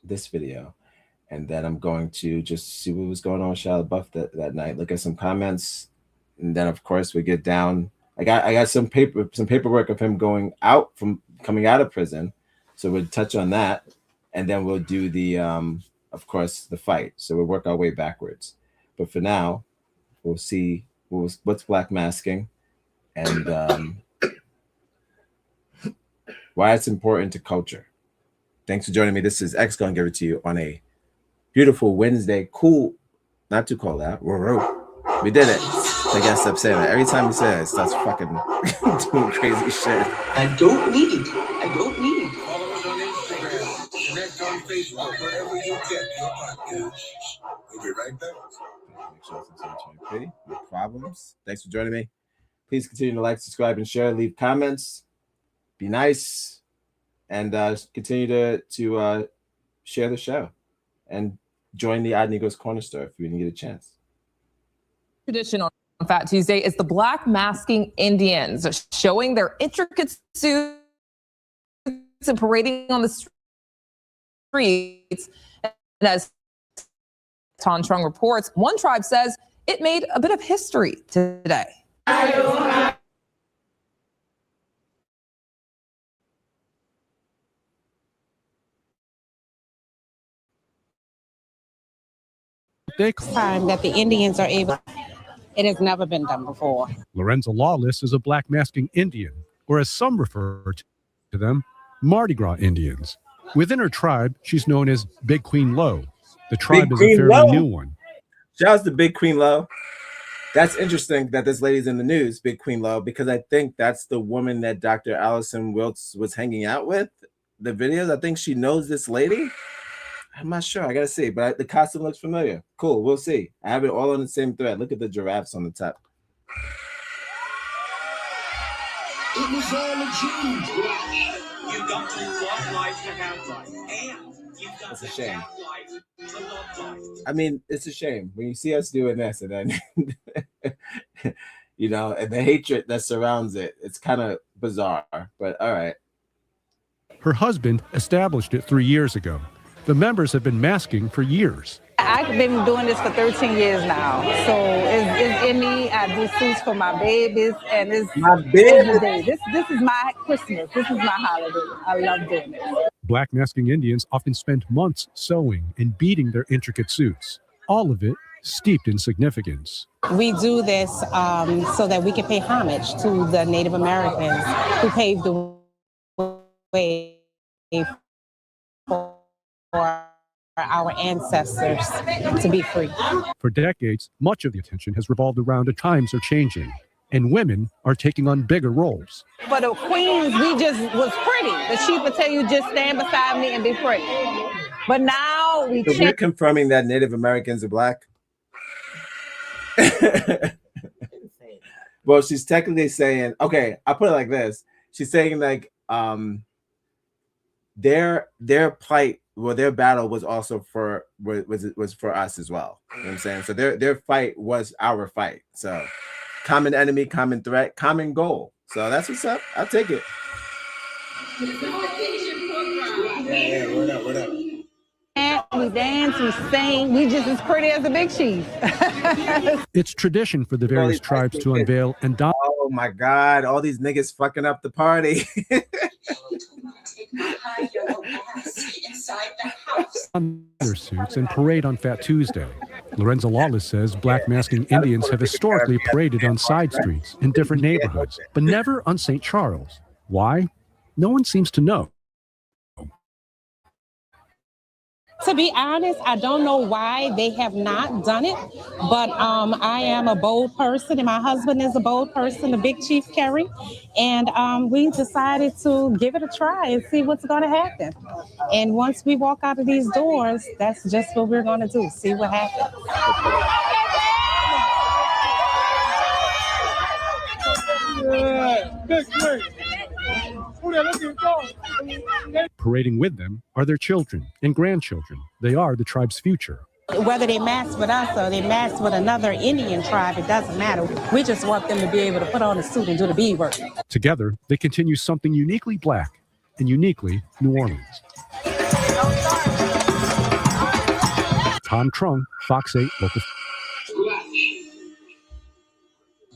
Speaker 7: this video, and then I'm going to just see what was going on with Shia LaBeouf that night. Look at some comments, and then of course we get down. I got some paperwork of him coming out of prison, so we'll touch on that, and then we'll do the of course the fight. So we'll work our way backwards. But for now, we'll see what's Black Masking, and why it's important to culture. Thanks for joining me. This is X gonna give it to you on a beautiful Wednesday. Cool, not too cold out. We did it. I gotta stop saying that. Every time you say it, it starts fucking doing crazy shit.
Speaker 4: I don't need.
Speaker 5: Follow us on Instagram, connect on Facebook, wherever you get your podcast. We'll be right back.
Speaker 7: Make sure it's 2023. No problems. Thanks for joining me. Please continue to like, subscribe, and share. Leave comments. Be nice, and continue to share the show, and join the Odd Negros Corner Store if you didn't get a chance.
Speaker 19: Tradition on Fat Tuesday is the Black Masking Indians showing their intricate suits and parading on the streets. And as Ton Trung reports, one tribe says it made a bit of history today.
Speaker 20: Time that the Indians are able, it has never been done before.
Speaker 21: Lorenzo Lawless is a Black Masking Indian, or as some refer to them, Mardi Gras Indians. Within her tribe, she's known as Big Queen Lo. The tribe
Speaker 7: Big
Speaker 21: is
Speaker 7: Queen
Speaker 21: a fairly
Speaker 7: Lo.
Speaker 21: new one.
Speaker 7: Shout out to Big Queen Lo. That's interesting that this lady's in the news, Big Queen Lo, because I think that's the woman that Dr. Allison Wilkes was hanging out with. The videos, I think she knows this lady. I'm not sure. I gotta see, but the costume looks familiar. Cool. We'll see. I have it all on the same thread. Look at the giraffes on the top.
Speaker 4: It was all a dream. You got to love life to have life, and you've got
Speaker 7: It's a
Speaker 4: to
Speaker 7: shame.
Speaker 4: have life to love life.
Speaker 7: I mean, it's a shame when you see us doing this, and then you know, and the hatred that surrounds it. It's kind of bizarre, but all right.
Speaker 21: Her husband established it 3 years ago. The members have been masking for years.
Speaker 20: I've been doing this for 13 years now. So it's in me. I do suits for my babies, and it's
Speaker 7: my baby.
Speaker 20: Every day. This is my Christmas. This is my holiday. I love doing it.
Speaker 21: Black Masking Indians often spend months sewing and beating their intricate suits, all of it steeped in significance.
Speaker 20: We do this so that we can pay homage to the Native Americans who paved the way for our ancestors to be free.
Speaker 21: For decades, much of the attention has revolved around the times are changing, and women are taking on bigger roles.
Speaker 20: For the queens, we just was pretty. The chief would tell you, just stand beside me and be pretty. But now we
Speaker 7: So we're confirming that Native Americans are black. Well, she's technically saying, okay, I'll put it like this. She's saying like their plight, well, their battle was also for was for us as well. You know what I'm saying? So their fight was our fight. So common enemy, common threat, common goal. So that's what's up. I'll take it.
Speaker 20: And we dance, we sing. We just as pretty as the big chief.
Speaker 21: It's tradition for the various tribes to unveil and don
Speaker 7: Oh my God, all these niggas fucking up the party.
Speaker 21: their suits and parade on Fat Tuesday. Lorenzo Lawless says black masking Indians have historically paraded on side streets in different neighborhoods, but never on St. Charles. Why? No one seems to know.
Speaker 20: To be honest, I don't know why they have not done it, but I am a bold person and my husband is a bold person, the Big Chief Kerry, and we decided to give it a try and see what's going to happen. And once we walk out of these doors, that's just what we're going to do, see what happens.
Speaker 21: Parading with them are their children and grandchildren. They are the tribe's future.
Speaker 20: Whether they mask with us or they mask with another Indian tribe, it doesn't matter. We just want them to be able to put on a suit and do the bead work.
Speaker 21: Together, they continue something uniquely black and uniquely New Orleans. Tom Trung, Fox 8 Local.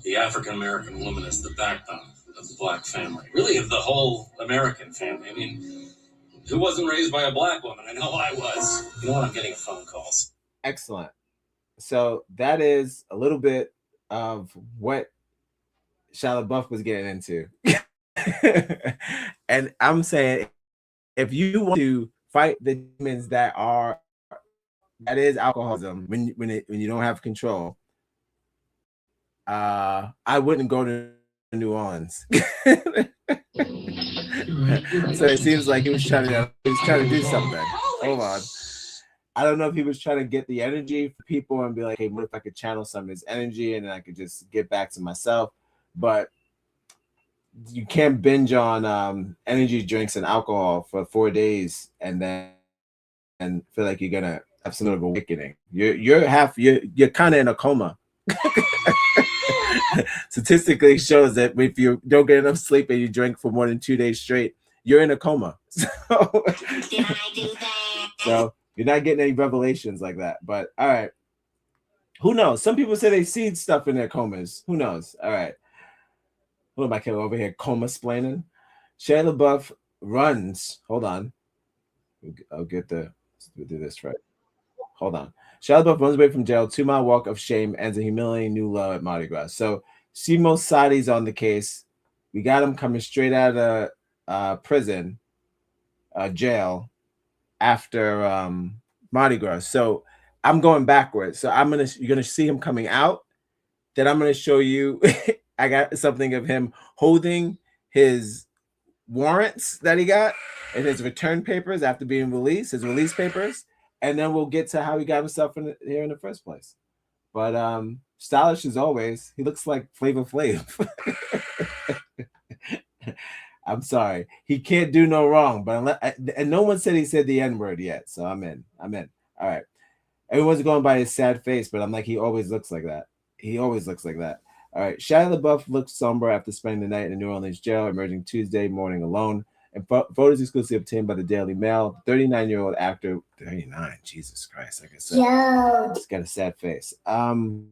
Speaker 10: The African American woman is the backbone of the black family, really of the whole American family. I mean, who wasn't raised by a black woman? I know I was. You know what? I'm getting phone calls.
Speaker 7: Excellent. So that is a little bit of what Shia LaBeouf was getting into. And I'm saying, if you want to fight the demons that is alcoholism, when you don't have control, I wouldn't go to New Orleans. So it seems like he was trying to do something. Hold on. I don't know if he was trying to get the energy for people and be like, hey, what if I could channel some of this energy and then I could just get back to myself? But you can't binge on energy drinks and alcohol for 4 days and then feel like you're gonna have some sort of awakening. You're kind of in a coma. Statistically shows that if you don't get enough sleep and you drink for more than 2 days straight, you're in a coma. So you're not getting any revelations like that. But all right, who knows? Some people say they see stuff in their comas. Who knows? All right, what am I killing over here? Coma splaining. Shia LaBeouf runs. Hold on, I'll get we'll do this right. Hold on. Shia LaBeouf runs away from jail. 2 mile walk of shame ends a humiliating new low at Mardi Gras. So Simo Sadi's on the case. We got him coming straight out of prison, jail, after Mardi Gras. So I'm going backwards. So you're gonna see him coming out. Then I'm gonna show you. I got something of him holding his warrants that he got and his return papers after being released, his release papers. And then we'll get to how he got himself here in the first place. But stylish as always. He looks like Flavor Flav. I'm sorry. He can't do no wrong. But and no one said he said the N-word yet. So I'm in. All right. Everyone's going by his sad face, but I'm like, he always looks like that. All right. Shia LaBeouf looks somber after spending the night in a New Orleans jail, emerging Tuesday morning alone. And photos exclusively obtained by the Daily Mail. 39-year-old actor, 39, Jesus Christ, like I said, he's got a sad face. I'm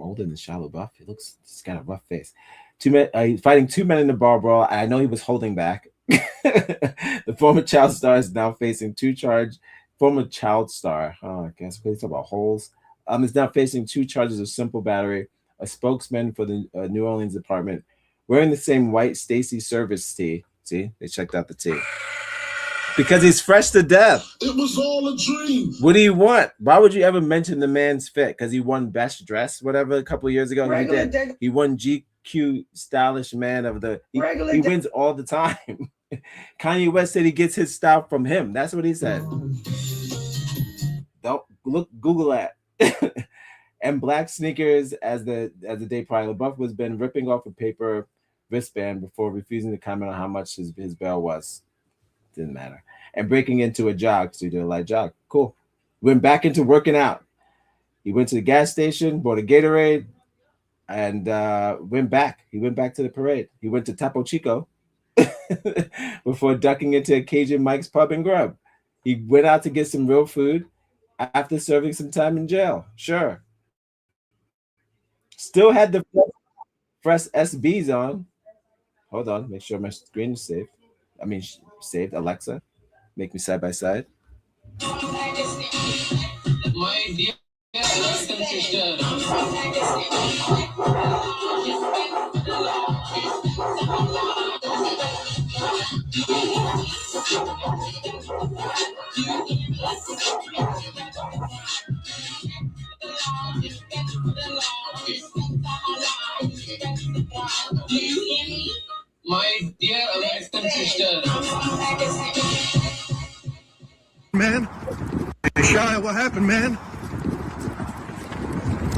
Speaker 7: older than Shia LaBeouf. He's got a rough face. He's fighting 2 men in the bar brawl. I know he was holding back. The former child star is now facing former child star. Oh, I guess we're talking about holes. Is now facing 2 charges of simple battery. A spokesman for the New Orleans department, wearing the same white Stacy Service tee. See, they checked out the tee. Because he's fresh to death.
Speaker 5: It was all a dream.
Speaker 7: What do you want? Why would you ever mention the man's fit? Because he won Best Dress, whatever, a couple of years ago. He won GQ Stylish Man of the... He wins all the time. Kanye West said he gets his style from him. That's what he said. Don't Google that. And black sneakers as the day prior. LaBeouf was been ripping off a paper wristband before refusing to comment on how much his bail was. Didn't matter. And breaking into a jog. So he did a light jog. Cool. Went back into working out. He went to the gas station, bought a Gatorade, and went back. He went back to the parade. He went to Topo Chico before ducking into a Cajun Mike's Pub and Grub. He went out to get some real food after serving some time in jail. Sure. Still had the fresh SBs on. Hold on, make sure my screen is saved. I mean, saved. Alexa, make me side by side.
Speaker 4: My dear brothers and sisters, my dear brothers and sisters.
Speaker 5: Man, hey, Shia, what happened, man?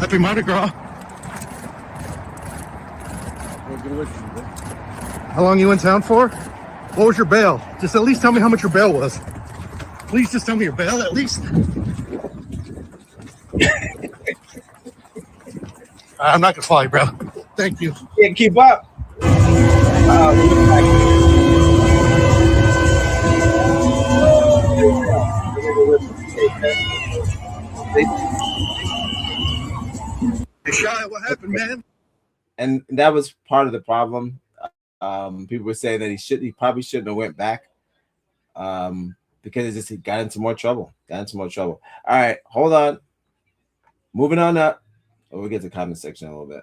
Speaker 5: Happy Mardi Gras. How long you in town for? What was your bail? Just at least tell me how much your bail was. Please just tell me your bail at least. I'm not gonna follow you, bro. Thank you.
Speaker 7: Yeah, keep up.
Speaker 5: Hey, Shia, what happened, man?
Speaker 7: And that was part of the problem. People were saying that he probably shouldn't have went back, because he got into more trouble. All right, hold on. Moving on up. We'll get to the comment section in a little bit.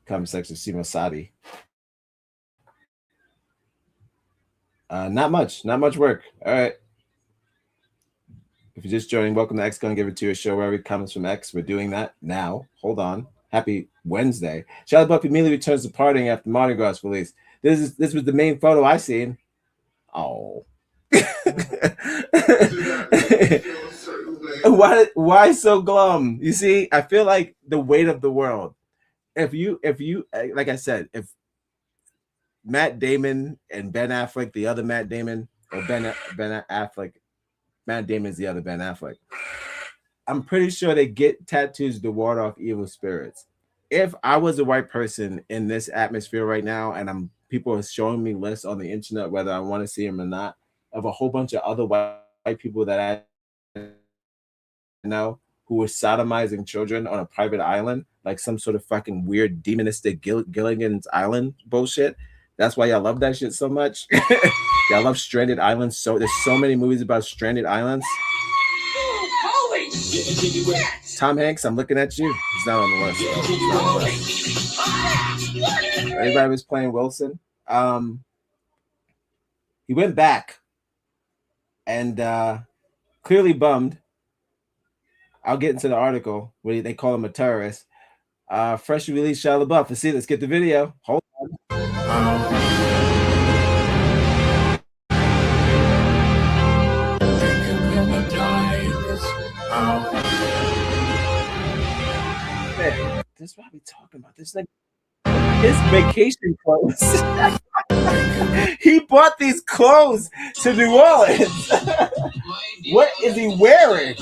Speaker 7: Comment section, Simo Sadi. Not much work. All right. If you're just joining, welcome to X Gonna Give It To You, a show where every comments from X. We're doing that now. Hold on. Happy Wednesday. Shia LaBeouf immediately returns to partying after Mardi Gras release. This was the main photo I seen. Oh. Why so glum? You see, I feel like the weight of the world. If you like I said, if Matt Damon and Ben Affleck, the other Matt Damon, or Ben Affleck, Matt Damon's the other Ben Affleck, I'm pretty sure they get tattoos to ward off evil spirits. If I was a white person in this atmosphere right now, and people are showing me lists on the internet, whether I want to see them or not, of a whole bunch of other white people that I know who were sodomizing children on a private island, like some sort of fucking weird demonistic Gilligan's Island bullshit. That's why y'all love that shit so much. Y'all love stranded islands. So there's so many movies about stranded islands.
Speaker 4: Holy shit!
Speaker 7: Tom Hanks, I'm looking at you. He's not on the list. He's not on the list. Everybody was playing Wilson. He went back and clearly bummed. I'll get into the article where they call him a terrorist. Freshly released Shia LaBeouf. Let's get the video. Hold on. Man, this is what we talking about. This is like his vacation clothes. He bought these clothes to New Orleans. What is he wearing?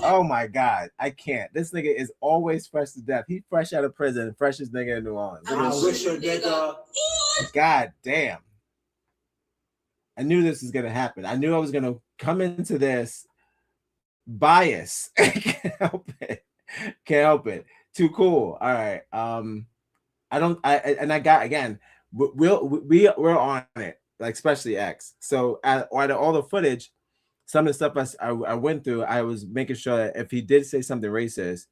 Speaker 7: Oh my God, I can't. This nigga is always fresh to death. He's fresh out of prison, freshest nigga in New Orleans.
Speaker 4: I wish a nigga.
Speaker 7: God damn. I knew this was gonna happen. I knew I was gonna come into this bias. Can't help it. Too cool. All right. I got again. We're on it, like especially X. So out of all the footage, some of the stuff I went through, I was making sure that if he did say something racist,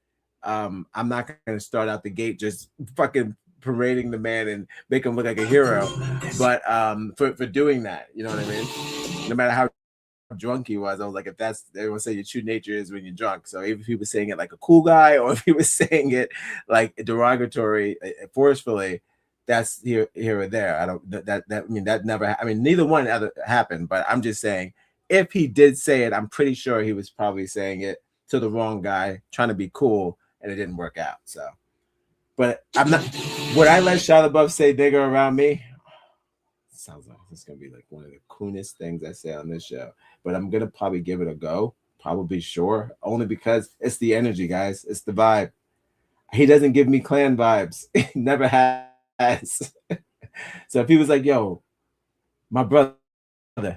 Speaker 7: I'm not going to start out the gate just fucking parading the man and make him look like a hero. But for doing that, you know what I mean? No matter how drunk he was, I was like, if that's, everyone say your true nature is when you're drunk. So if he was saying it like a cool guy, or if he was saying it like derogatory, forcefully, that's here or there. I don't that never. I mean, neither one ever happened. But I'm just saying, if he did say it, I'm pretty sure he was probably saying it to the wrong guy, trying to be cool, and it didn't work out. So, but I'm not. Would I let Shia LaBeouf say "nigger" around me? Sounds like it's gonna be like one of the coolest things I say on this show. But I'm gonna probably give it a go. Probably sure, only because it's the energy, guys. It's the vibe. He doesn't give me Klan vibes. He never has. So if he was like, "Yo, my brother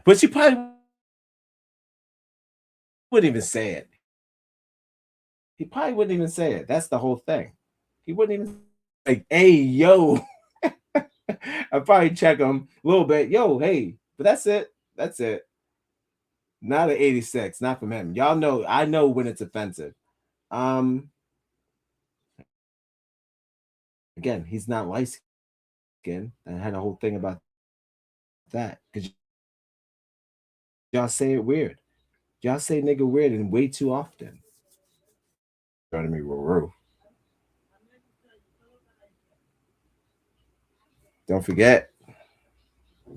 Speaker 7: But she probably wouldn't even say it. He probably wouldn't even say it. That's the whole thing. He wouldn't even like, hey, yo. I'd probably check him a little bit. Yo, hey, but that's it. That's it. Not an 86, not from him. Y'all know, I know when it's offensive. Again, he's not light skinned. I had a whole thing about that. Because y'all say it weird. Y'all say nigga weird and way too often. Trying to me woo. Don't forget.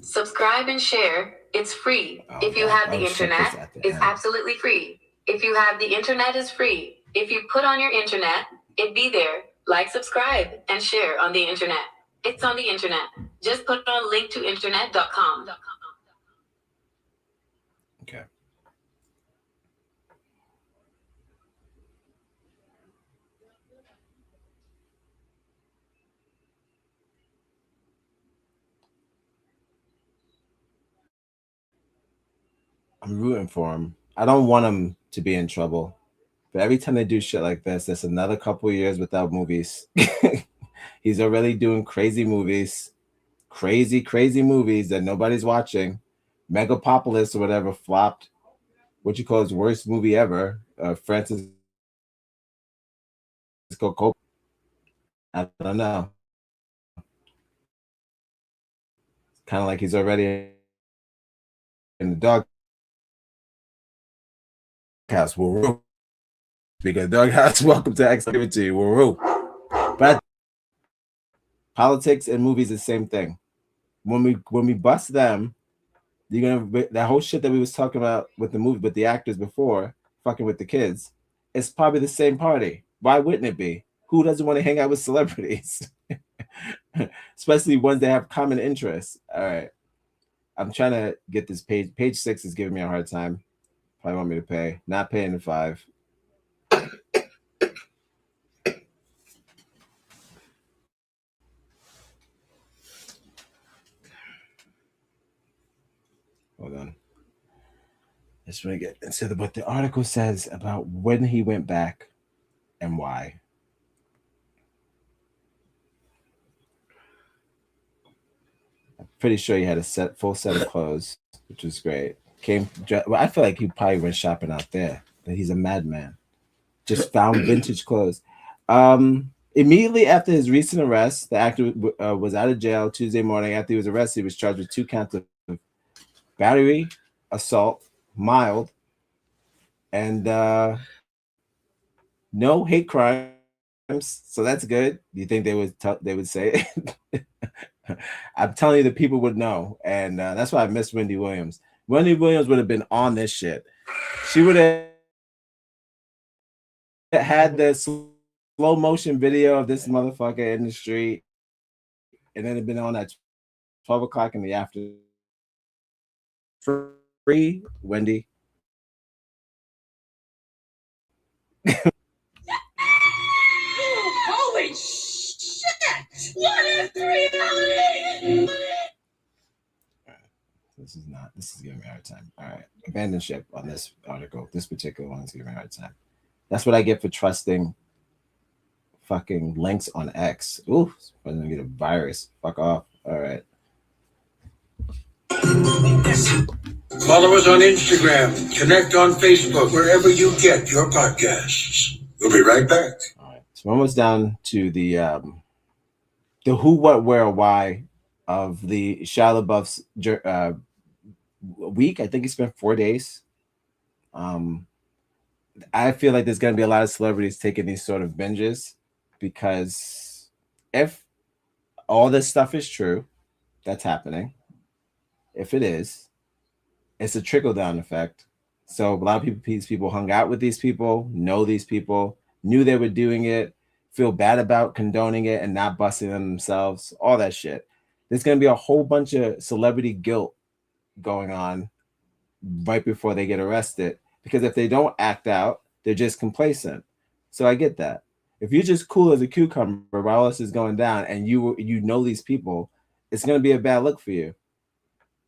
Speaker 2: Subscribe and share. It's free. If you have the internet, it's absolutely free. If you have the internet, it's free. If you put on your internet, it'd be there. Like, subscribe, and share on the internet. It's on the internet. Just put on linktointernet.com.
Speaker 7: Okay. I'm rooting for him. I don't want him to be in trouble. But every time they do shit like this, there's another couple of years without movies. He's already doing crazy movies. Crazy movies that nobody's watching. Megapopolis or whatever flopped. What you call his worst movie ever. Francis Coppola. I don't know. Kind of like he's already in the doghouse. Woo. Speaking of doghouse, welcome to X. Give it to you. Woo. But politics and movies is the same thing. When we bust them, you're gonna that whole shit that we was talking about with the movie, with the actors before, fucking with the kids. It's probably the same party. Why wouldn't it be? Who doesn't want to hang out with celebrities? Especially ones that have common interests. All right. I'm trying to get this page. Page 6 is giving me a hard time. Probably want me to pay. Not paying the 5. Hold on. Just want to get into what the article says about when he went back and why. I'm pretty sure he had a full set of clothes, which was great. Well, I feel like he probably went shopping out there. But he's a madman. Just found vintage clothes. Immediately after his recent arrest, the actor was out of jail Tuesday morning. After he was arrested, he was charged with 2 counts of battery, assault, mild, and no hate crimes. So that's good. Do you think they would say it? I'm telling you, the people would know, and that's why I miss Wendy Williams. Wendy Williams would have been on this shit. She would have had this slow motion video of this motherfucker in the street, and then it'd been on at 12 o'clock in the afternoon. Free Wendy.
Speaker 4: Holy shit! What is reality?
Speaker 7: This is giving me a hard time. All right. Abandon ship on this article. This particular one is giving me a hard time. That's what I get for trusting fucking links on X. Ooh, I'm gonna get a virus. Fuck off. All right.
Speaker 4: Follow us on Instagram. Connect on Facebook. Wherever you get your podcasts. We'll be right back.
Speaker 7: All right. So we're almost down to the who, what, where, why of the Shia LaBeouf's week. I think he spent 4 days. I feel like there's going to be a lot of celebrities taking these sort of binges, because if all this stuff is true, that's happening. If it is, it's a trickle-down effect. So a lot of people hung out with these people, know these people, knew they were doing it, feel bad about condoning it and not busting them themselves, all that shit. There's going to be a whole bunch of celebrity guilt going on right before they get arrested, because if they don't act out, they're just complacent. So I get that. If you're just cool as a cucumber while all this is going down and you know these people, it's going to be a bad look for you.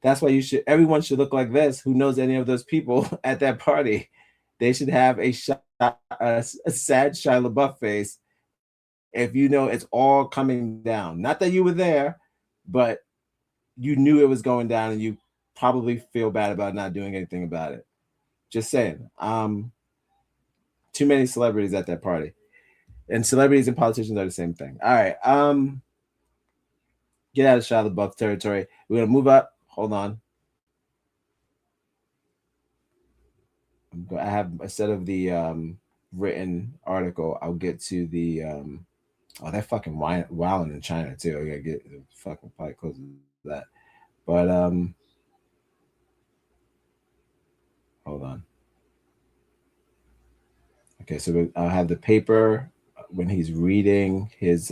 Speaker 7: That's why everyone should look like this. Who knows any of those people at that party? They should have a sad Shia LaBeouf face. If you know it's all coming down, not that you were there, but you knew it was going down, and you probably feel bad about not doing anything about it. Just saying. Too many celebrities at that party, and celebrities and politicians are the same thing. All right. Get out of Shia LaBeouf territory. We're gonna move up. Hold on. I have a set of the written article. I'll get to the oh, they're fucking wilding in China too. I gotta get fucking probably close to that. But hold on. Okay, so I'll have the paper when he's reading his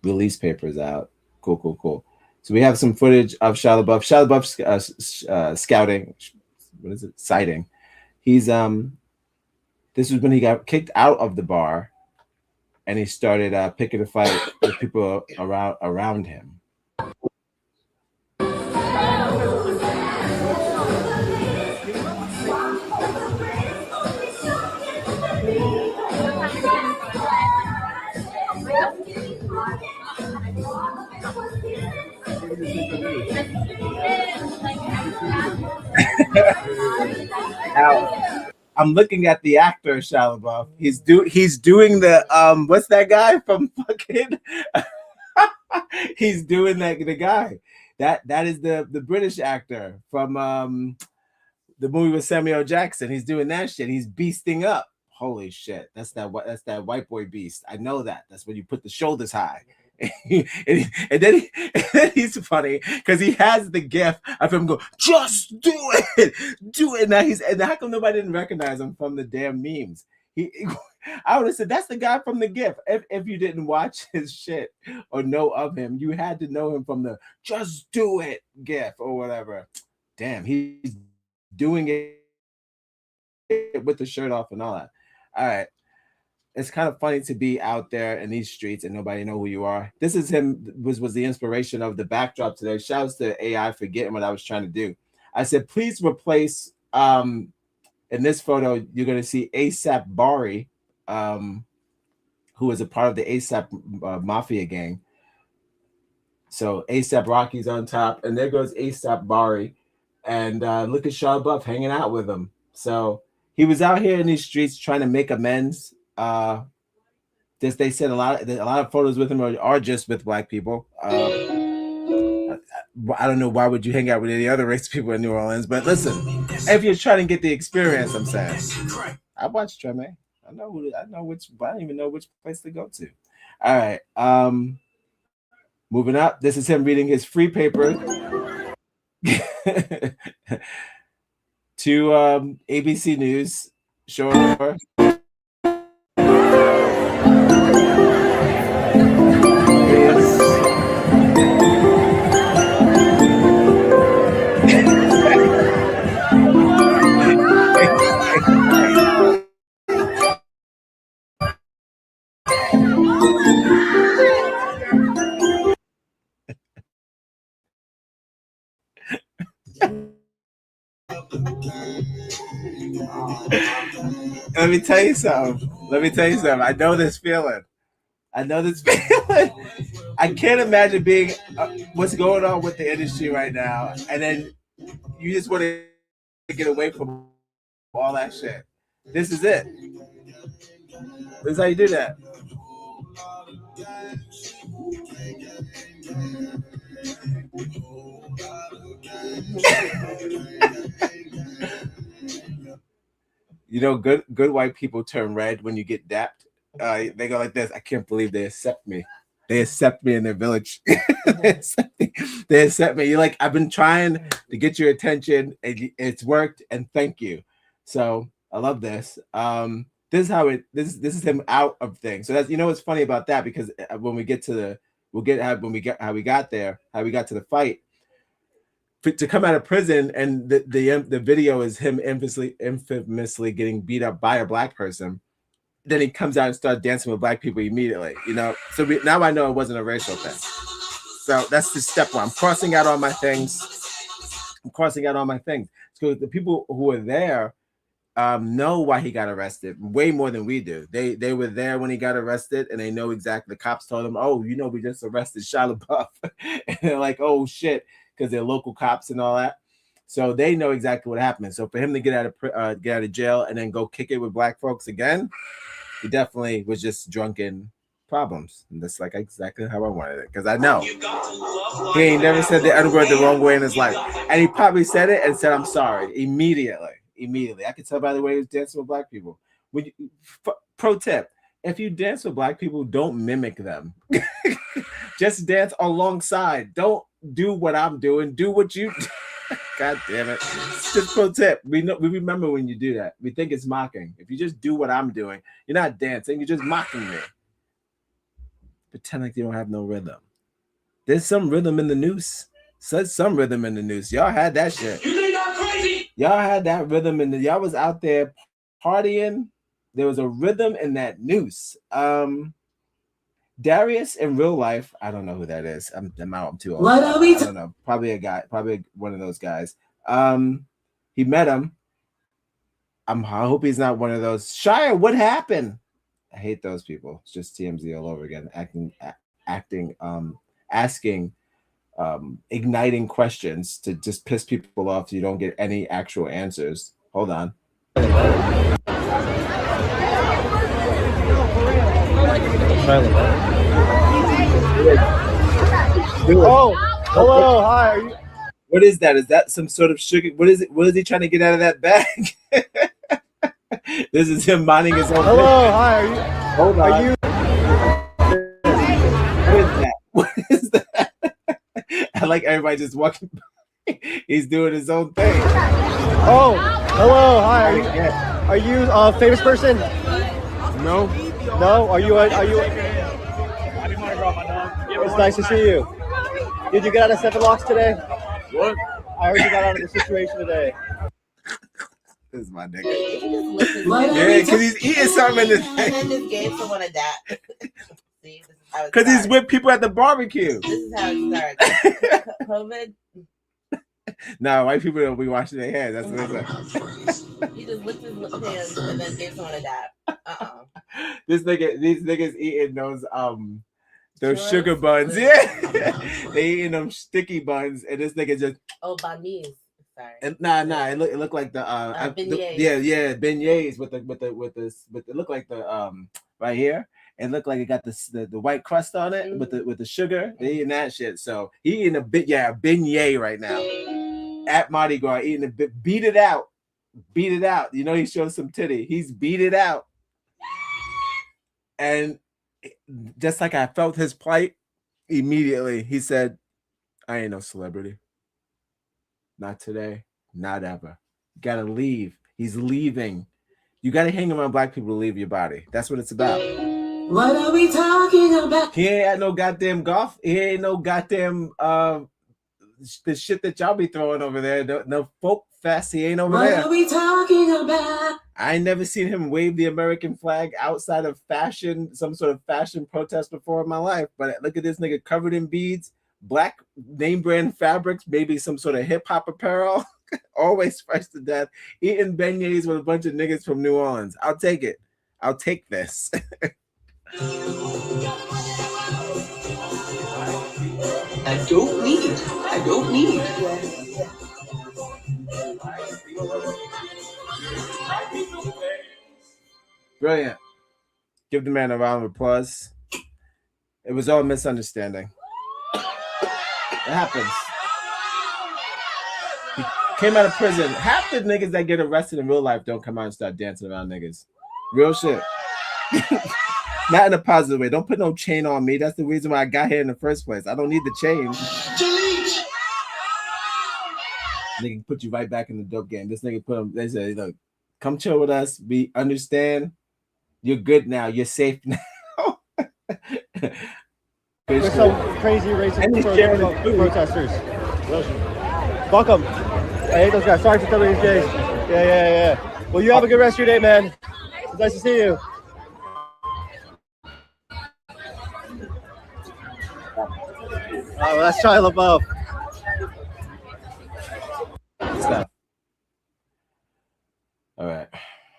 Speaker 7: release papers out. Cool. So we have some footage of Shia LaBeouf. Shia LaBeouf scouting. What is it? Sighting. He's this was when he got kicked out of the bar, and he started picking a fight with people around him. Now, I'm looking at the actor Shia LaBeouf. He's doing the what's that guy from fucking he's doing the guy. That is the British actor from the movie with Samuel Jackson. He's doing that shit. He's beasting up. Holy shit. That's that white boy beast. I know that. That's when you put the shoulders high. and then he's funny because he has the gif of him go, just do it. Now how come nobody didn't recognize him from the damn memes? I would have said that's the guy from the gif. If you didn't watch his shit or know of him, you had to know him from the just do it gif or whatever. Damn, he's doing it with the shirt off and all that. All right. It's kind of funny to be out there in these streets and nobody know who you are. This is him, was the inspiration of the backdrop today. Shouts to AI for getting what I was trying to do. I said, please replace, in this photo, you're going to see ASAP Bari, who is a part of the ASAP Mafia gang. So ASAP Rocky's on top, and there goes ASAP Bari. And look at Shia LaBeouf hanging out with him. So he was out here in these streets trying to make amends. They said a lot of photos with him are just with black people. I don't know why would you hang out with any other race people in New Orleans, but listen, if you're trying to get the experience, I'm saying I watched Treme. I don't even know which place to go to. All right, moving up. This is him reading his free paper to ABC News. Sure. Let me tell you something. I know this feeling. I can't imagine being what's going on with the industry right now, and then you just want to get away from all that shit. This is it. This is how you do that. You know, good white people turn red when you get dapped. They go like this. I can't believe they accept me. They accept me in their village. They accept me. You're like, I've been trying to get your attention, and it's worked. And thank you. So I love this. This is how this is him out of things. So that's, you know, what's funny about that, because when we get to how we got to the fight. To come out of prison, and the video is him infamously getting beat up by a black person. Then he comes out and starts dancing with black people immediately, you know. So now I know it wasn't a racial thing. So that's the step one. I'm crossing out all my things. crossing out all my things. So the people who were there know why he got arrested way more than we do. They were there when he got arrested, and they know exactly. The cops told them, "Oh, you know, we just arrested Shia LaBeouf," and they're like, "Oh shit," because they're local cops and all that. So they know exactly what happened. So for him to get out of jail and then go kick it with black folks again, he definitely was just drunken problems. And that's like exactly how I wanted it, because I know he ain't never said the N-word the wrong way in his life, and he probably said it and said, "I'm sorry," immediately. I could tell by the way he was dancing with black people. When you, pro tip: if you dance with black people, don't mimic them. Just dance alongside. Don't do what I'm doing. Do what you. God damn it! Just pro tip. We remember when you do that. We think it's mocking. If you just do what I'm doing, you're not dancing. You're just mocking me. Pretend like you don't have no rhythm. There's some rhythm in the noose. Says some rhythm in the noose. Y'all had that shit.
Speaker 4: You think I'm crazy?
Speaker 7: Y'all had that rhythm in the. Y'all was out there partying. There was a rhythm in that noose. Darius in real life, I don't know who that is. I'm too old.
Speaker 1: What are we
Speaker 7: I don't know. Probably a guy. Probably one of those guys. He met him. I hope he's not one of those. Shia, what happened? I hate those people. It's just TMZ all over again. Asking, igniting questions to just piss people off so you don't get any actual answers. Hold on.
Speaker 3: Oh, hello, hi.
Speaker 7: What is that? Is that some sort of sugar? What is it? What is he trying to get out of that bag? This is him minding his own.
Speaker 3: Hello, hi.
Speaker 7: Hold on.
Speaker 3: Are you?
Speaker 7: What is that? What is that? I like everybody just walking by. He's doing his own thing.
Speaker 3: Oh, hello, hi. Are you a famous person?
Speaker 7: No.
Speaker 3: No. Are you? It's nice to see you. Did you get out of Seven Locks today?
Speaker 7: What?
Speaker 3: I heard you got out of the situation today.
Speaker 7: This is my nigga.
Speaker 6: Yeah,
Speaker 7: because he's eating something in this
Speaker 6: And then
Speaker 7: thing.
Speaker 6: just gave someone a dap. See, this is how it
Speaker 7: Because he's
Speaker 6: starts.
Speaker 7: with people at the barbecue.
Speaker 6: This is how it starts. COVID,
Speaker 7: No, white people don't be washing their hands. That's what it's like.
Speaker 6: he just licked his hands and then gave someone a dap.
Speaker 7: These niggas eating those
Speaker 6: Churros?
Speaker 7: sugar buns. Yeah. They eating them sticky buns, and this nigga just
Speaker 6: Oh, beignets. Sorry.
Speaker 7: and nah. It looked like the
Speaker 6: beignets.
Speaker 7: beignets with it looked like the right here. It looked like it got the white crust on it with the sugar. They eating that shit. So he eating a beignet right now at Mardi Gras, eating a bit. Beat it out. You know, he showed some titty. He's beat it out. And just like I felt his plight, immediately he said, "I ain't no celebrity. Not today. Not ever. You gotta leave." He's leaving. You gotta hang around black people to leave your body. That's what it's about.
Speaker 1: What are we talking about?
Speaker 7: He ain't at no goddamn golf. He ain't no goddamn the shit that y'all be throwing over there. No folk fest. He ain't over
Speaker 1: What
Speaker 7: there.
Speaker 1: are we talking about?
Speaker 7: I ain't never seen him wave the American flag outside of fashion, some sort of fashion protest before in my life. But look at this nigga covered in beads, black name brand fabrics, maybe some sort of hip hop apparel, always fresh to death, eating beignets with a bunch of niggas from New Orleans. I'll take it. I'll take this.
Speaker 1: I don't need.
Speaker 7: Brilliant. Give the man a round of applause. It was all misunderstanding. It happens. He came out of prison. Half the niggas that get arrested in real life don't come out and start dancing around niggas. Real shit. Not in a positive way. Don't put no chain on me. That's the reason why I got here in the first place. I don't need the chain. Nigga put you right back in the dope game. This nigga put him. They say, look, come chill with us. We understand. You're good now. You're safe now.
Speaker 3: There's some crazy racist protesters. Welcome. I hate those guys. Sorry for coming these days. Yeah. Well, you have a good rest of your day, man. It's nice to see you. Well, that's Shia LaBeouf.
Speaker 7: stuff. All right.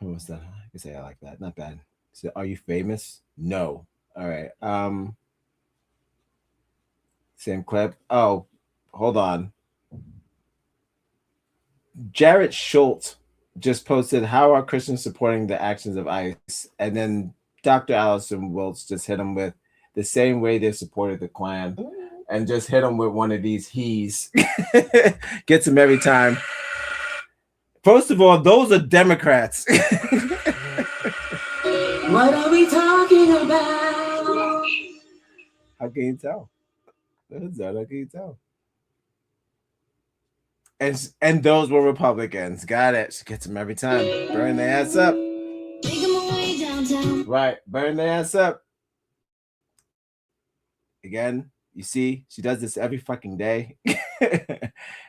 Speaker 7: What was that? I can say I like that. Not bad. So, are you famous? No. All right. Same clip. Oh, hold on. Jarrett Schultz just posted, "How are Christians supporting the actions of ICE?" And then Dr. Allison Wilkes just hit him with the same way they supported the Klan, and just hit him with one of these he's. Gets him every time. First of all, those are Democrats.
Speaker 16: What are we talking about?
Speaker 7: How can you tell? How can you tell? And those were Republicans. Got it. Gets them every time. Burn their ass up.
Speaker 16: Take them away downtown.
Speaker 7: Right. Burn their ass up. Again, you see, she does this every fucking day.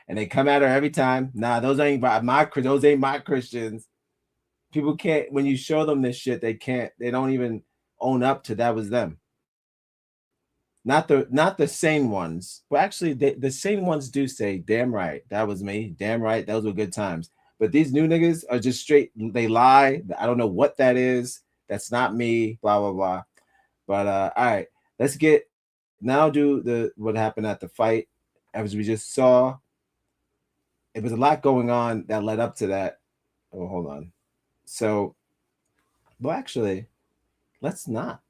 Speaker 7: And they come at her every time. Nah, those ain't my Christians. People can't, when you show them this shit, they don't even own up to that was them. Not the sane ones. Well, actually, the sane ones do say, "Damn right, that was me. Damn right, those were good times." But these new niggas are just straight. They lie. I don't know what that is. That's not me. Blah blah blah. But all right, let's do what happened at the fight. As we just saw, it was a lot going on that led up to that. Oh, hold on. So, well, actually, let's not.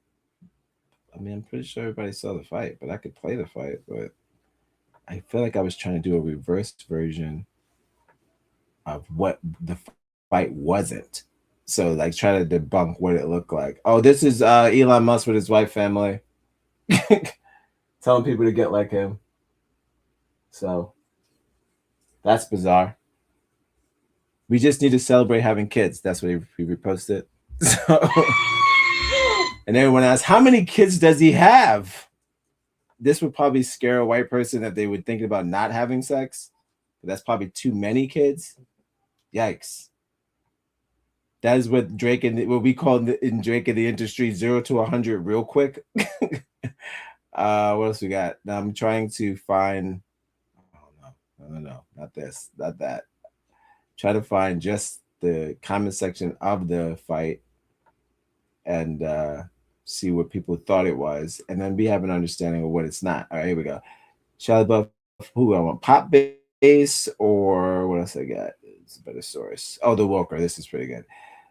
Speaker 7: I mean, I'm pretty sure everybody saw the fight, but I could play the fight. But I feel like I was trying to do a reversed version of what the fight wasn't. So, like, try to debunk what it looked like. Oh, this is Elon Musk with his white family. Telling people to get like him. So, that's bizarre. We just need to celebrate having kids. That's what he reposted. So, and everyone asks, how many kids does he have? This would probably scare a white person if they were thinking about not having sex. But that's probably too many kids. Yikes. That is what what we call in Drake in the industry 0 to 100 real quick. What else we got? Now I'm trying to find. No, not this, not that. Try to find just the comment section of the fight and see what people thought it was, and then we have an understanding of what it's not. All right, here we go. Shia LaBeouf, who I want, pop bass, or what else I got? It's a better source. Oh, The Walker. This is pretty good.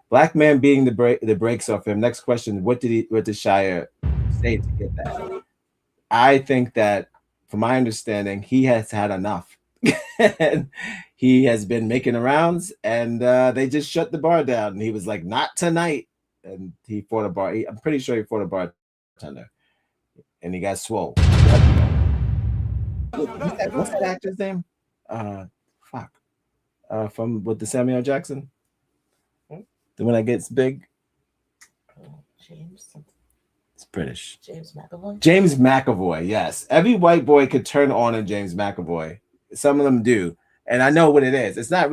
Speaker 7: Black man beating the brakes off him. Next question: what did Shia say to get that? I think that, from my understanding, he has had enough. And he has been making the rounds, and they just shut the bar down. And he was like, "Not tonight." And he fought a bar. I'm pretty sure he fought a bartender, and he got swole. What's that actor's name? From with the Samuel L. Jackson, the one that gets big.
Speaker 6: James.
Speaker 7: It's British.
Speaker 6: James McAvoy.
Speaker 7: James McAvoy. Yes, every white boy could turn on a James McAvoy. Some of them do. And I know what it is. It's not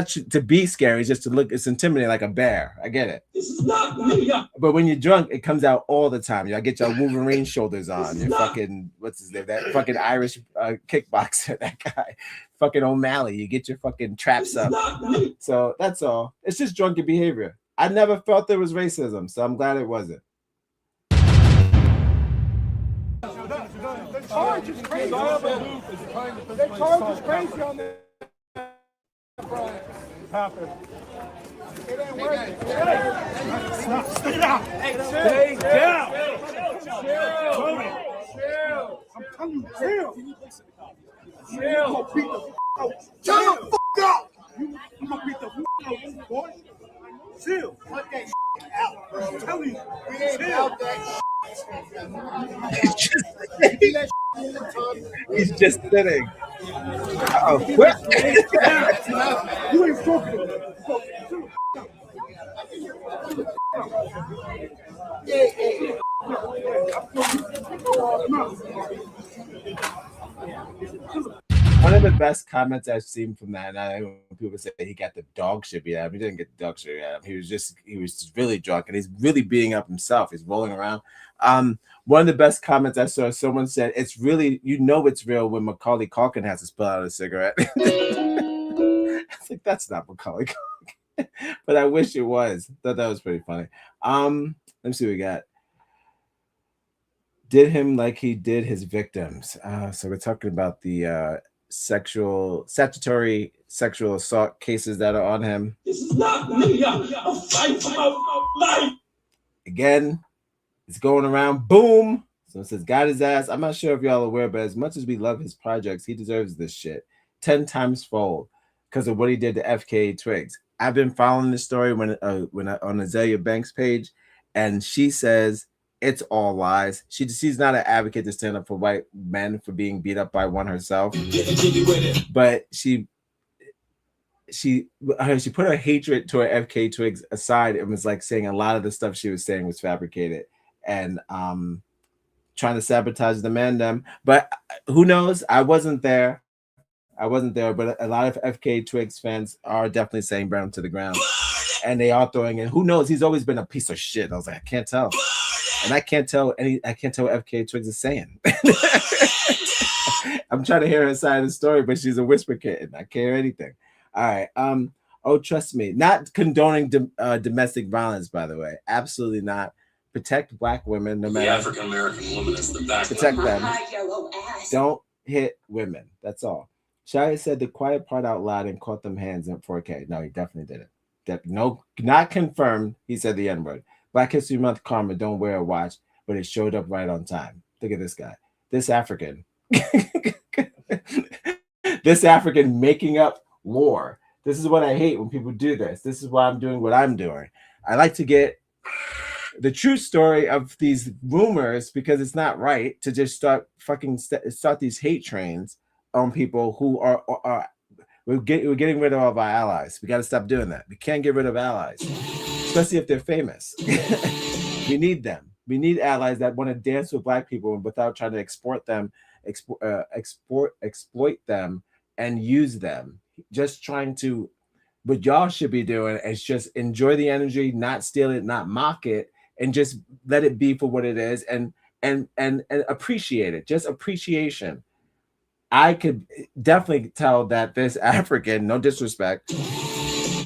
Speaker 7: to be scary. It's just to look, it's intimidating like a bear. I get it.
Speaker 4: This is not me.
Speaker 7: But when you're drunk, it comes out all the time. You get your Wolverine shoulders on. Your fucking, what's his name? That fucking Irish kickboxer, that guy. Fucking O'Malley. You get your fucking traps up. So that's all. It's just drunken behavior. I never felt there was racism, so I'm glad it wasn't.
Speaker 5: The charge is crazy. The charge is crazy on this. Happened. It ain't working. Stay down. Stay down. Chill. I'm telling you, chill. Chill. Chill the fuck out. I'm gonna beat the fuck out of you, boy. Chill. Cut that out, bro. I'm telling you. Chill.
Speaker 7: He's just sitting. Oh,
Speaker 5: you ain't talking.
Speaker 7: One of the best comments I've seen from that, and when people say he got the dog shit beat out of him, he didn't get the dog shit out of him. He was really drunk, and he's really beating up himself. He's rolling around. One of the best comments I saw, someone said, "It's really, it's real when Macaulay Culkin has to spill out a cigarette." was like, that's not Macaulay Culkin. But I wish it was. Thought that was pretty funny. Let me see what we got. Did him like he did his victims. So we're talking about the statutory sexual assault cases that are on him.
Speaker 4: This is not me. I'm fighting for my life.
Speaker 7: Again, it's going around. Boom. So it says, got his ass. I'm not sure if y'all are aware, but as much as we love his projects, he deserves this shit 10 times fold because of what he did to FKA Twigs. I've been following this story when on Azealia Banks' page, and she says it's all lies. She's not an advocate to stand up for white men for being beat up by one herself, but she put her hatred toward FKA Twigs aside and was like saying a lot of the stuff she was saying was fabricated and trying to sabotage the man. But who knows? I wasn't there, but a lot of FKA Twigs fans are definitely saying burn him to the ground. And they are throwing in, who knows? He's always been a piece of shit. I was like, I can't tell. And I can't tell what FKA Twigs is saying. I'm trying to hear her side of the story, but she's a whisper kitten. I can't hear anything. All right. Oh, trust me. Not condoning domestic violence, by the way. Absolutely not. Protect Black women, no matter.
Speaker 10: The African American woman is the back.
Speaker 7: Protect them. Don't hit women. That's all. Shia said the quiet part out loud and caught them hands in 4K. No, he definitely didn't. No, not confirmed. He said the N-word. Black History Month karma, don't wear a watch, but it showed up right on time. Look at this guy. This African. This African making up war. This is what I hate when people do this. This is why I'm doing what I'm doing. I like to get the true story of these rumors because it's not right to just start these hate trains on people who are we're getting rid of all of our allies. We got to stop doing that. We can't get rid of allies, especially if they're famous. We need them. We need allies that want to dance with Black people without trying to exploit them, and use them. Just trying to, what y'all should be doing is just enjoy the energy, not steal it, not mock it, and just let it be for what it is, and appreciate it. Just appreciation. I could definitely tell that this African, no disrespect,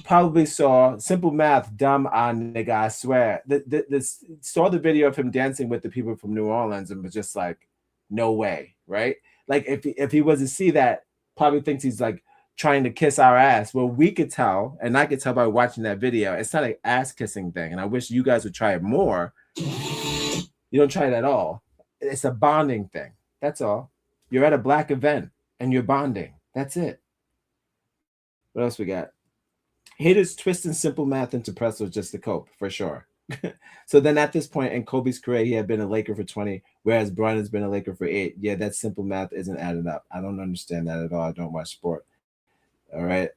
Speaker 7: probably saw Simple Math, dumb on nigga, I swear. Saw the video of him dancing with the people from New Orleans and was just like, no way, right? Like if he was to see that, probably thinks he's like trying to kiss our ass. Well, we could tell, and I could tell by watching that video, it's not an ass kissing thing. And I wish you guys would try it more. You don't try it at all. It's a bonding thing. That's all. You're at a Black event and you're bonding. That's it. What else we got? Haters twisting Simple Math into pretzels just to cope, for sure. So then at this point in Kobe's career, he had been a Laker for 20, whereas Bron has been a Laker for 8. Yeah, that Simple Math isn't adding up. I don't understand that at all. I don't watch sport. All right.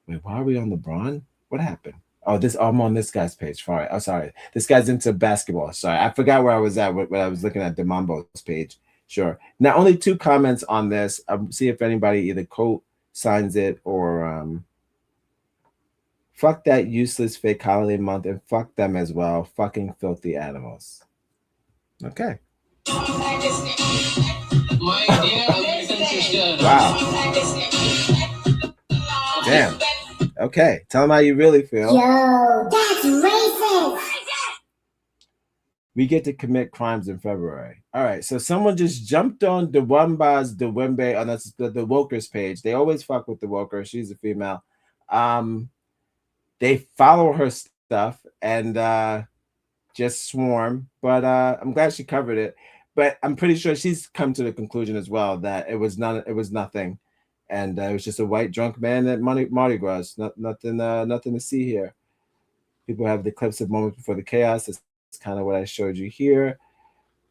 Speaker 7: Wait, why are we on LeBron? What happened? Oh, I'm on this guy's page. Sorry. Oh, sorry. This guy's into basketball. Sorry. I forgot where I was at when I was looking at DeMambo's page. Sure. Now, only 2 comments on this. See if anybody either co-signs it or fuck that useless fake holiday month and fuck them as well. Fucking filthy animals. Okay. Wow. Damn. Okay. Tell them how you really feel.
Speaker 16: Yo, that's racist.
Speaker 7: We get to commit crimes in February. All right. So someone just jumped on the Wembe on the Wokers page. They always fuck with the Woker. She's a female. They follow her stuff and just swarm. But I'm glad she covered it. But I'm pretty sure she's come to the conclusion as well that it was nothing. And it was just a white drunk man at Mardi Gras. Nothing to see here. People have the clips of moments before the chaos. It's kind of what I showed you here.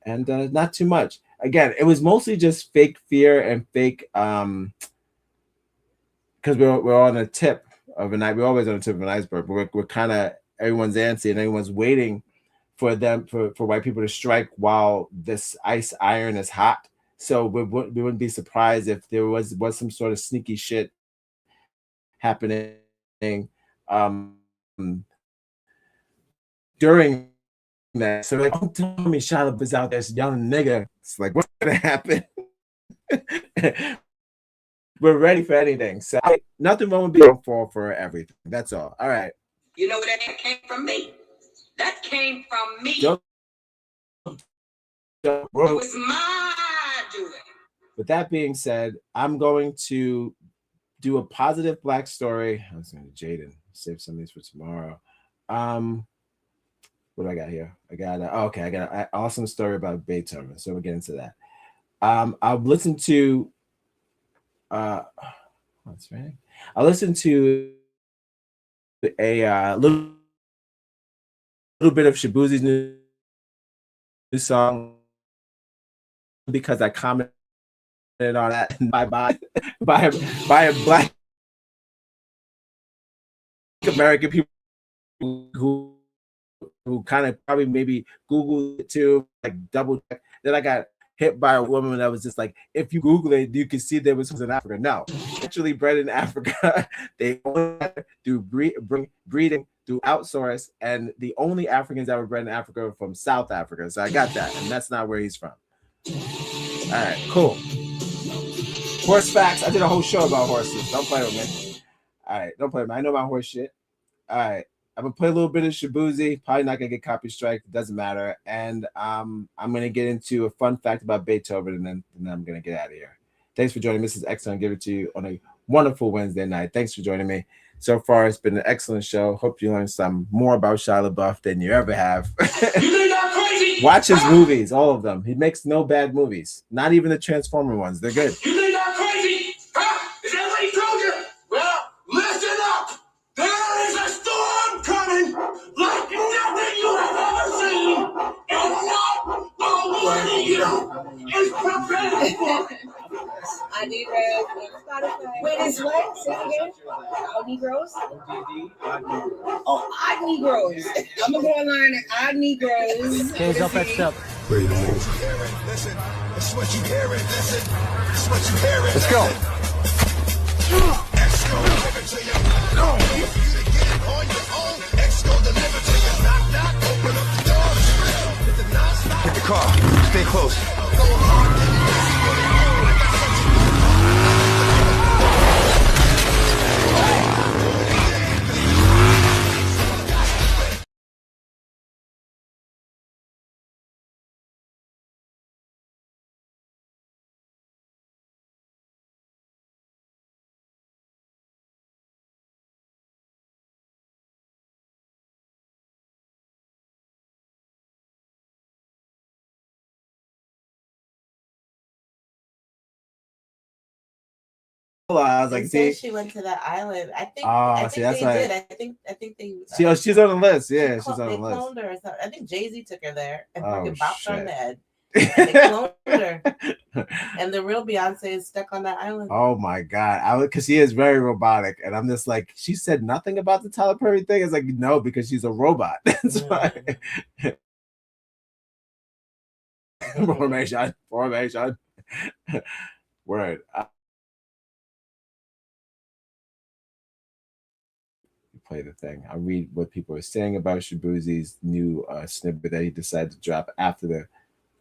Speaker 7: And not too much. Again, it was mostly just fake fear and fake because we're on a tip of a night. We're always on a tip of an iceberg. But we're kind of, everyone's antsy and everyone's waiting for white people to strike while this ice iron is hot. So we wouldn't be surprised if there was some sort of sneaky shit happening during that. So like, don't tell me Shia LaBeouf out there young nigga. It's like, what's gonna happen? we're ready for anything. So nothing wrong with being fall for everything. That's all. All right.
Speaker 4: You know where that came from me? That came from me. It was my doing.
Speaker 7: With that being said, I'm going to do a positive Black story. I was going to Jaden save some of these for tomorrow. What do I got here? I got I got an awesome story about Beethoven. So we'll get into that. I've listened to what's right? I listened to a little bit of Shabuzi's new song because I commented on that by a Black American people who kind of probably maybe Googled it too, like double check. Then I got hit by a woman that was just like, if you Google it, you can see there was in Africa. No, actually bred in Africa. They only do breeding through outsource, and the only Africans that were bred in Africa were from South Africa. So I got that, and that's not where he's from. All right, cool. Horse facts. I did a whole show about horses. Don't play with me. All right, don't play with me. I know my horse shit. All right. I'm gonna play a little bit of Shabuzi. Probably not gonna get copy strike. It doesn't matter. And I'm gonna get into a fun fact about Beethoven, and then I'm gonna get out of here. Thanks for joining me. This is excellent. Give it to you on a wonderful Wednesday night. Thanks for joining me. So far, it's been an excellent show. Hope you learned some more about Shia LaBeouf than you ever have. Watch his movies, all of them. He makes no bad movies. Not even the Transformer ones. They're good.
Speaker 4: You think I'm crazy? Huh? Is that what he told you? Well, listen up. There is a storm coming like nothing you have ever seen, and not the one of you is prepared for it.
Speaker 6: I need Wait, is what? Say it again. Odd Negroes? Oh, Odd Negroes. I'm gonna go online at Odd Negroes.
Speaker 3: Hands up, next up.
Speaker 5: Ready to move. Listen, it's what you hear it. Listen, it's what you hear it.
Speaker 3: Let's go.
Speaker 5: Exco deliver to you. No, if you to get it on your own, Exco deliver to you. Knock, knock, open up the door. Hit the non-stop.
Speaker 3: Hit the car. Stay close.
Speaker 5: Go hard.
Speaker 7: I was like, see,
Speaker 6: she went to that island. I think.
Speaker 7: Oh,
Speaker 6: I
Speaker 7: see,
Speaker 6: think
Speaker 7: that's
Speaker 6: they
Speaker 7: why.
Speaker 6: did. I think they.
Speaker 7: She's on the list. Yeah, she's on
Speaker 6: They
Speaker 7: the list.
Speaker 6: cloned her or something. I think Jay-Z took her there and
Speaker 7: Oh,
Speaker 6: fucking bopped her on
Speaker 7: shit.
Speaker 6: the head. And they cloned her. And the real Beyonce is stuck on that island.
Speaker 7: Oh my god, because she is very robotic, and I'm just like, she said nothing about the Tyler Perry thing. It's like, no, because she's a robot. That's why. Formation. Word. Play the thing. I read what people are saying about Shabuzi's new snippet that he decided to drop after the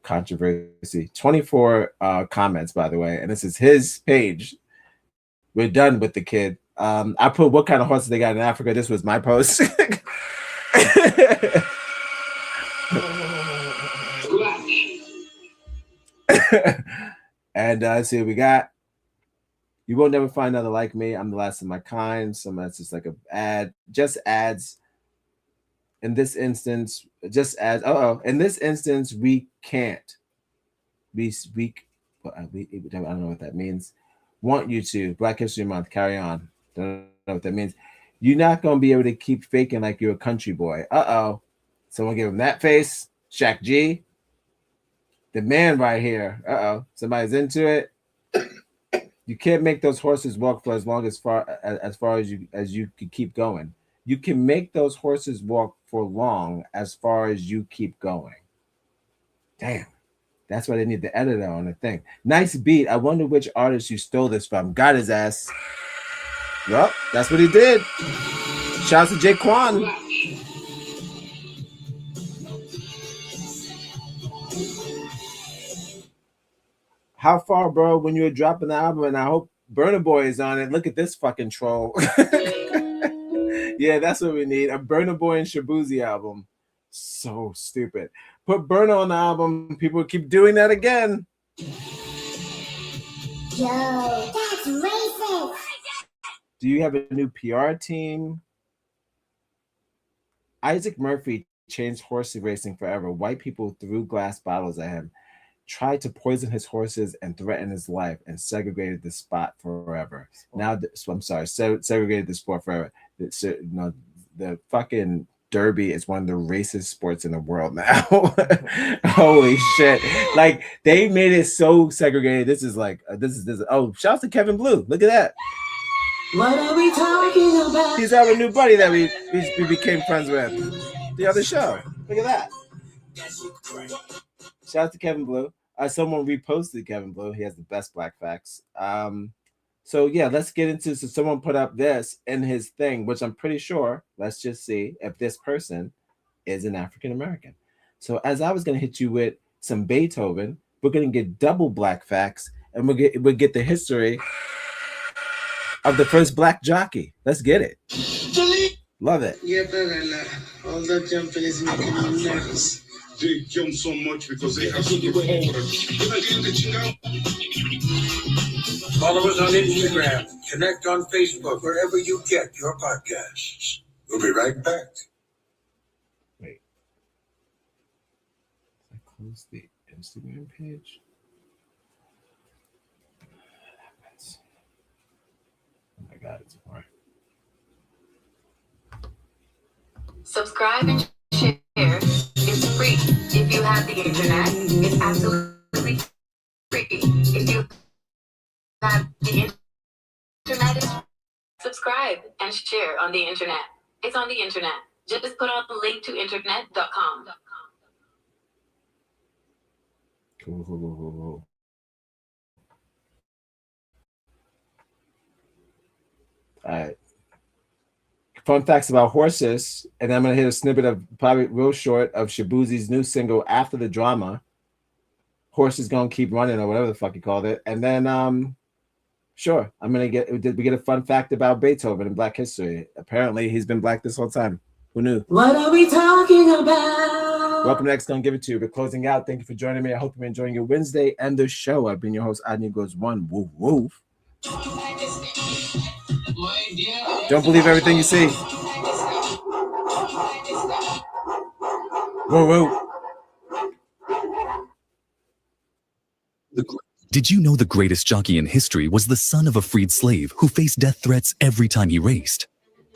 Speaker 7: controversy. 24 comments, by the way, and this is his page. We're done with the kid. I put what kind of horses they got in Africa. This was my post. And let's see what we got. You will never find another like me. I'm the last of my kind. So that's just like an ad. Just ads. In this instance, just ads. In this instance, we can't. I don't know what that means. Want you to. Black History Month. Carry on. Don't know what that means. You're not going to be able to keep faking like you're a country boy. Someone give him that face. Shaq G. The man right here. Somebody's into it. You can't make those horses walk for as far as you can keep going. You can make those horses walk for long as far as you keep going. Damn. That's why they need the editor on the thing. Nice beat. I wonder which artist you stole this from. Got his ass. Well, that's what he did. Shouts to Jaquan. How far, bro, when you were dropping the album? And I hope Burna Boy is on it. Look at this fucking troll. Yeah, that's what we need. A Burna Boy and Shabuzi album. So stupid. Put Burna on the album. People keep doing that again.
Speaker 9: Yo, that's racist.
Speaker 7: Do you have a new PR team? Isaac Murphy changed horse racing forever. White people threw glass bottles at him, tried to poison his horses and threaten his life, and segregated the spot forever. Now, segregated the sport forever. The fucking Derby is one of the racist sports in the world now. Holy shit. Like, they made it so segregated. This is oh, shouts to Kevin Blue. Look at that.
Speaker 16: What are we talking about?
Speaker 7: He's our new buddy that we became friends with the other show. Look at that. Shout out to Kevin Blue. Someone reposted Kevin Blue. He has the best black facts. So yeah, let's get into. So someone put up this in his thing, which I'm pretty sure. Let's just see if this person is an African American. So as I was gonna hit you with some Beethoven, we're gonna get double black facts, and we'll get the history of the first black jockey. Let's get it. Love it.
Speaker 4: Yeah, better all that jumping is making me nervous. They jump so much because they have to get forward. Follow us on Instagram, connect on Facebook, wherever you get your podcasts. We'll be right back.
Speaker 7: Wait. I close the Instagram page. Oh my God, it's more.
Speaker 2: Subscribe and share. It's free. If you have the internet, it's absolutely free. If you have the internet, is subscribe and share on the internet. It's on the internet. Just put on the link to internet.com.
Speaker 7: Cool. All right. Fun facts about horses, and I'm going to hit a snippet of, probably real short, of Shabuzi's new single, After the Drama. Horses Gonna Keep Running, or whatever the fuck you called it. And then, sure, we get a fun fact about Beethoven in Black history. Apparently, he's been black this whole time. Who knew?
Speaker 16: What are we talking about?
Speaker 7: Welcome to X Gonna Give It To You. We're closing out. Thank you for joining me. I hope you're enjoying your Wednesday and the show. I've been your host, Adney Goes One. Woof, woof. Don't believe everything you see. Whoa, whoa.
Speaker 22: Did you know the greatest jockey in history was the son of a freed slave who faced death threats every time he raced?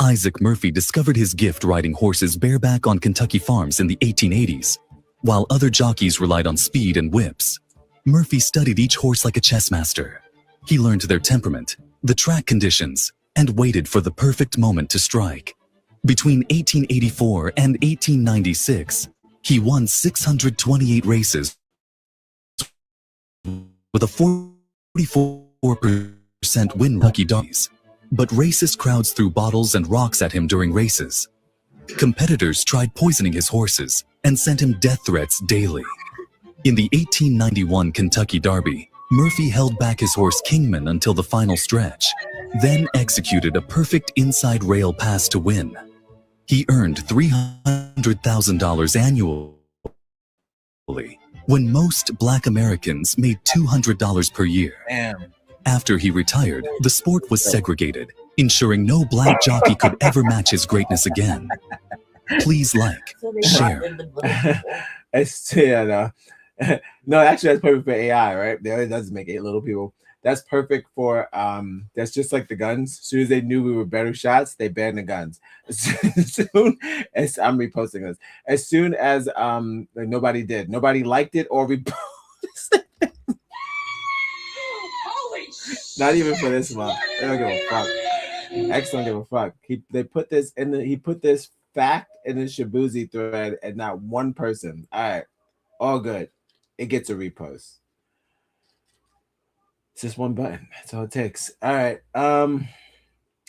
Speaker 22: Isaac Murphy discovered his gift riding horses bareback on Kentucky farms in the 1880s. While other jockeys relied on speed and whips, Murphy studied each horse like a chess master. He learned their temperament, the track conditions, and waited for the perfect moment to strike. Between 1884 and 1896, he won 628 races with a 44% win Kentucky Derbies. But racist crowds threw bottles and rocks at him during races. Competitors tried poisoning his horses and sent him death threats daily. In the 1891 Kentucky Derby, Murphy held back his horse Kingman until the final stretch, then executed a perfect inside rail pass to win. He earned $300,000 annually, when most Black Americans made $200 per year.
Speaker 7: Damn.
Speaker 22: After he retired, the sport was segregated, ensuring no black jockey could ever match his greatness again. Please like, share.
Speaker 7: No, actually, that's perfect for AI, right? It does make 8 little people. That's perfect for that's just like the guns. As soon as they knew we were better shots, they banned the guns. As soon as I'm reposting this, as soon as like nobody liked it or reposted it. Not even for this month. They don't give a fuck. X don't give a fuck. He put this fact in the Shabuzi thread, and not one person. All right, all good. It gets a repost. It's just one button. That's all it takes. All right.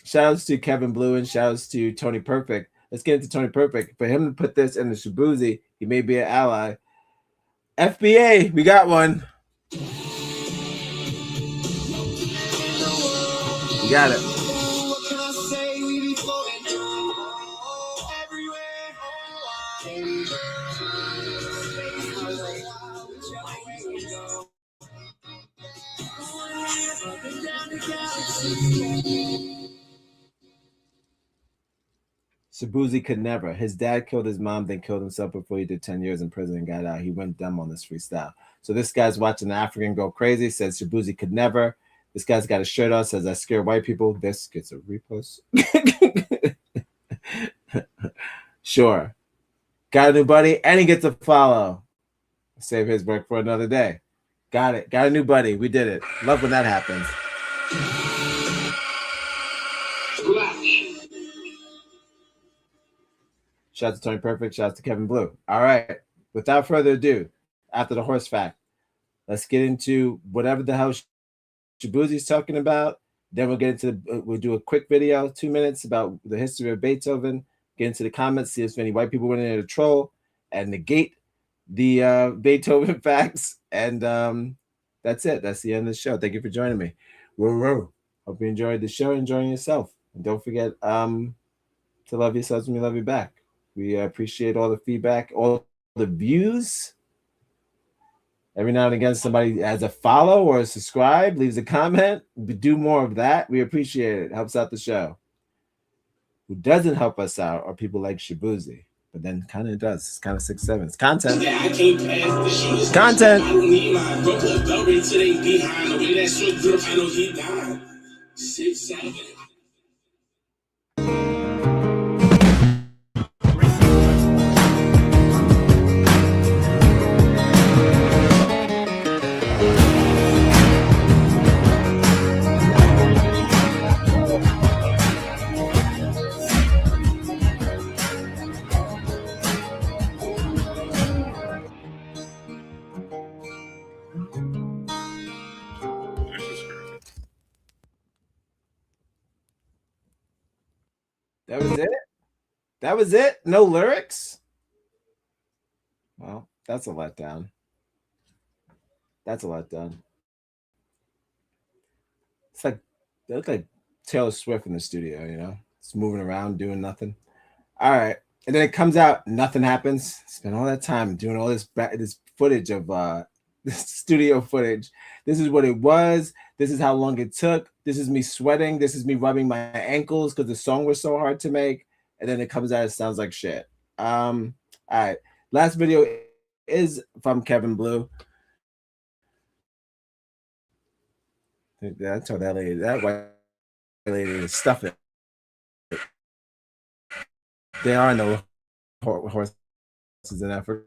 Speaker 7: Shout outs to Kevin Blue and shout outs to Tony Perfect. Let's get into Tony Perfect. For him to put this in the Shabuzi, he may be an ally. FBA, we got one. You got it.
Speaker 4: What can I say? We be floating
Speaker 7: Shabuzi could never. His dad killed his mom, then killed himself before he did 10 years in prison and got out. He went dumb on this freestyle. So this guy's watching the African go crazy, says Shabuzi could never. This guy's got a shirt on, says I scare white people. This gets a repost. Sure. Got a new buddy, and he gets a follow. Save his work for another day. Got it. Got a new buddy. We did it. Love when that happens. Shout out to Tony Perfect. Shout out to Kevin Blue. All right. Without further ado, after the horse fact, let's get into whatever the hell Shabuzi's talking about. Then we'll get into we'll do a quick video, 2 minutes, about the history of Beethoven. Get into the comments, see if any white people went in there to troll and negate the Beethoven facts. And that's it. That's the end of the show. Thank you for joining me. Hope you enjoyed the show. Enjoying yourself. And don't forget to love yourselves when we love you back. We appreciate all the feedback, all the views. Every now and again, somebody has a follow or a subscribe, leaves a comment. Do more of that. We appreciate it. Helps out the show. Who doesn't help us out are people like Shabuzi, but then kind of does. It's kind of 6'7". It's content.
Speaker 4: Yeah, I can't pass the shoes.
Speaker 7: Content.
Speaker 4: I don't need my brother belt right to they behind. The way that shit drip, I know he died. 6'7".
Speaker 7: That was it? That was it? No lyrics? Well, that's a letdown. That's a letdown. It's like they look like Taylor Swift in the studio, you know? It's moving around, doing nothing. All right. And then it comes out, nothing happens. Spend all that time doing all this footage of this studio footage. This is what it was. This is how long it took. This is me sweating. This is me rubbing my ankles because the song was so hard to make. And then it comes out, it sounds like shit. All right. Last video is from Kevin Blue. I told that lady, that white lady to stuff it. There are no horses in Africa.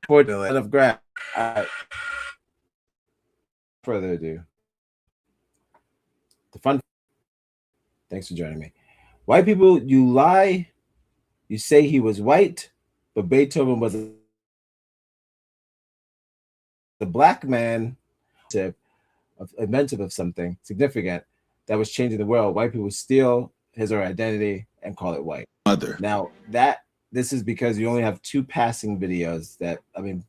Speaker 7: Fortunately, enough grass. Further ado, the fun. Thanks for joining me. White people, you lie. You say he was white, but Beethoven was a black man, inventive of something significant that was changing the world. White people steal his or her identity and call it white. Now this is because you only have two passing videos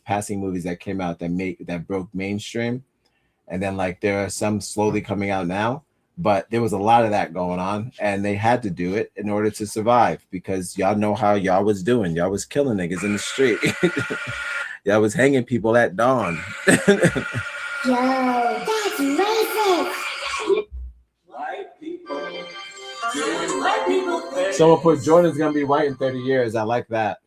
Speaker 7: passing movies that came out that broke mainstream. And then like there are some slowly coming out now, but there was a lot of that going on and they had to do it in order to survive because y'all know how y'all was doing. Y'all was killing niggas in the street. Y'all was hanging people at dawn.
Speaker 9: Yo, that's racist.
Speaker 4: White people. White people.
Speaker 7: Someone put Jordan's gonna be white in 30 years. I like that.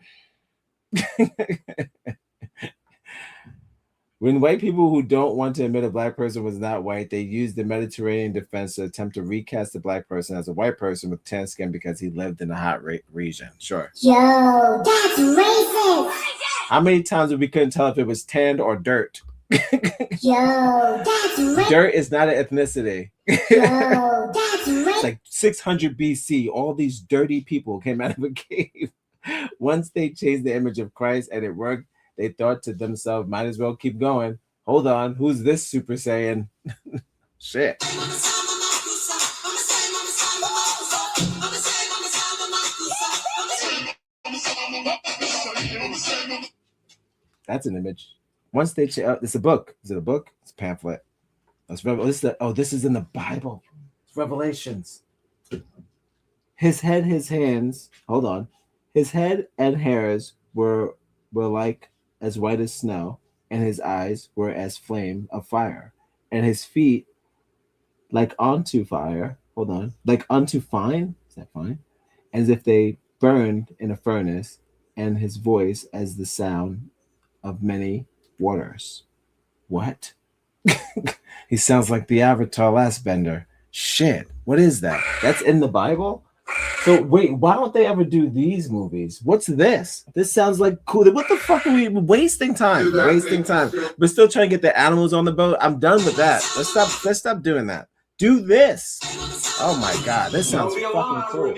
Speaker 7: When white people who don't want to admit a black person was not white, they used the Mediterranean defense to attempt to recast the black person as a white person with tan skin because he lived in a hot region. Sure.
Speaker 9: Yo, that's racist.
Speaker 7: How many times we couldn't tell if it was tanned or dirt?
Speaker 9: Yo, that's racist.
Speaker 7: Dirt is not an ethnicity.
Speaker 9: Yo, that's racist.
Speaker 7: It's like 600 BC, all these dirty people came out of a cave. Once they changed the image of Christ and it worked, they thought to themselves, might as well keep going. Hold on, who's this Super Saiyan? Shit. That's an image. Once they it's a book. Is it a book? It's a pamphlet. This is in the Bible. It's Revelations. His head, his hands. Hold on. His head and hairs were like as white as snow, and his eyes were as flame of fire, and his feet like unto fire. Hold on. Like unto fine. Is that fine? As if they burned in a furnace, and his voice as the sound of many waters. What? He sounds like the Avatar last bender. Shit. What is that? That's in the Bible? So wait, why don't they ever do these movies? What's this? This sounds like cool. What the fuck are we wasting time? Wasting time. We're still trying to get the animals on the boat. I'm done with that. Let's stop doing that. Do this. Oh my god, this sounds fucking cool.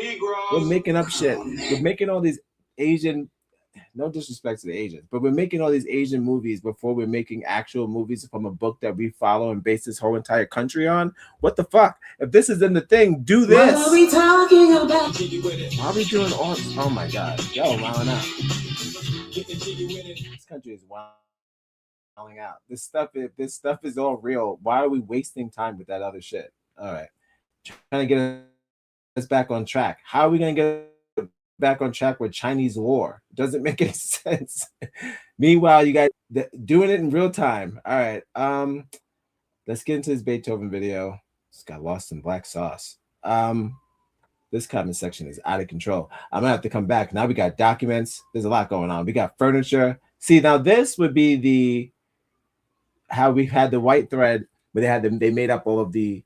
Speaker 7: We're making up shit. We're making all these Asian, no disrespect to the Asians, but we're making all these Asian movies before we're making actual movies from a book that we follow and base this whole entire country on. What the fuck? If this is in the thing, do this.
Speaker 16: What are we talking about?
Speaker 7: Why are we doing all? Oh my god, yo, wilding out. This country is wilding out. This stuff is all real. Why are we wasting time with that other shit? All right, trying to get us back on track. How are we gonna get back on track with Chinese war? Doesn't make any sense. Meanwhile, you guys doing it in real time. All right, let's get into this Beethoven video. Just got lost in black sauce. This comment section is out of control. I'm gonna have to come back. Now we got documents. There's a lot going on. We got furniture. See, now this would be how we've had the white thread where they made up all of the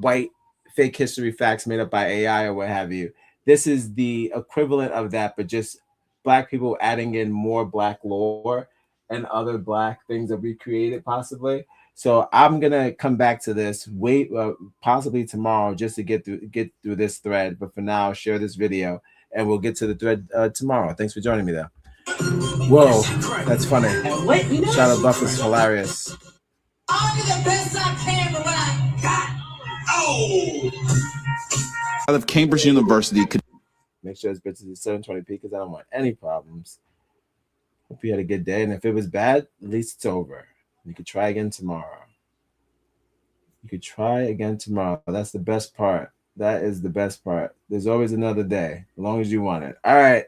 Speaker 7: white fake history facts made up by AI or what have you. This is the equivalent of that, but just black people adding in more black lore and other black things that we created possibly. So I'm gonna come back to this possibly tomorrow just to get through this thread. But for now, share this video and we'll get to the thread tomorrow. Thanks for joining me though. Whoa, that's funny. Shia LaBeouf is hilarious.
Speaker 4: I'll do the best I can for what I got. Oh!
Speaker 12: Out of Cambridge University could
Speaker 7: make sure this bitch is 720p because I don't want any problems. Hope you had a good day, and if it was bad, at least it's over. You could try again tomorrow. That's the best part. That is the best part. There's always another day, as long as you want it. All right.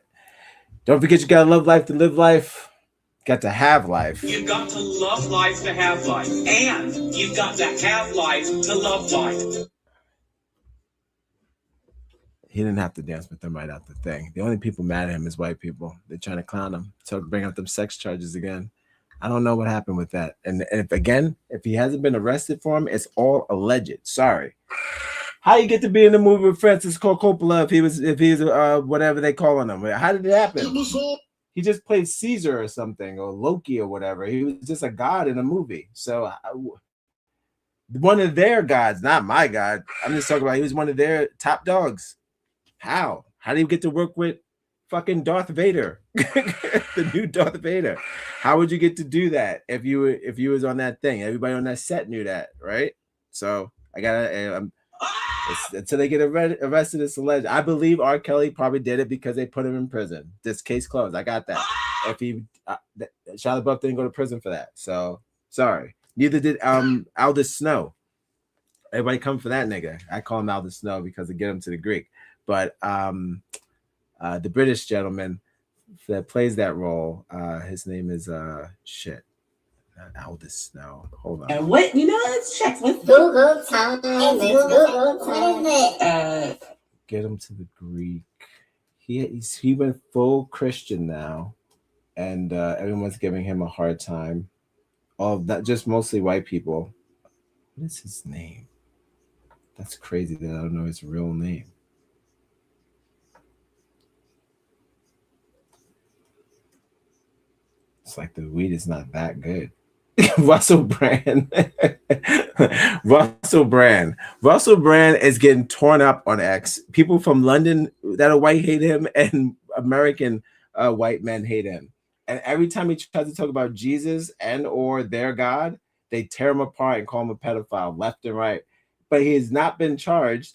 Speaker 7: Don't forget you gotta love life to live life. Got to have life.
Speaker 1: You've got to love life to have life. And you've got to have life to love life.
Speaker 7: He didn't have to dance with them right out the thing. The only people mad at him is white people. They're trying to clown him. So bring up them sex charges again. I don't know what happened with that. And if he hasn't been arrested for him, it's all alleged. Sorry. How you get to be in the movie with Francis Coppola if he's whatever they calling him? How did it happen? He just played Caesar or something, or Loki or whatever. He was just a god in a movie. So one of their gods, not my god. I'm just talking about he was one of their top dogs. How do you get to work with fucking Darth Vader, the new Darth Vader? How would you get to do that if you was on that thing? Everybody on that set knew that, right? So I gotta until they get arrested, it's alleged. I believe R. Kelly probably did it because they put him in prison. This case closed. I got that. If he Shia LaBeouf didn't go to prison for that, so sorry. Neither did Aldous Snow. Everybody come for that nigga. I call him Aldous Snow because to get him to the Greek. But the British gentleman that plays that role, his name is shit. Not Aldous Snow. Hold on.
Speaker 16: And what let's check with
Speaker 9: Google time. What is it?
Speaker 7: Get him to the Greek. He went full Christian now, and everyone's giving him a hard time. All that, just mostly white people. What is his name? That's crazy that I don't know his real name. It's like the weed is not that good. Russell Brand. Russell Brand is getting torn up on X. People from London that are white hate him, and American white men hate him. And every time he tries to talk about Jesus and or their God, they tear him apart and call him a pedophile left and right. But he has not been charged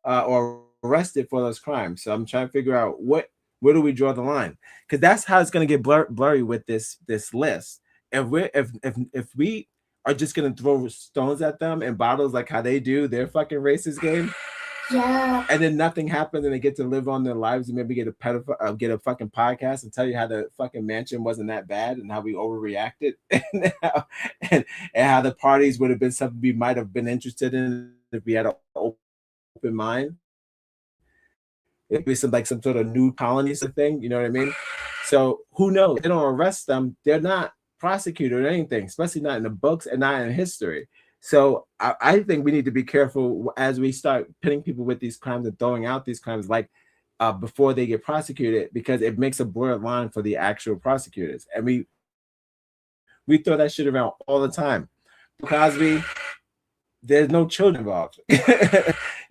Speaker 7: or arrested for those crimes. So I'm trying to figure out where do we draw the line? Because that's how it's going to get blurry with this list. If we are just gonna throw stones at them and bottles like how they do their fucking racist game.
Speaker 9: Yeah.
Speaker 7: And then nothing happens and they get to live on their lives and maybe get a fucking podcast and tell you how the fucking mansion wasn't that bad and how we overreacted and how the parties would have been something we might have been interested in if we had an open mind. It'd be some sort of new colonies thing, you know what I mean? So who knows? They don't arrest them, they're not prosecuted or anything, especially not in the books and not in history. So I think we need to be careful as we start pitting people with these crimes and throwing out these crimes before they get prosecuted, because it makes a blurred line for the actual prosecutors. And we throw that shit around all the time. Cosby, there's no children involved.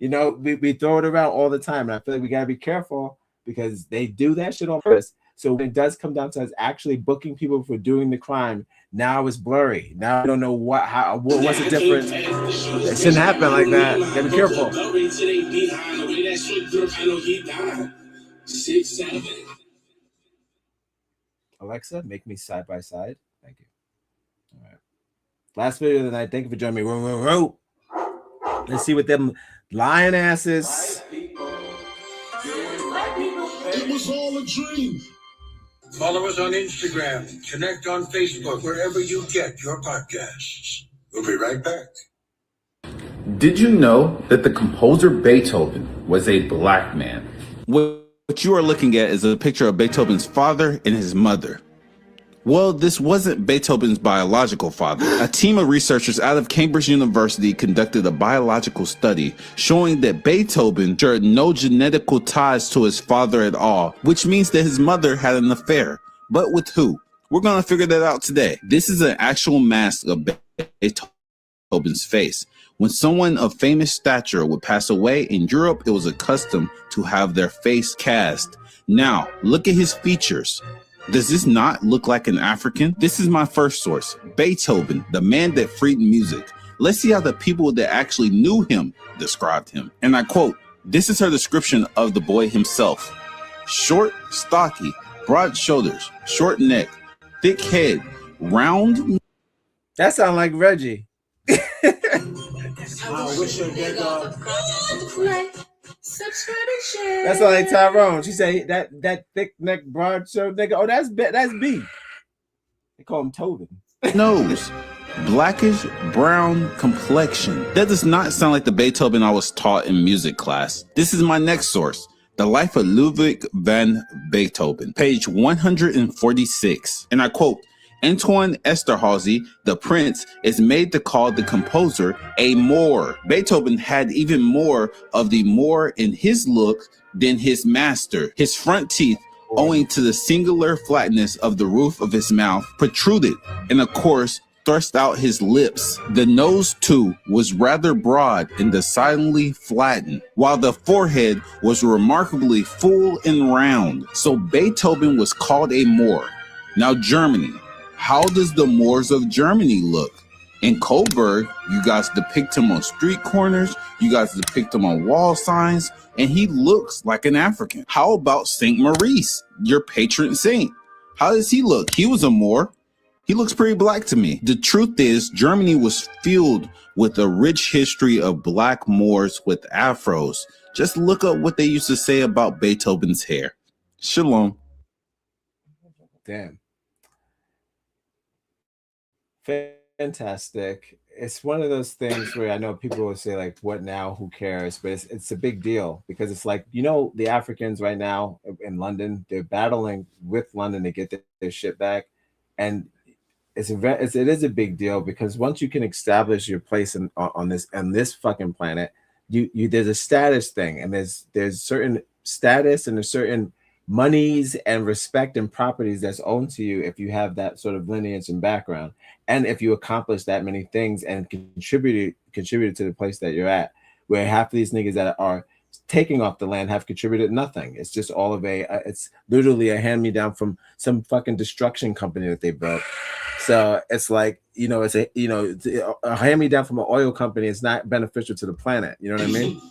Speaker 7: You know, we throw it around all the time. And I feel like we got to be careful because they do that shit on purpose. So when it does come down to us actually booking people for doing the crime, now it's blurry. Now we don't know what's the difference. It shouldn't happen like that. You gotta be careful.
Speaker 4: 6-7.
Speaker 7: Alexa, make me side by side. Thank you. All right. Last video of the night. Thank you for joining me. Let's see what them lying asses.
Speaker 4: It was all a dream. Follow us on Instagram, connect on Facebook, wherever you get your podcasts. We'll be right back.
Speaker 12: Did you know that the composer Beethoven was a black man? What you are looking at is a picture of Beethoven's father and his mother. Well, this wasn't Beethoven's biological father. A team of researchers out of Cambridge University conducted a biological study showing that Beethoven shared no genetical ties to his father at all, which means that his mother had an affair. But with who? We're going to figure that out today. This is an actual mask of Beethoven's face. When someone of famous stature would pass away in Europe, it was a custom to have their face cast. Now, look at his features. Does this not look like an African? This is my first source, Beethoven, the man that freed music. Let's see how the people that actually knew him described him. And I quote, this is her description of the boy himself. Short, stocky, broad shoulders, short neck, thick head, round.
Speaker 7: That sounds like Reggie.
Speaker 4: I wish a nigga.
Speaker 7: That's like Tyrone. She said that thick neck, broad shoulder nigga. Oh, that's B. They call him Tobin.
Speaker 12: Nose, blackish brown complexion. That does not sound like the Beethoven I was taught in music class. This is my next source. The Life of Ludwig van Beethoven, page 146. And I quote, Antoine Esterhazy, the prince, is made to call the composer a Moor. Beethoven had even more of the Moor in his look than his master. His front teeth, owing to the singular flatness of the roof of his mouth, protruded and of course thrust out his lips. The nose too was rather broad and decidedly flattened, while the forehead was remarkably full and round. So Beethoven was called a Moor. Now Germany. How does the Moors of Germany look? In Coburg, you guys depict him on street corners, you guys depict him on wall signs, and he looks like an African. How about Saint Maurice, your patron saint? How does he look? He was a Moor. He looks pretty black to me. The truth is, Germany was filled with a rich history of black Moors with afros. Just look up what they used to say about Beethoven's hair. Shalom.
Speaker 7: Damn. Fantastic. It's one of those things where I know people will say like, what now, who cares, but it's a big deal because it's like, you know, the Africans right now in London, they're battling with London to get their shit back, and it is a big deal because once you can establish your place on this fucking planet, you there's a status thing, and there's certain status and there's certain monies and respect and properties that's owned to you if you have that sort of lineage and background, and if you accomplish that many things and contributed to the place that you're at, where half of these niggas that are taking off the land have contributed nothing. It's just all of it's literally a hand-me-down from some fucking destruction company that they built. So it's like, you know, it's a hand-me-down from an oil company. It's not beneficial to the planet. You know what I mean?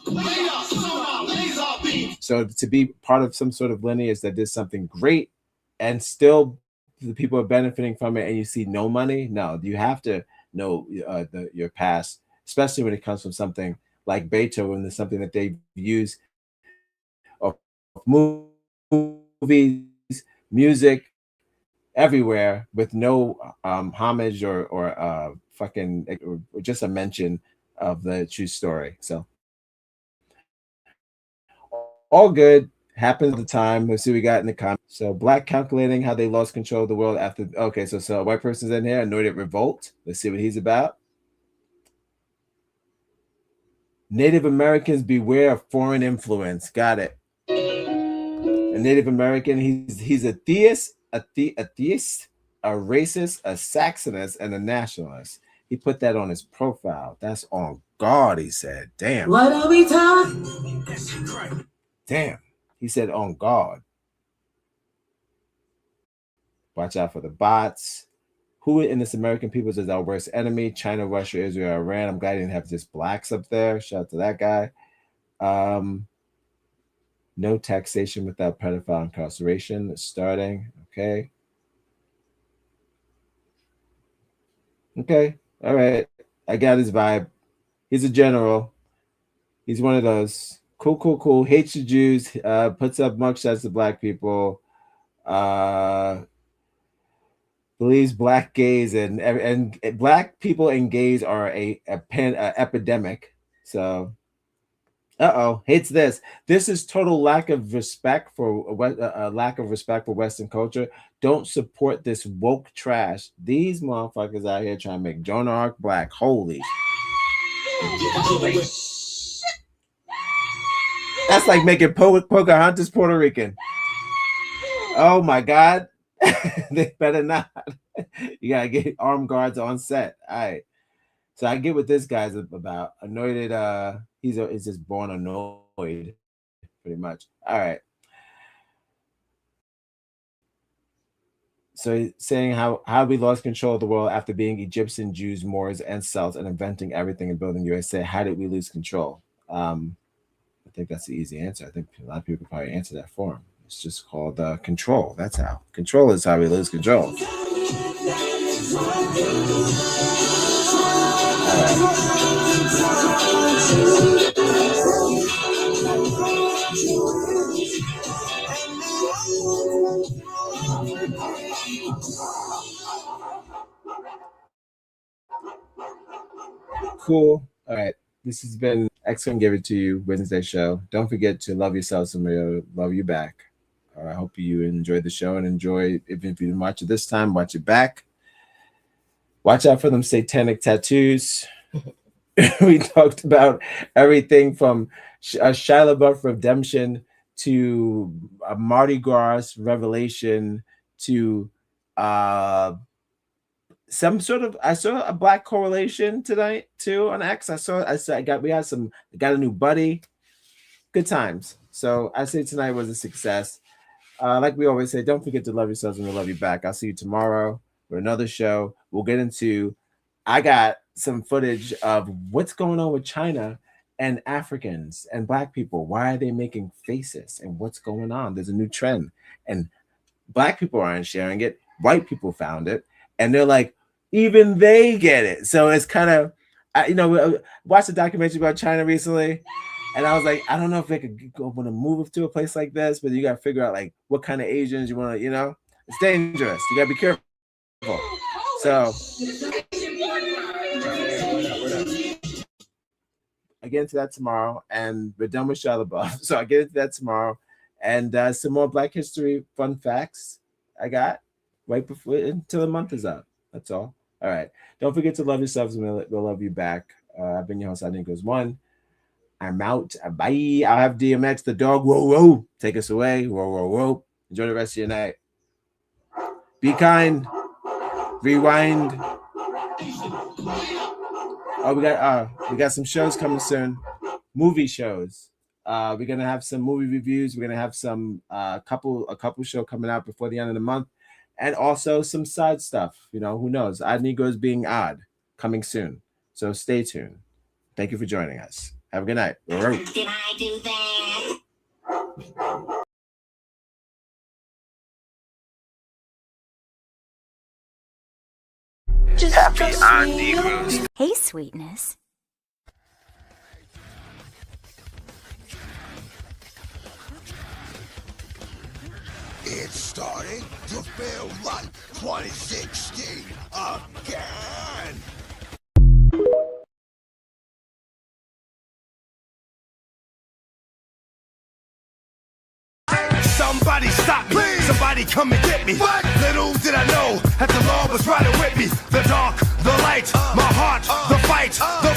Speaker 7: So to be part of some sort of lineage that did something great and still the people are benefiting from it, and you see no money, no, you have to know your past, especially when it comes from something like Beethoven. There's something that they've used of movies, music, everywhere with no homage or just a mention of the true story. So all good. Happens all the time. Let's see what we got in the comments. So Black calculating how they lost control of the world after. Okay, so a white person's in here. Anointed Revolt. Let's see what he's about. Native Americans beware of foreign influence. Got it. A Native American. He's a theist, a theist, a racist, a Saxonist, and a nationalist. He put that on his profile. That's on God. He said, "Damn."
Speaker 16: What are we talking?
Speaker 7: Damn. He said, "On God." Watch out for the bots. Who in this American peoples is our worst enemy? China, Russia, Israel, Iran. I'm glad he didn't have just blacks up there. Shout out to that guy. No taxation without pedophile incarceration. Starting. Okay. Okay. All right. I got his vibe. He's a general. He's one of those. Cool. Hates the Jews. Puts up mugshots of black people. Believes black gays and black people and gays are a epidemic. So, hates this. This is total lack of respect for Western culture. Don't support this woke trash. These motherfuckers out here trying to make Joan of Arc black. Holy. That's like making Pocahontas Puerto Rican. Oh my God. They better not. You gotta get armed guards on set. All right. So I get what this guy's about. Anointed, he's just born annoyed, pretty much. All right. So he's saying how we lost control of the world after being Egyptian, Jews, Moors, and Celts and inventing everything and building USA. How did we lose control? I think that's the easy answer. I think a lot of people probably answer that for him. It's just called control. That's how. Control is how we lose control. All Cool. All right. This has been X Gonna Give It To You Wednesday show. Don't forget to love yourself, somebody will love you back. I hope you enjoyed the show and enjoy. If you didn't watch it this time, watch it back. Watch out for them satanic tattoos. We talked about everything from Shia LaBeouf redemption to Mardi Gras revelation to some sort of, I saw a black correlation tonight too on X. We got a new buddy. Good times. So I say tonight was a success. Like we always say, don't forget to love yourselves and we'll love you back. I'll see you tomorrow for another show. We'll get into, I got some footage of what's going on with China and Africans and black people. Why are they making faces and what's going on? There's a new trend and black people aren't sharing it. White people found it and they're like, even they get it. So it's kind of, watched a documentary about China recently. And I was like, I don't know if they could want to move to a place like this, but you got to figure out like what kind of Asians you want to, it's dangerous. You got to be careful. So I get into that tomorrow and we're done with Shia LaBeouf. So I get into that tomorrow and some more Black History fun facts I got right before until the month is up. That's all. All right. Don't forget to love yourselves and we'll love you back. I've been your host, I think it was one. I'm out. Bye. I'll have DMX, the dog. Whoa, whoa. Take us away. Whoa, whoa, whoa. Enjoy the rest of your night. Be kind. Rewind. Oh, we got some shows coming soon. Movie shows. We're gonna have some movie reviews. We're gonna have some a couple show coming out before the end of the month, and also some side stuff. Who knows? Odd Negroes being odd coming soon. So stay tuned. Thank you for joining us. Have a good night.
Speaker 9: Did I do that?
Speaker 11: Happy on Negroes.
Speaker 9: Hey, sweetness.
Speaker 5: It's starting to feel like 2016 again. Somebody stop me. Please. Somebody come and get me. What? Little did I know that the law was riding with me. The dark, the light, my heart, the fight, the